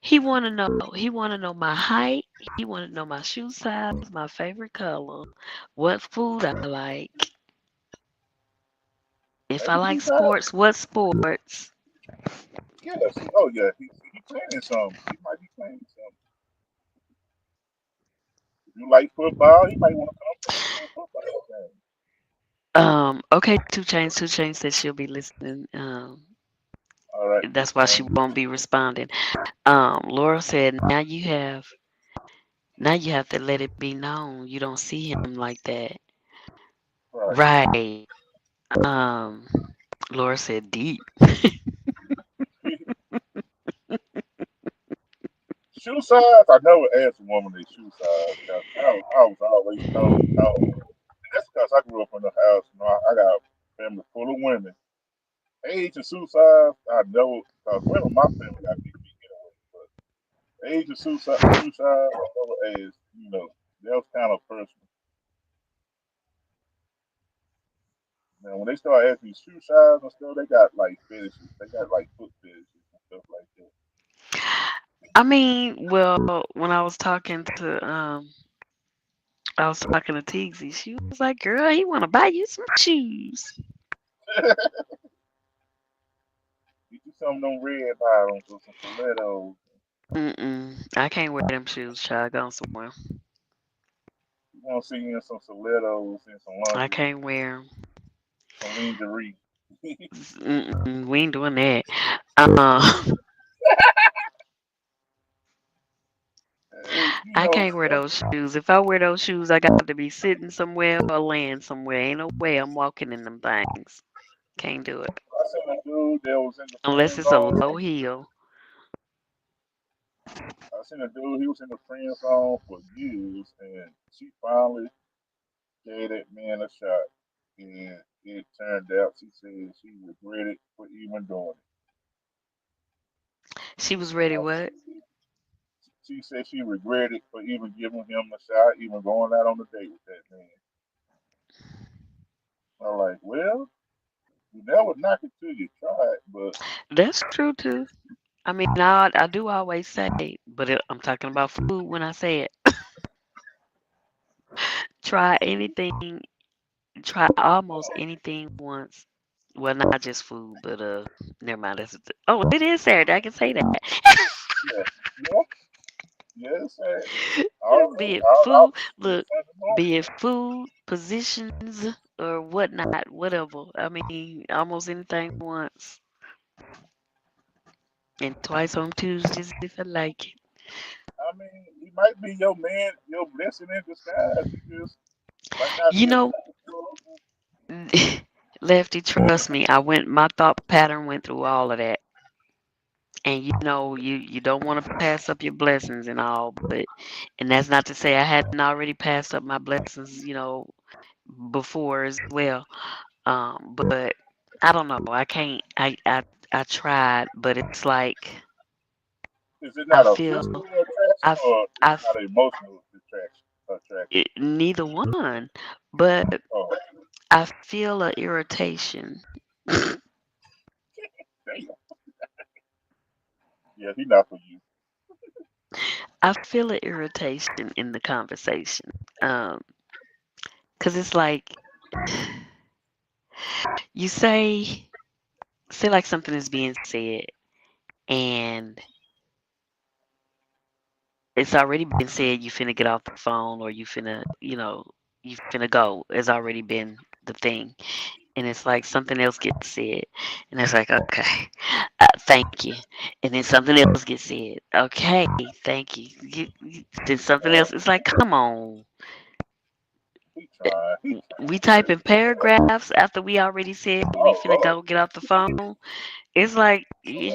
He wanna know my height. He wanna know my shoe size, my favorite color, what food I like. If I Maybe like he's out. sports, what sports? Yeah. See, oh yeah, he planning something. He might be planning something. If you like football, he might want to come to a football game. Okay, Two Chains said she'll be listening. All right, two That's why she chains. won't be responding. Laura said, now you have to let it be known you don't see him like that. Right. Right. Um, Laura said deep. Shoe size. I never asked a woman their shoe size because I was always told no. That's because I grew up in the house. You know, I got a family full of women. Age and shoe size, I know because women in my family got big feet anyway. But age and shoe size, I never asked. You know, that was kind of personal. Now, when they start asking me shoe size and stuff, they got like fetishes. They got like foot fetishes and stuff like that. I mean, well, when I was talking to Teagsy, she was like, "Girl, he want to buy you some shoes." Get you some of them red bottoms or some stilettos. I can't wear them shoes, child. Going somewhere. You want to see you in some stilettos and some I lingerie. can't wear 'em. Some lingerie. We ain't doing that. Uh, You I know, can't wear those shoes. If I wear those shoes, I got to be sitting somewhere or laying somewhere. Ain't no way I'm walking in them things. Can't do it I seen a dude that was in the unless friend it's a zone. low heel. I seen a dude, he was in the friend zone for years, and she finally gave that man a shot. And it turned out she said she regretted for even doing it. She was ready. What? She said she regretted for even giving him a shot, even going out on a date with that man. I'm like, well, you never knock it till you try it, but That's true too. I mean, I do always say, but I'm talking about food when I say it. Try anything. Try almost anything once. Well, not just food, but never mind. Oh, it is Saturday. I can say that. yeah, yeah, yes, all Be day, it all food, till look, Sunday morning. be it food, positions, or whatnot, whatever. I mean, almost anything once, and twice on Tuesdays if I like I mean, he might be your man, your blessing in disguise. You just might not You be know, attracted to him. Lefty, trust me, my thought pattern went through all of that. And you don't want to pass up your blessings and all, and that's not to say I hadn't already passed up my blessings, before as well. But I don't know. I can't. I tried, but it's like Is it I not a feel physical attraction I or is I it not an emotional attraction? Attraction. neither one, but Oh, I feel a irritation. damn. Yeah, he not for you. I feel an irritation in the conversation. Um, 'Cause it's like you say like something is being said and it's already been said you finna get off the phone or you finna go. It's already been the thing. And it's like something else gets said. And it's like, okay, thank you. And then something else gets said. Okay, thank you. Then something else. It's like, come on. He trying. He We trying. type in paragraphs after we already said we Oh finna Lord. go get off the phone. It's like, I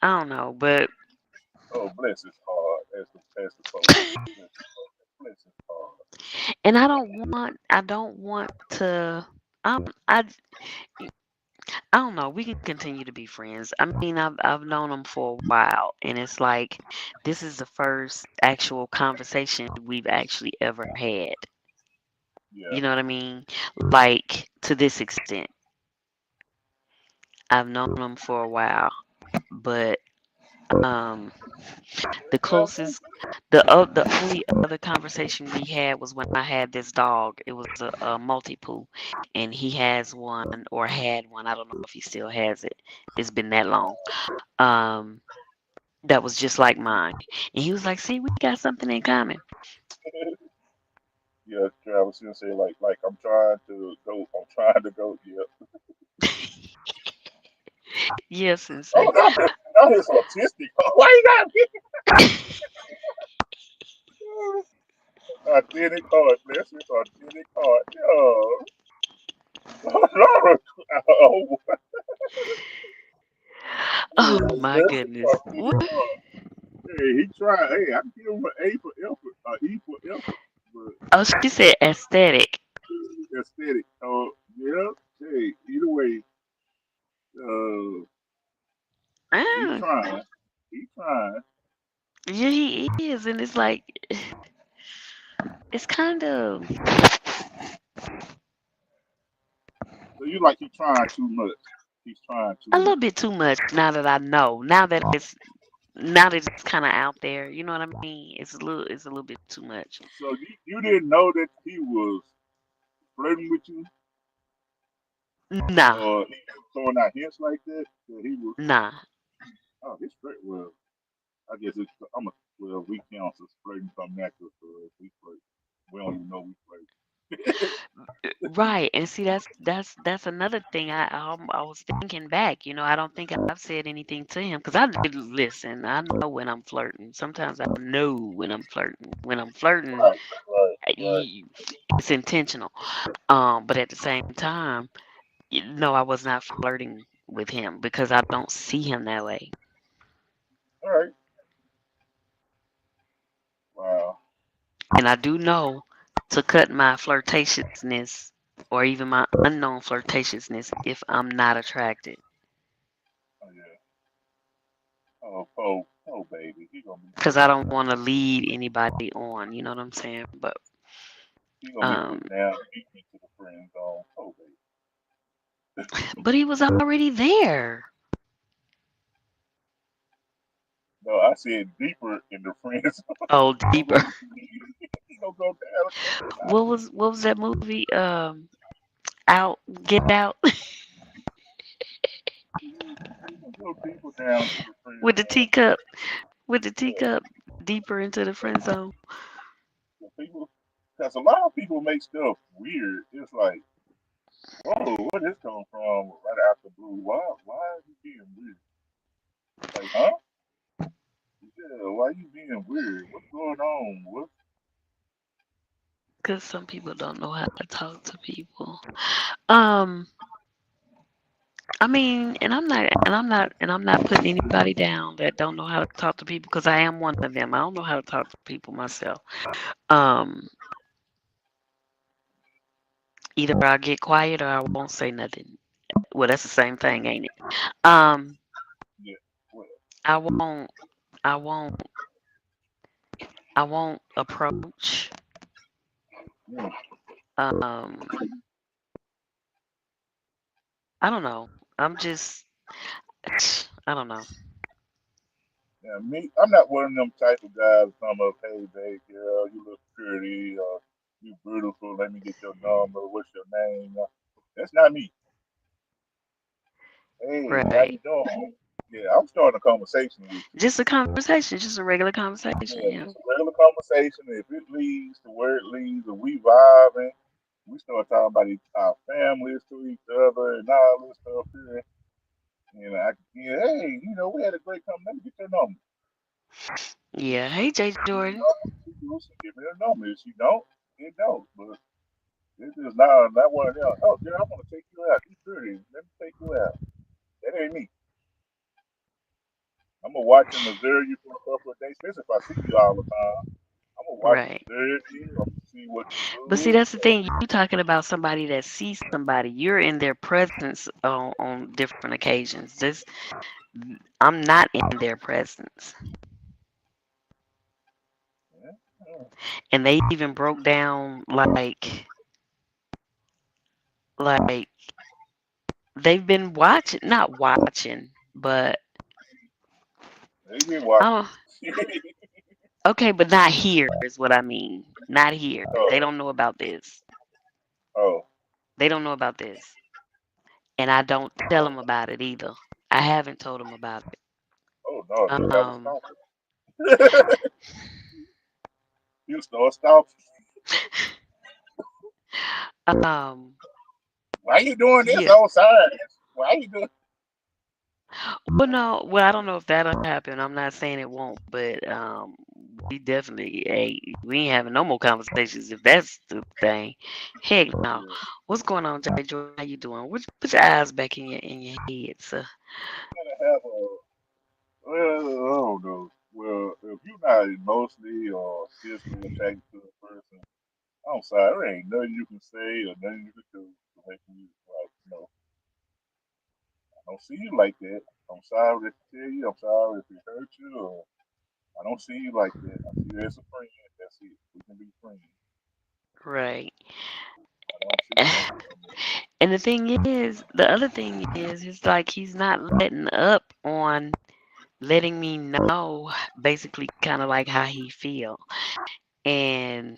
don't know, but Oh, bless his heart, as the folks say. Bless his heart. and I don't want to. I I don't know. We can continue to be friends. I mean, I've known him for a while, and it's like this is the first actual conversation we've actually ever had. Yeah. You know what I mean? Like to this extent. I've known him for a while, but um, the Yeah, closest, the only other conversation we had was when I had this dog. It was a multi-poo, and he has one or had one. I don't know if he still has it. It's been that long. Um, that was just like mine, and he was like, "See, we got something in common." yeah, Travis gonna say like I'm trying to go. I'm trying to go. Yeah. Yes, Oh, Sensei. not his autistic. Why you got authentic heart? Bless his authentic heart. Yeah. Oh, Oh yeah, my bless his goodness. authentic heart. Hey, he tried. Hey, I give him an A for effort, E for effort, but Oh, she said aesthetic. aesthetic. Oh, yeah. Hey, either way, uh, he Ah, trying. He trying. yeah, he is, and it's like it's kind of So you like he trying too much. He's trying too a little much. bit too much now that I know. Now that it's kind of out there. You know what I mean? It's a little bit too much. So you didn't know that he was flirting with you, Nah, or he was throwing out hints like that. That he was. nah. Oh, he's flirt. Well, I guess it's. I'm a. Well, we count as flirting from natural, so if we flirt, we don't even know we flirt. Right, and see that's another thing. I was thinking back. I don't think I've said anything to him because I did listen. I know when I'm flirting. Sometimes I know when I'm flirting. When I'm flirting, Right, right, right. I- it's intentional. But at the same time, no, I was not flirting with him because I don't see him that way. All right. Wow. And I do know to cut my flirtatiousness or even my unknown flirtatiousness if I'm not attracted. Oh yeah. Oh baby, Because I don't want to lead anybody on, you know what I'm saying? But he gonna be um put down deep into the friend zone. Oh baby. but he was already there. No, I said deeper in the friend zone. Oh, he gonna deeper. go. He gonna go down. What was that movie? Out, Get Out He gonna go deeper down to the friend with the zone. teacup, with the Yeah, teacup deeper into the friend zone. the people, because a lot of people make stuff weird. It's like, whoa, where this come from? Right after blue. Why is he being weird? Like, huh? Yeah, why you being weird? What's going on? What? Because some people don't know how to talk to people. Um, I mean, and I'm not putting anybody down that don't know how to talk to people because I am one of them. I don't know how to talk to people myself. Um, Either I get quiet or I won't say nothing. Well, that's the same thing, ain't it? Um, Yeah. Well, I won't, I won't, I won't approach. mm, Um, I don't know. I'm just, I don't know. yeah, me, I'm not one of them type of guys come up, hey, babe, girl, you look pretty, you beautiful, let me get your number, what's your name? That's not me. Hey, how Right. you doing? Yeah, I'm starting a conversation with you. Just a conversation, just a regular conversation. Yeah, Yeah. just a regular conversation. If it leads to where it leads, and we vibing, we start talking about our families to each other and all this stuff here. Yeah, hey, we had a great conversation. Let me get your number. Yeah. Hey, Jay Jordan. She goes, give me her number. If she don't, it don't. But this is not one of them. Oh, girl, I want to take you out. You pretty. Let me take you out. That ain't me. I'm gonna watch and observe you for a couple of days, especially if I see you all the time. I'm gonna watch and Right. observe you. I'm gonna see what you But see, do. that's the thing. You talking about somebody that sees somebody. You're in their presence on different occasions. I'm not in their presence. Yeah. Yeah. And they even broke down like they've been watching, not watching, but They been I watching. don't. Okay, but not here is what I mean. Not here. They Oh, don't know about this. oh, They don't know about this, and I don't tell them about it either. I haven't told them about it. oh no, you have a Um, stalker. You start stalking. um, Why you doing this yeah. outside? Why you doing? Well, no, well, I don't know if that'll happen. I'm not saying it won't, but we definitely, hey, we ain't having no more conversations if that's the thing. Heck no. Yeah, What's going on, Jay Joy? How you doing? Put your eyes back in your head, sir. gotta have a. Well, I don't know. Well, if you're not emotionally or physically attracted to a person, I'm sorry, there ain't nothing you can say or nothing you can do to make me like, I don't see you like that. I'm sorry to tell you. I'm sorry if it hurt you. Or I don't see you like that. I see you as a friend. That's it. We can be friends. Right. I don't see nothing from that. And the thing is, the other thing is, it's like he's not letting up on letting me know basically kind of like how he feel. And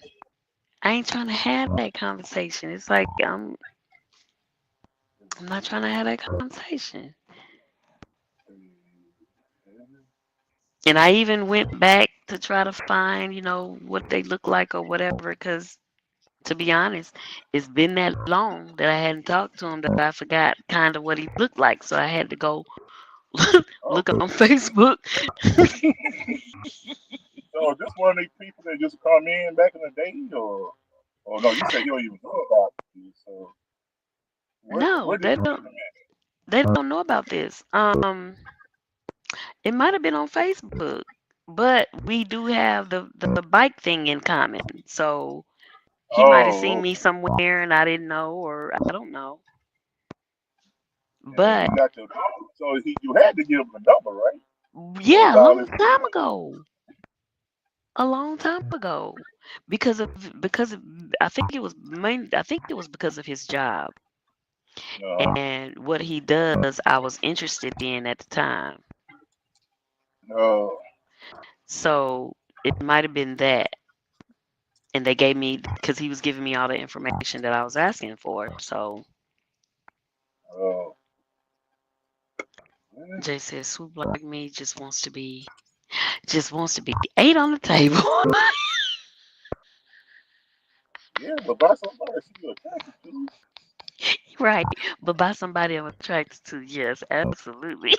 I ain't trying to have that conversation. It's like I'm not trying to have that conversation. And I even went back to try to find, what they look like or whatever, because to be honest, it's been that long that I hadn't talked to him that I forgot kind of what he looked like. So I had to go Oh, look on Facebook. so this one of these people that just come in back in the day, or no? You say you don't even know about this. So No, where did they you meet don't. him They don't know about this. It might have been on Facebook, but we do have the bike thing in common. So at? he might have seen Oh, me somewhere and I didn't know, or I don't know. and But he got your number. So you had to give him the number, right? Or yeah, is a all long this? time ago. A long time ago. Because of I think it was I think it was because of his job Uh and what he does I was interested in at the time. huh. So it might have been that. And they gave me because he was giving me all the information that I was asking for. So Oh, yeah, Jay says Swoop like me just wants to be eight on the table. yeah, but by somebody she attracted to. Right. But by somebody I'm attracted to, yes, absolutely.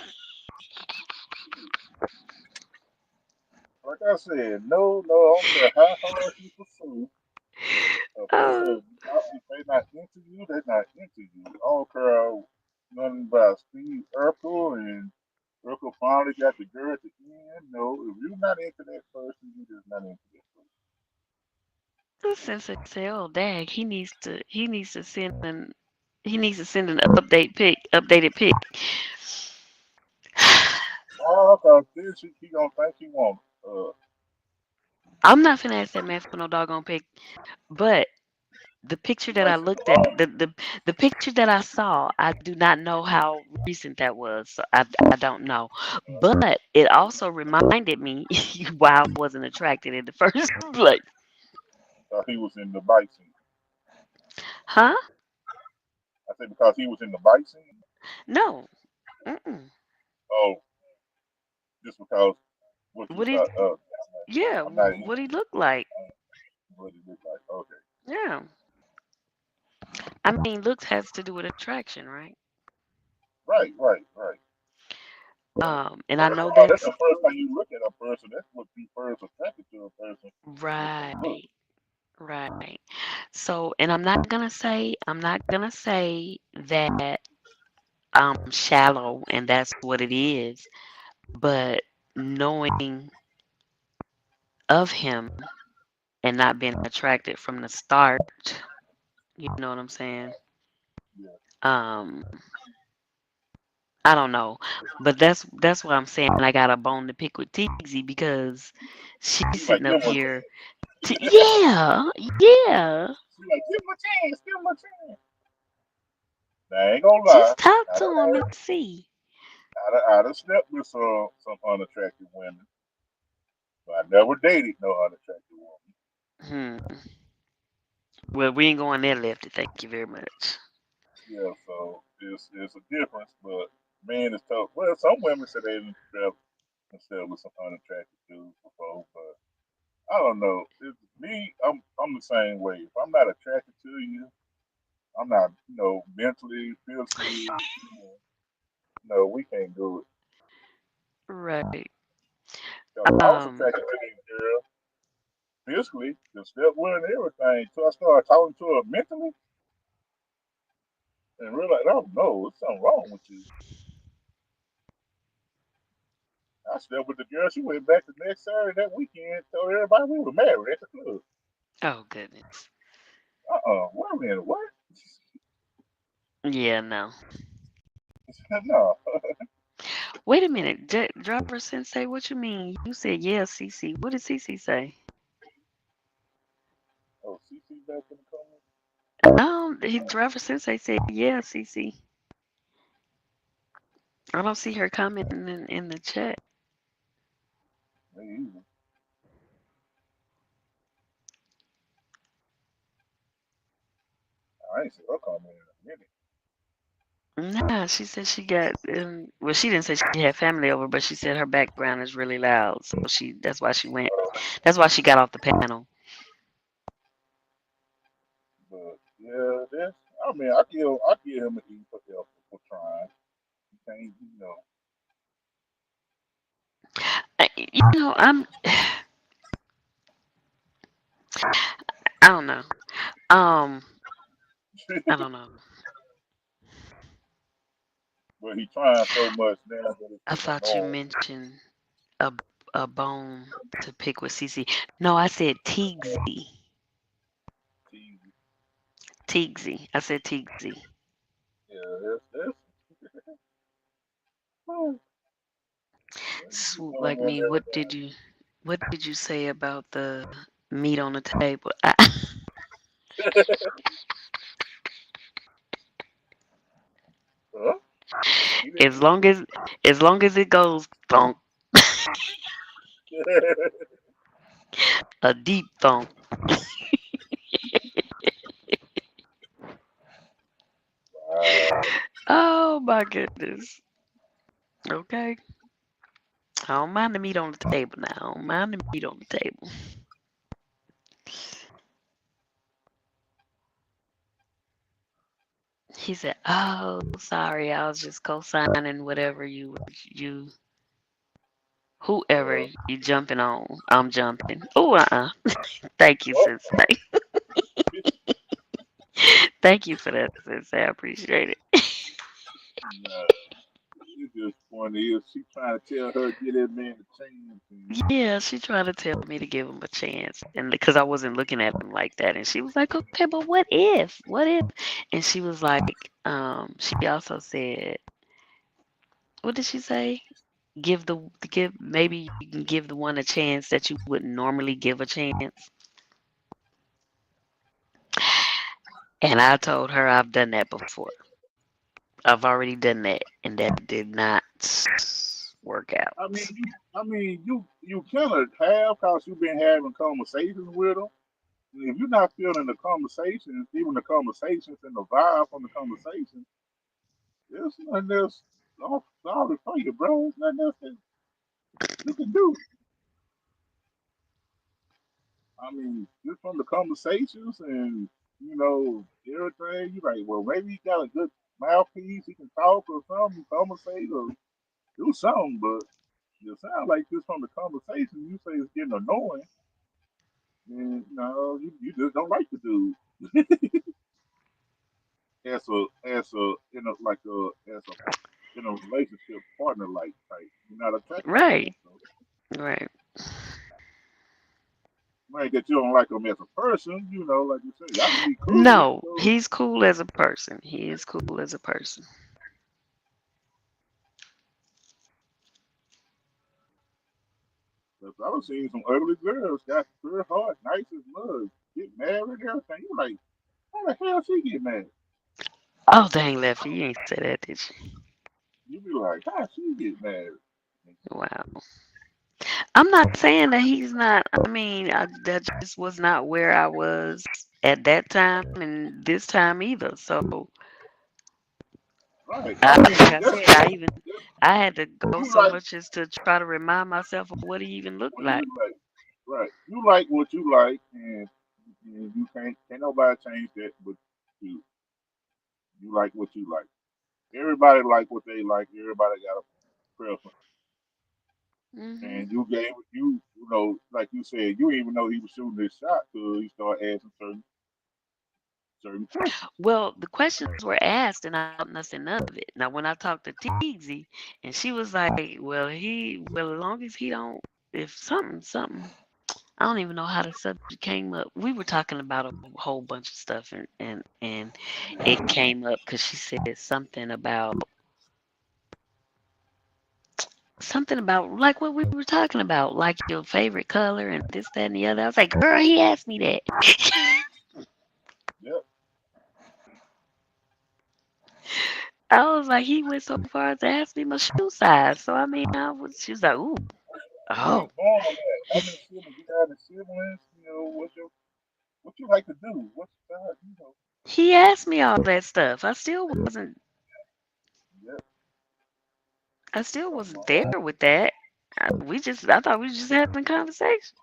Like I said, no, I don't care how hard you pursue a Oh, person. If they not into you, they not into you. I don't care nothing about Steve Urkel and Urkel finally got the girl at the end. No, if you're not into that person, you're just not into that person. the sensei said, "Oh, dang, he needs to send an updated pic." Oh, cause this he gonna think he want. I'm not finna ask that man for no doggone pic, but the picture He that might I send the looked at, wrong. the picture that I saw, I do not know how recent that was. So I don't know, but it also reminded me why I wasn't attracted in the first place. Because he was in the bike scene. Huh? I said because he was in the bike scene. No. Mm-mm. Oh, just because what you What he? saw. Yeah. I'm not even What he looked like? what it looked like. Okay. Yeah. I mean, looks has to do with attraction, right? Right. And So I that's know all. That's that's the first time you look at a person. That's what you first attracted to a person is the look. right. Right. So, and I'm not gonna say that I'm shallow and that's what it is, but knowing of him and not being attracted from the start, you know what I'm saying? Yeah. Um, I don't know, but that's what I'm saying. I got a bone to pick with Teezy because she's She like sitting give up him a here. chance. Yeah, yeah. She like give him a chance. Give him a chance. Now, I ain't gonna lie. Just talk I to done, him and see. I done slept with some unattractive women, but I never dated no unattractive woman. Hmm. Well, we ain't going there, Lefty. Thank you very much. Yeah, so it's a difference, but men is tough. Well, some women say they didn't slept with some unattractive dudes before, but I don't know. It's me. I'm the same way. If I'm not attracted to you, I'm not, mentally, physically, no, we can't do it. Right. Cause I was Um. attracted to this girl physically, just slept with her and everything. Until I started talking to her mentally and realized, oh no, there's something wrong with you. I slept with the girl. She went back the next Saturday that weekend, told everybody we were married at the club. Oh goodness. Wait a minute, what? Yeah. No. No. Wait a minute, driver sensei. What you mean? You said yeah, CC. What did CC say? Oh, CC back in the comments? He driver sensei said yeah, CC. I don't see her commenting in the chat. Me either. I ain't seen her comment in a minute. Nah, she said she got. Well, she didn't say she had family over, but she said her background is really loud, so that's why she went. That's why she got off the panel. But yeah, that's. I mean, I give him an E for effort for trying. He can't, I'm. I don't know. Um, I don't know. but he trying so much now that it's I getting thought you annoying. mentioned a a bone to pick with CC. No, I said Teagsy. Teasy. Teagsy. I said Teagsy. Yeah, that's. Well, you get Swoop like one me. every now What did you say about the meat on the table? and then. Huh? He as didn't. long as as long as it goes thunk, a deep thunk. Wow. Oh my goodness. Okay. I don't mind the meat on the table now. I don't mind the meat on the table. He said, "Oh, sorry, I was just co-signing whatever you whoever Uh, you jumping on. I'm jumping. Oh, Thank you, what? Sensei. Thank you for that, Sensei. I appreciate it. Nah, you just funny. She trying to tell her get that man a chance, and Yeah, she tried to tell me to give him a chance, and because I wasn't looking at him like that, and she was like, "Okay, but what if? What if?" And she was like, she also said, "What did she say? Give maybe you can give the one a chance that you wouldn't normally give a chance." And I told her I've done that before. I've already done that, and that did not work I mean, out. you kind of have cause you've been having conversations with them. If you're not feeling the conversations, even the conversations and the vibe from the conversation, there's nothing else. Oh, sorry for you, bro. There's nothing else that you can do. I mean, just from the conversations and everything, you like, well, maybe he got a good mouthpiece. He can talk or something, conversate or do something. But it sounds like just from the conversation, you say it's getting annoying, and no, you just don't like the dude as a like as a in a relationship partner like type. You're not attracted to him, Right, so right. like that you don't like him as a person. Like you say, y'all can be cool. No, he's cool as a person. He is cool as a person. Cause I was seeing some ugly girls got her heart nice as mud, get married and everything. You like, how the hell she get married? Oh, dang, Lefty, you ain't say that, did you? You be like, how she get married? Wow. I'm not saying that he's not. I mean, that just was not where I was at that time and this time either. So, Right. I like mean, I said, I had to go you so like much as to try to remind myself of what he even looked what you like. like. Right. You like what you like, and you can't nobody change that. But you you like what you like. Everybody like what they like. Everybody got a preference. Hmm. And you gave you know like you said you didn't even know he was shooting this shot till he started asking certain questions. Well, the questions were asked, and I thought nothing of it. Now, when I talked to Teezy, and she was like, well, as long as he don't, if something, I don't even know how the subject came up. We were talking about a whole bunch of stuff, and it came up because she said something about like what we were talking about, like your favorite color and this, that, and the other. I was like, girl, he asked me that. Yep. I was like, he went so far as to ask me my shoe size. So I mean, she was like, ooh, He was oh. born on that. How many siblings you got? The siblings, you know, what you like to do? What's you know? He asked me all that stuff. Yep. I still Something wasn't like there with that. I thought we was just having a conversation.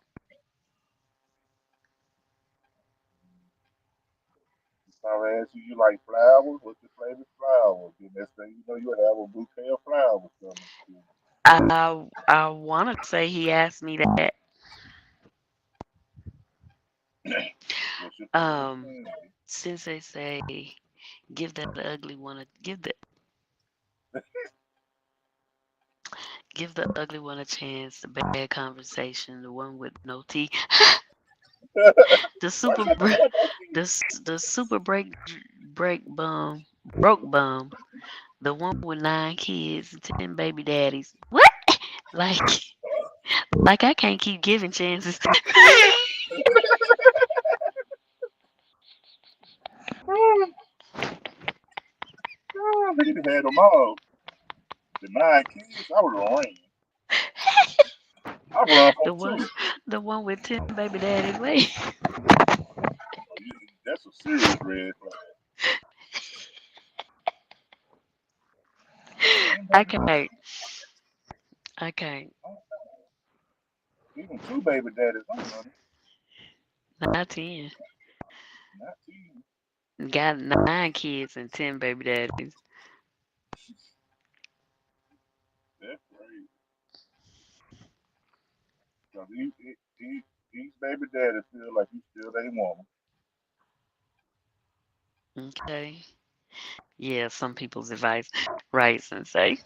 if I ask you, you like flowers? What's your favorite flower? The next thing you know, you have a bouquet of flowers coming to you. I want to say he asked me that. What's your favorite Um, candy? since they say give the ugly one a chance, the bad conversation, the one with no teeth, the Why super you have to br- have no teeth? the super break bum broke bum, the one with 9 kids and 10 baby daddies. What? Like like I can't keep giving chances. He done had them all. The 9 kids, I would have ran. I run the from one two. the one with 10 baby daddies. Wait, That's a serious red flag. Ten I baby can't. daddies. I can't. Even two baby daddies, I'm running. Not 10. Not ten. Got 9 kids and 10 baby daddies. That's crazy. Cause each baby daddy feel like you still they woman. Okay. Yeah, some people's advice. Right, Sensei.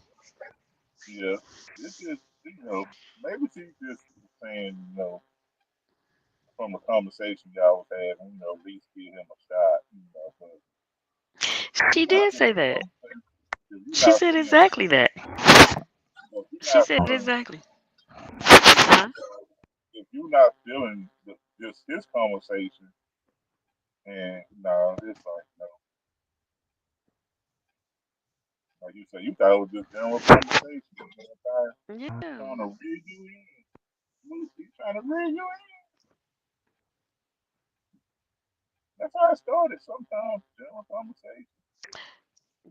Yeah. It's just maybe she's just saying, from a conversation y'all was having, at least give him a shot, but if She you're not did say feeling that. something, if you're She not said feeling exactly that. if you're She not said feeling exactly. Huh? if you're not feeling just his conversation, and no, it's like no, like you say, you thought it was just general conversation. He's Yeah. trying to reel you in. He's trying to reel you in. That's how it started. Sometimes general conversation.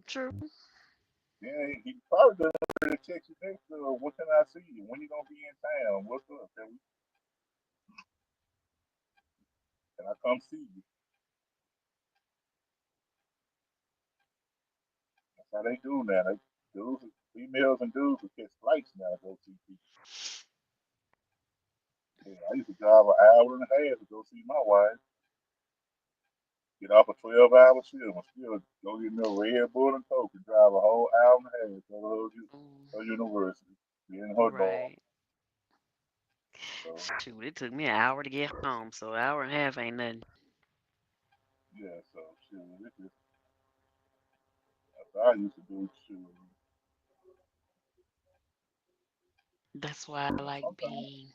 True. Yeah, he probably gonna text you next. What can I see you? When you gonna be in town? What's up? Can I come see you? That's how they do now. Dudes, females and dudes will catch flights now to go see people. Yeah, I used to drive an hour and a half to go see my wife. Get off a 12-hour shift and still go get me a Red Bull and Coke and drive a whole hour and a half to Mm, her university, be in her dorm. right. So Shoot, it took me an hour to get home, so an hour and a half ain't nothing. yeah, so shit, it's just that's what I used to do. Shit, That's why I like sometimes being.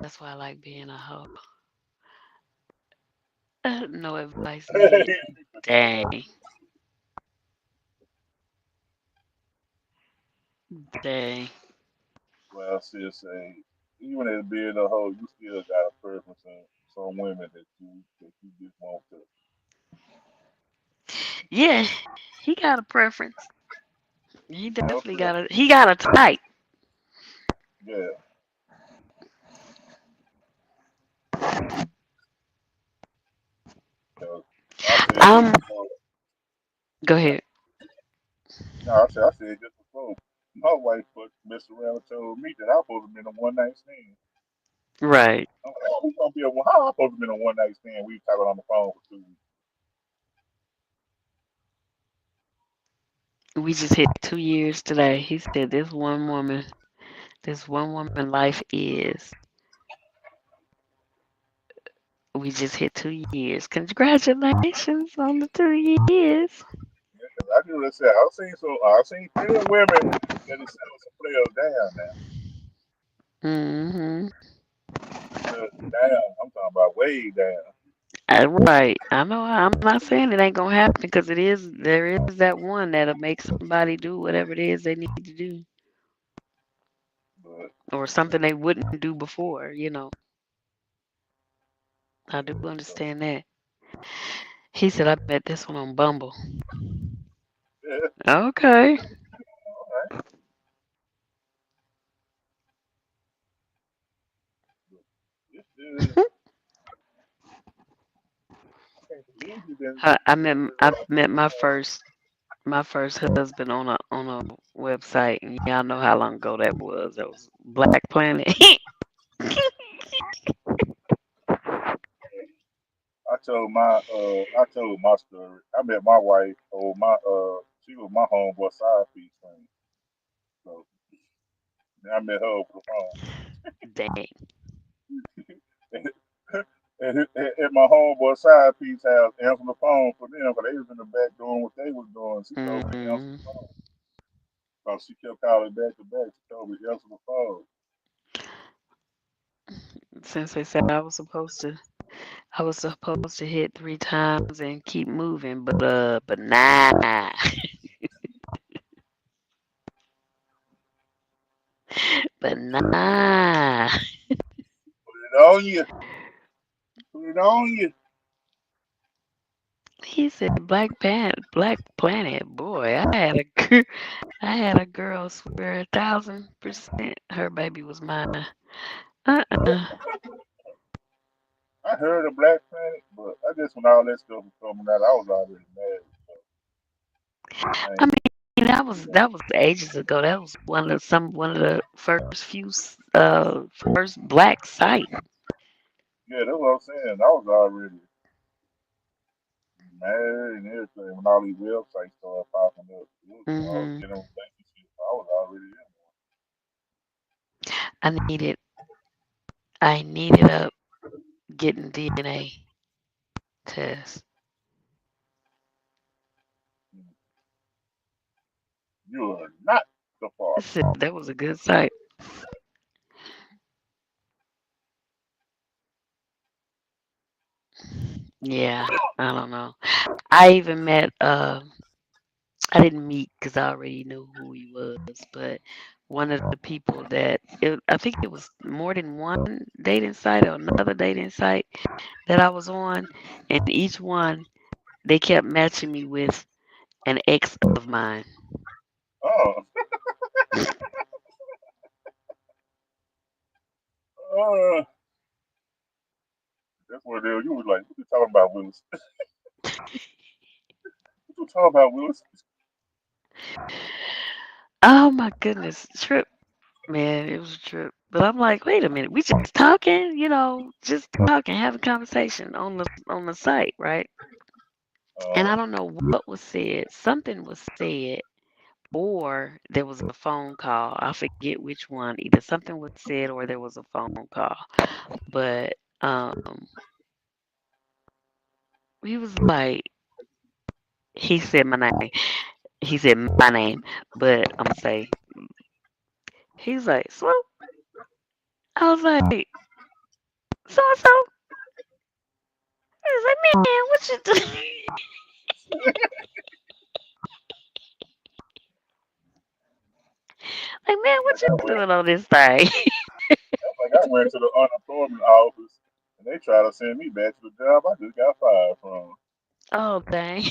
That's why I like being a hoe. No advice needed. Dang, dang. Well, still say, even as being a hoe, you still got a preference on some women that you just want to. Yeah, he got a preference. He definitely Okay. got a type. Yeah. Cause I said this Um, before. go ahead. No, I said just before. My wife fuck messed around and told me that I supposed to be in a one night stand. Right. I'm like, how we gonna be a how I supposed to be in a one night stand? We talking on the phone for 2 weeks. We just hit 2 years today. He said this one woman life is. We just hit 2 years. Congratulations on the 2 years. Yeah, 'cause I do say I've seen plenty of women that is selling some players down now. Mm-hmm. Well, down. I'm talking about way down. Right. I know. I'm not saying it ain't gonna happen because it is. There is that one that'll make somebody do whatever it is they need to do, But or something they wouldn't do before. I do yeah, so understand that. He said, "I met this one on Bumble." yeah, Okay. all right. But it's just I can't believe you didn't I, I you met didn't I realize. met my first husband on a website, and y'all know how long ago that was. That was Black Planet. I told my story. I met my wife or my she was my homeboy side piece friend. So then I met her over the phone. Dang. At my homeboy side piece house, answering the phone for them because they was in the back doing what they was doing. She told me to answer Mm. the phone. So she kept calling back to back. She told me to answer the phone. Since they said I was supposed to hit 3 times and keep moving, but nah, but nah. Put it on you. Put it on you. He said Black Planet. Boy, I had a girl swear 1,000% her baby was mine. Uh-uh. I heard of Black Planet, but I guess when all that stuff was coming out, I was already mad. So I I ain't, mean, that you was know. that was ages ago. That was one of the first black site. Yeah, that's what I'm saying. I was already mad and everything when all these websites started popping up. I was Hmm. getting on relationship. I was already in I needed I needed a getting DNA test. one. You are not the I father. said that was a good site. Yeah, I don't know. I even met I didn't meet because I already knew who he was, but one of the people I think it was more than one dating site or another dating site that I was on, and each one they kept matching me with an ex of mine. Oh, uh, that's what it is. You was like, what you talking about, Willis? What you talking about, Willis? Oh my goodness, trip, man, it was a trip. But I'm like, wait a minute, we just talking, just talking, having conversation on the site, right? And Uh, I don't know what was said. Something was said, or there was a phone call. I forget which one. Either something was said or there was a phone call. But he was like, he said my name. He said my name, but I'm gonna say he's like Swoop. I was like so and so. like, man, what you doing? Like, man, what Like you I went, doing on this thing? I went to the unemployment office, and they try to send me back to the job I just got fired from. Oh, dang.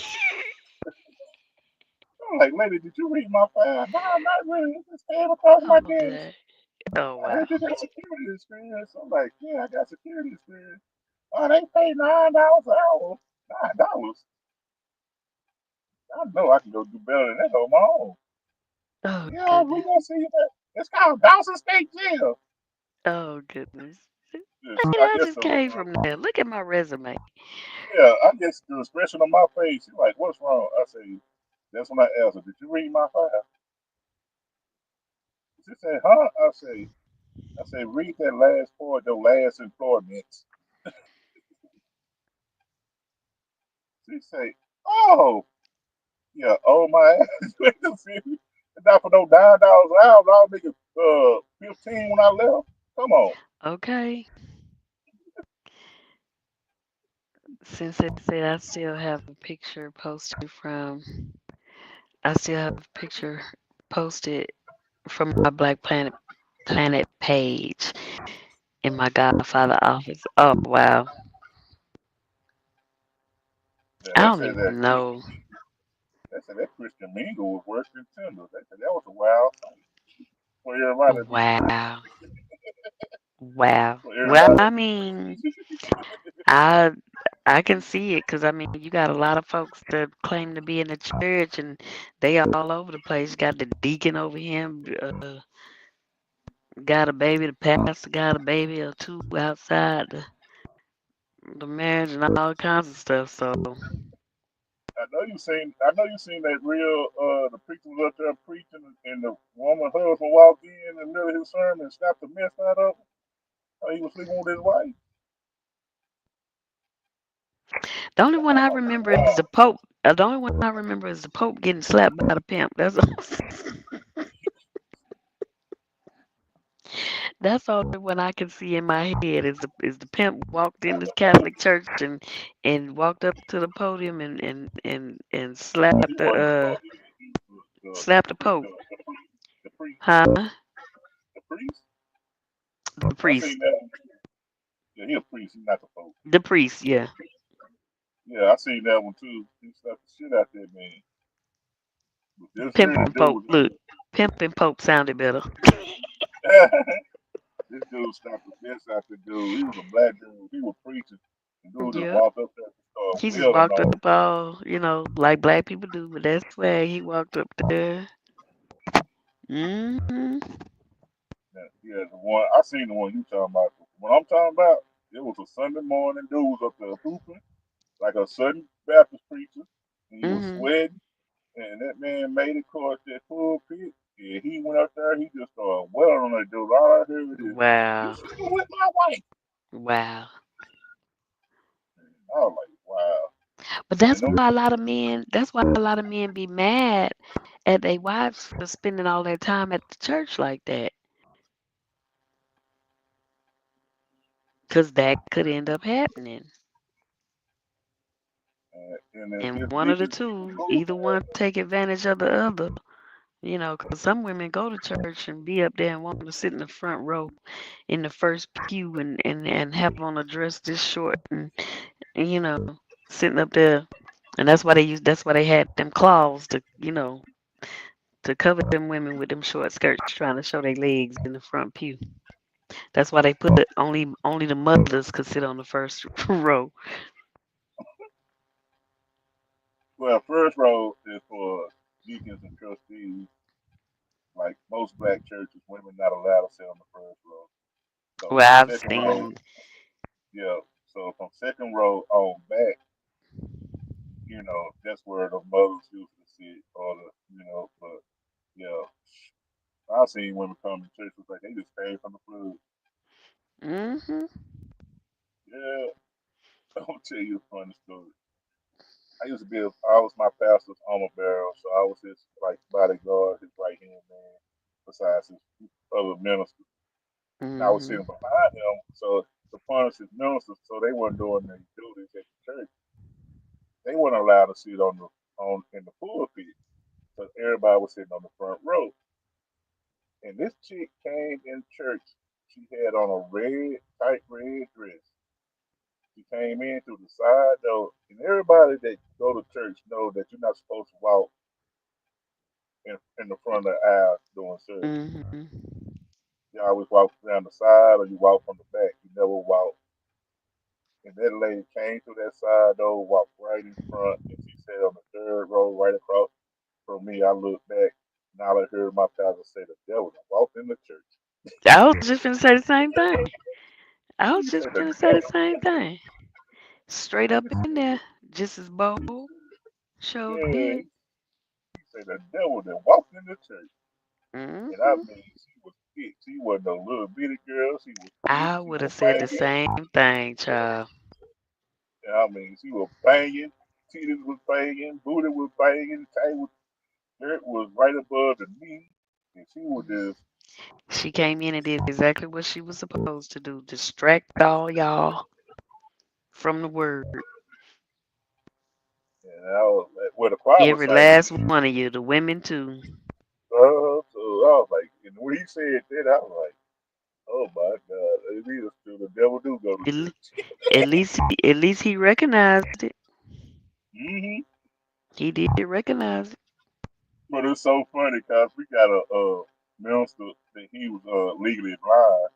I'm like, lady, did you read my file? No, not really. It just came across my Oh, desk. dang. Oh, I wow. heard you got security experience. I'm like, yeah, I got security experience. Oh, they pay $9 an hour. $9. I know I can go do better than that on my own. Oh, Yeah, we goodness. gonna see you back. It's called Dawson State Jail. Oh, goodness. Just, Lady, I I guess just came from there. Look at my resume. yeah, I guess the expression on my face. She's like, what's wrong? I say, that's when I asked her, did you read my file? She said, huh? I say, read that last part, the last employment. She say, oh, yeah, oh my ass. Not for no $9 an hour. I was making 15 when I left. Come on. Okay. Since it said I still have a picture posted from, I still have a picture posted from my Black Planet page in my Godfather office. Oh, wow. Yeah, I don't even know. They said that Christian Mingle was worse than Tinder. They said that was a wild thing for everybody to be Wow. Wow. for Well, everybody. I mean, I I can see it because I mean, you got a lot of folks that claim to be in the church and they all over the place. Got the deacon over him, got a baby, the pastor got a baby or two outside the marriage and all kinds of stuff. So, I know you seen that real the preacher was up there preaching and the woman husband walked in the middle of his sermon and snapped the mess out of him. He was sleeping with his wife. the only one I Oh my remember is God. the Pope. The only one I remember is the Pope getting slapped by the pimp. That's the only one I can see in my head is the pimp walked in this Catholic church and walked up to the podium and No, slapped he wasn't the the pope. He was slapped the Pope. the priest. Huh? The priest? The I priest. seen that one. Yeah, he a priest. He's not the pope. The priest, yeah. Yeah, I seen that one too. He slapped the shit out that man. But this Pimp here, the and dude Pope. was Look, Pimp and Pope sounded better. this dude slapped the piss out the dude. He was a black dude. He was preaching. The dude just Yeah. walked up there and started He just wailing walked on him. up all, like black people do, but that's where he walked up there. Hmm. Yeah, the one I seen the one you talking about. What I'm talking about, it was a Sunday morning. Dude was up there hooping like a Southern Baptist preacher, and he was Hmm. sweating. And that man made it across that pulpit. And he went up there. He just started wailing on that dude. All I heard is, "You Wow. sleeping with my wife?" Wow. I was like, "Wow." But And that's why a lot of men be mad at their wives for spending all their time at the church like that. Because that could end up happening. and And his one of the biggest two, move, either one take advantage of the other. Because some women go to church and be up there and want to sit in the front row in the first pew and have on a dress this short and sitting up there. And that's why they had them claws to cover them women with them short skirts trying to show their legs in the front pew. That's why they put it only the mothers could sit on the first row. well, first row is for deacons and trustees. Like most black churches, women not allowed to sit on the first row. So Well, from I've second row, seen. yeah. So from second row on back, that's where the mothers used to sit, or but yeah, I seen women come to church was like they just came from the flood. Hmm. Yeah, I'm gonna tell you a funny story. I was my pastor's armor bearer, so I was his like bodyguard, his right hand man, besides his other ministers. And I was Hmm. sitting behind him, so to punish his ministers, so they weren't doing their duties. church, they weren't allowed to sit on the on in the pulpit, so everybody was sitting on the front row. And this chick came in church. She had on a red, tight red dress. She came in through the side door, and everybody that go to church know that you're not supposed to walk in the front of the aisle during service. Mhm. You always walk down the side or you walk from the back. You never walk. And that lady came through that side door, walked right in front, and she sat on the third row right across from me. I looked back, and all I heard my pastor say, "The devil done walked in the church." I was just gonna say the same thing. I was He just said, "The gonna say the devil." same thing. Straight up in there, just as bold. Sure Yeah, did. he said, "The devil done walked in the church." And I Mhm. mean, she was thick. She wasn't no little bitty girl. She was thick. I She would was have said the banging. same thing, child. And I mean, she was banging. Titties was banging. Booty was banging. Dirt was right above the knee. And she was just, She came in and did exactly what she was supposed to do. Distract all y'all from the word. and I was like, well, the choir was Every singing. last one of you, the women too. So I was like, and when he said that, I was like, oh my God, it is true. The devil do go to At, le- church. at least he recognized it. Hmm. He did recognize it. But it's so funny because we got a minister that he was legally blind,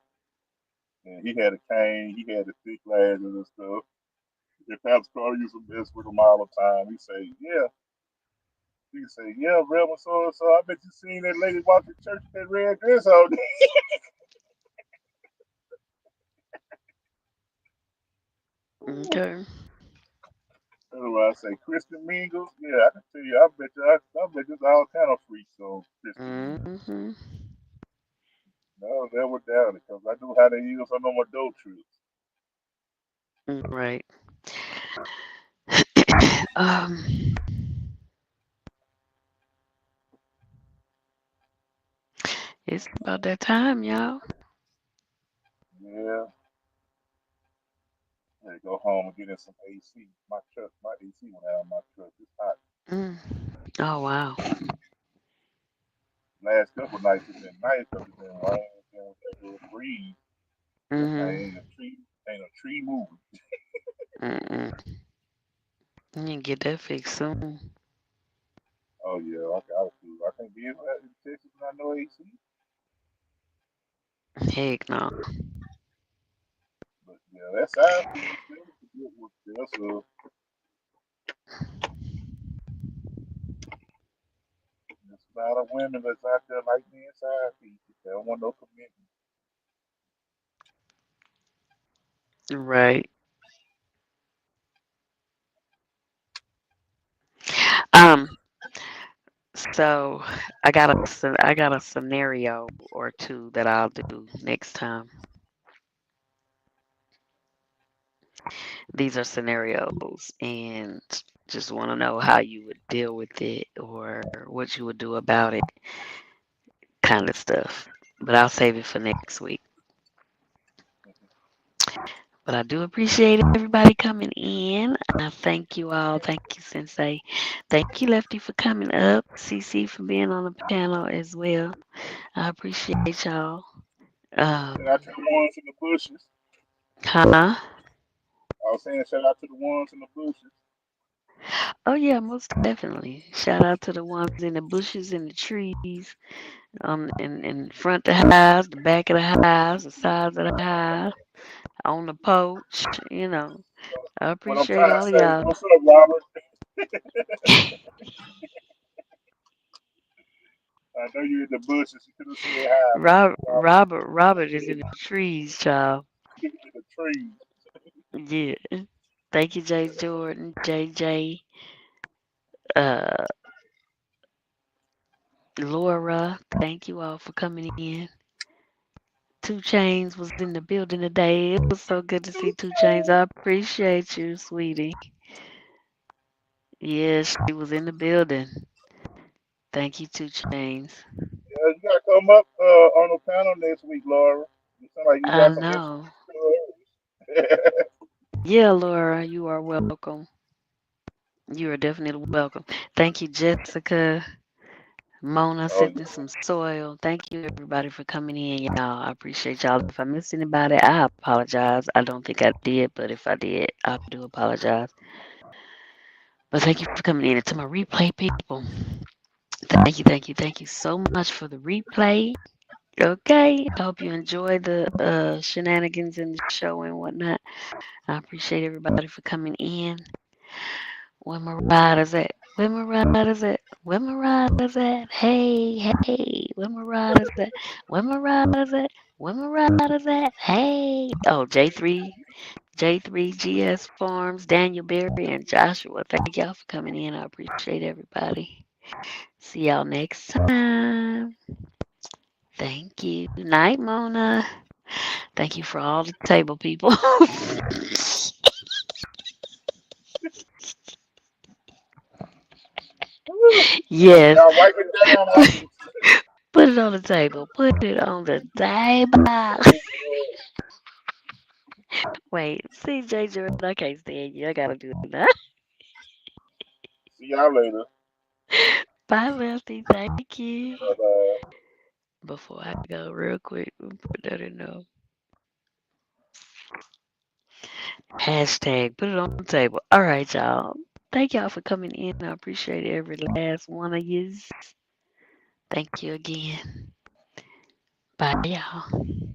and he had a cane, he had the thick glasses and stuff. If Pastor Carter used to mess with him all the time, he say, yeah, Reverend so and so, I bet you seen that lady walk to church with that red dress on. Okay. Otherwise, I say Christian Mingles. Yeah, I can tell you. I bet there's all kind of freaks on Christian Mingles. Hmm. No, never doubt it because I know how they use on them adult trips. Right. um. It's about that time, y'all. Yeah, I go home and get in some AC. My AC went out of my truck. It's hot. Mm. Oh wow. Last couple of nights it's been nice because it's been raining and with that little breeze. But Hmm. ain't a tree moving. Mm-mm. You can get that fixed soon. Oh yeah, I got to. I can't be in Texas and I know AC. Heck no. But yeah, that side piece that was a good one. There's a lot of women that's out there like me side pieces. They don't want no commitment. Right. Um. So I got a scenario or two that I'll do next time. These are scenarios, and just want to know how you would deal with it or what you would do about it, kind of stuff. But I'll save it for next week. But I do appreciate everybody coming in. I thank you all. Thank you, Sensei. Thank you, Lefty, for coming up. CC for being on the panel as well. I appreciate y'all. Shout out to the ones in the bushes. Huh? I was saying shout out to the ones in the bushes. Oh yeah, most definitely. Shout out to the ones in the bushes and the trees, in front of the house, the back of the house, the sides of the house, on the porch. I What I'm appreciate trying to all of say is, y'all. what's up, Robert? I know you're in the bushes. You could have said hi, man. Robert Robert is in the trees, child. in the trees. Yeah. Thank you, Jay Jordan, JJ, uh, Laura. Thank you all for coming in. Two Chains was in the building today. It was so good to see Two Chains. I appreciate you, sweetie. Yeah, she was in the building. Thank you, Two Chains. Yeah, you gotta come up on the panel next week, Laura. You sound like you I got some know. interesting stories. Yeah, Laura, you are welcome. You are definitely welcome. Thank you, Jessica. Mona Oh sent me yeah. some soil. Thank you, everybody, for coming in, y'all. I appreciate y'all. If I missed anybody, I apologize. I don't think I did, but if I did, I do apologize. But thank you for coming in. And to my replay people, thank you so much for the replay. Okay, I hope you enjoy the shenanigans in the show and whatnot. I appreciate everybody for coming in. Where my riders at? Where my riders at? Where my riders at? Hey, hey, where my riders at? Where my riders at? Where my riders at? Hey. Oh, J3 GS Farms, Daniel Berry, and Joshua. Thank y'all for coming in. I appreciate everybody. See y'all next time. Thank you. Night, Mona. Thank you for all the table people. Yes. Y'all wipe it down like it's Put it on the table. Put it on the table. Wait, CJ Jordan, I can't stand you. I gotta do it now. see y'all later. Bye, Lefty. Thank you. Bye bye. Before I go, real quick, put that in there. Hashtag put it on the table. All right, y'all. Thank y'all for coming in. I appreciate every last one of you. Thank you again. Bye, y'all.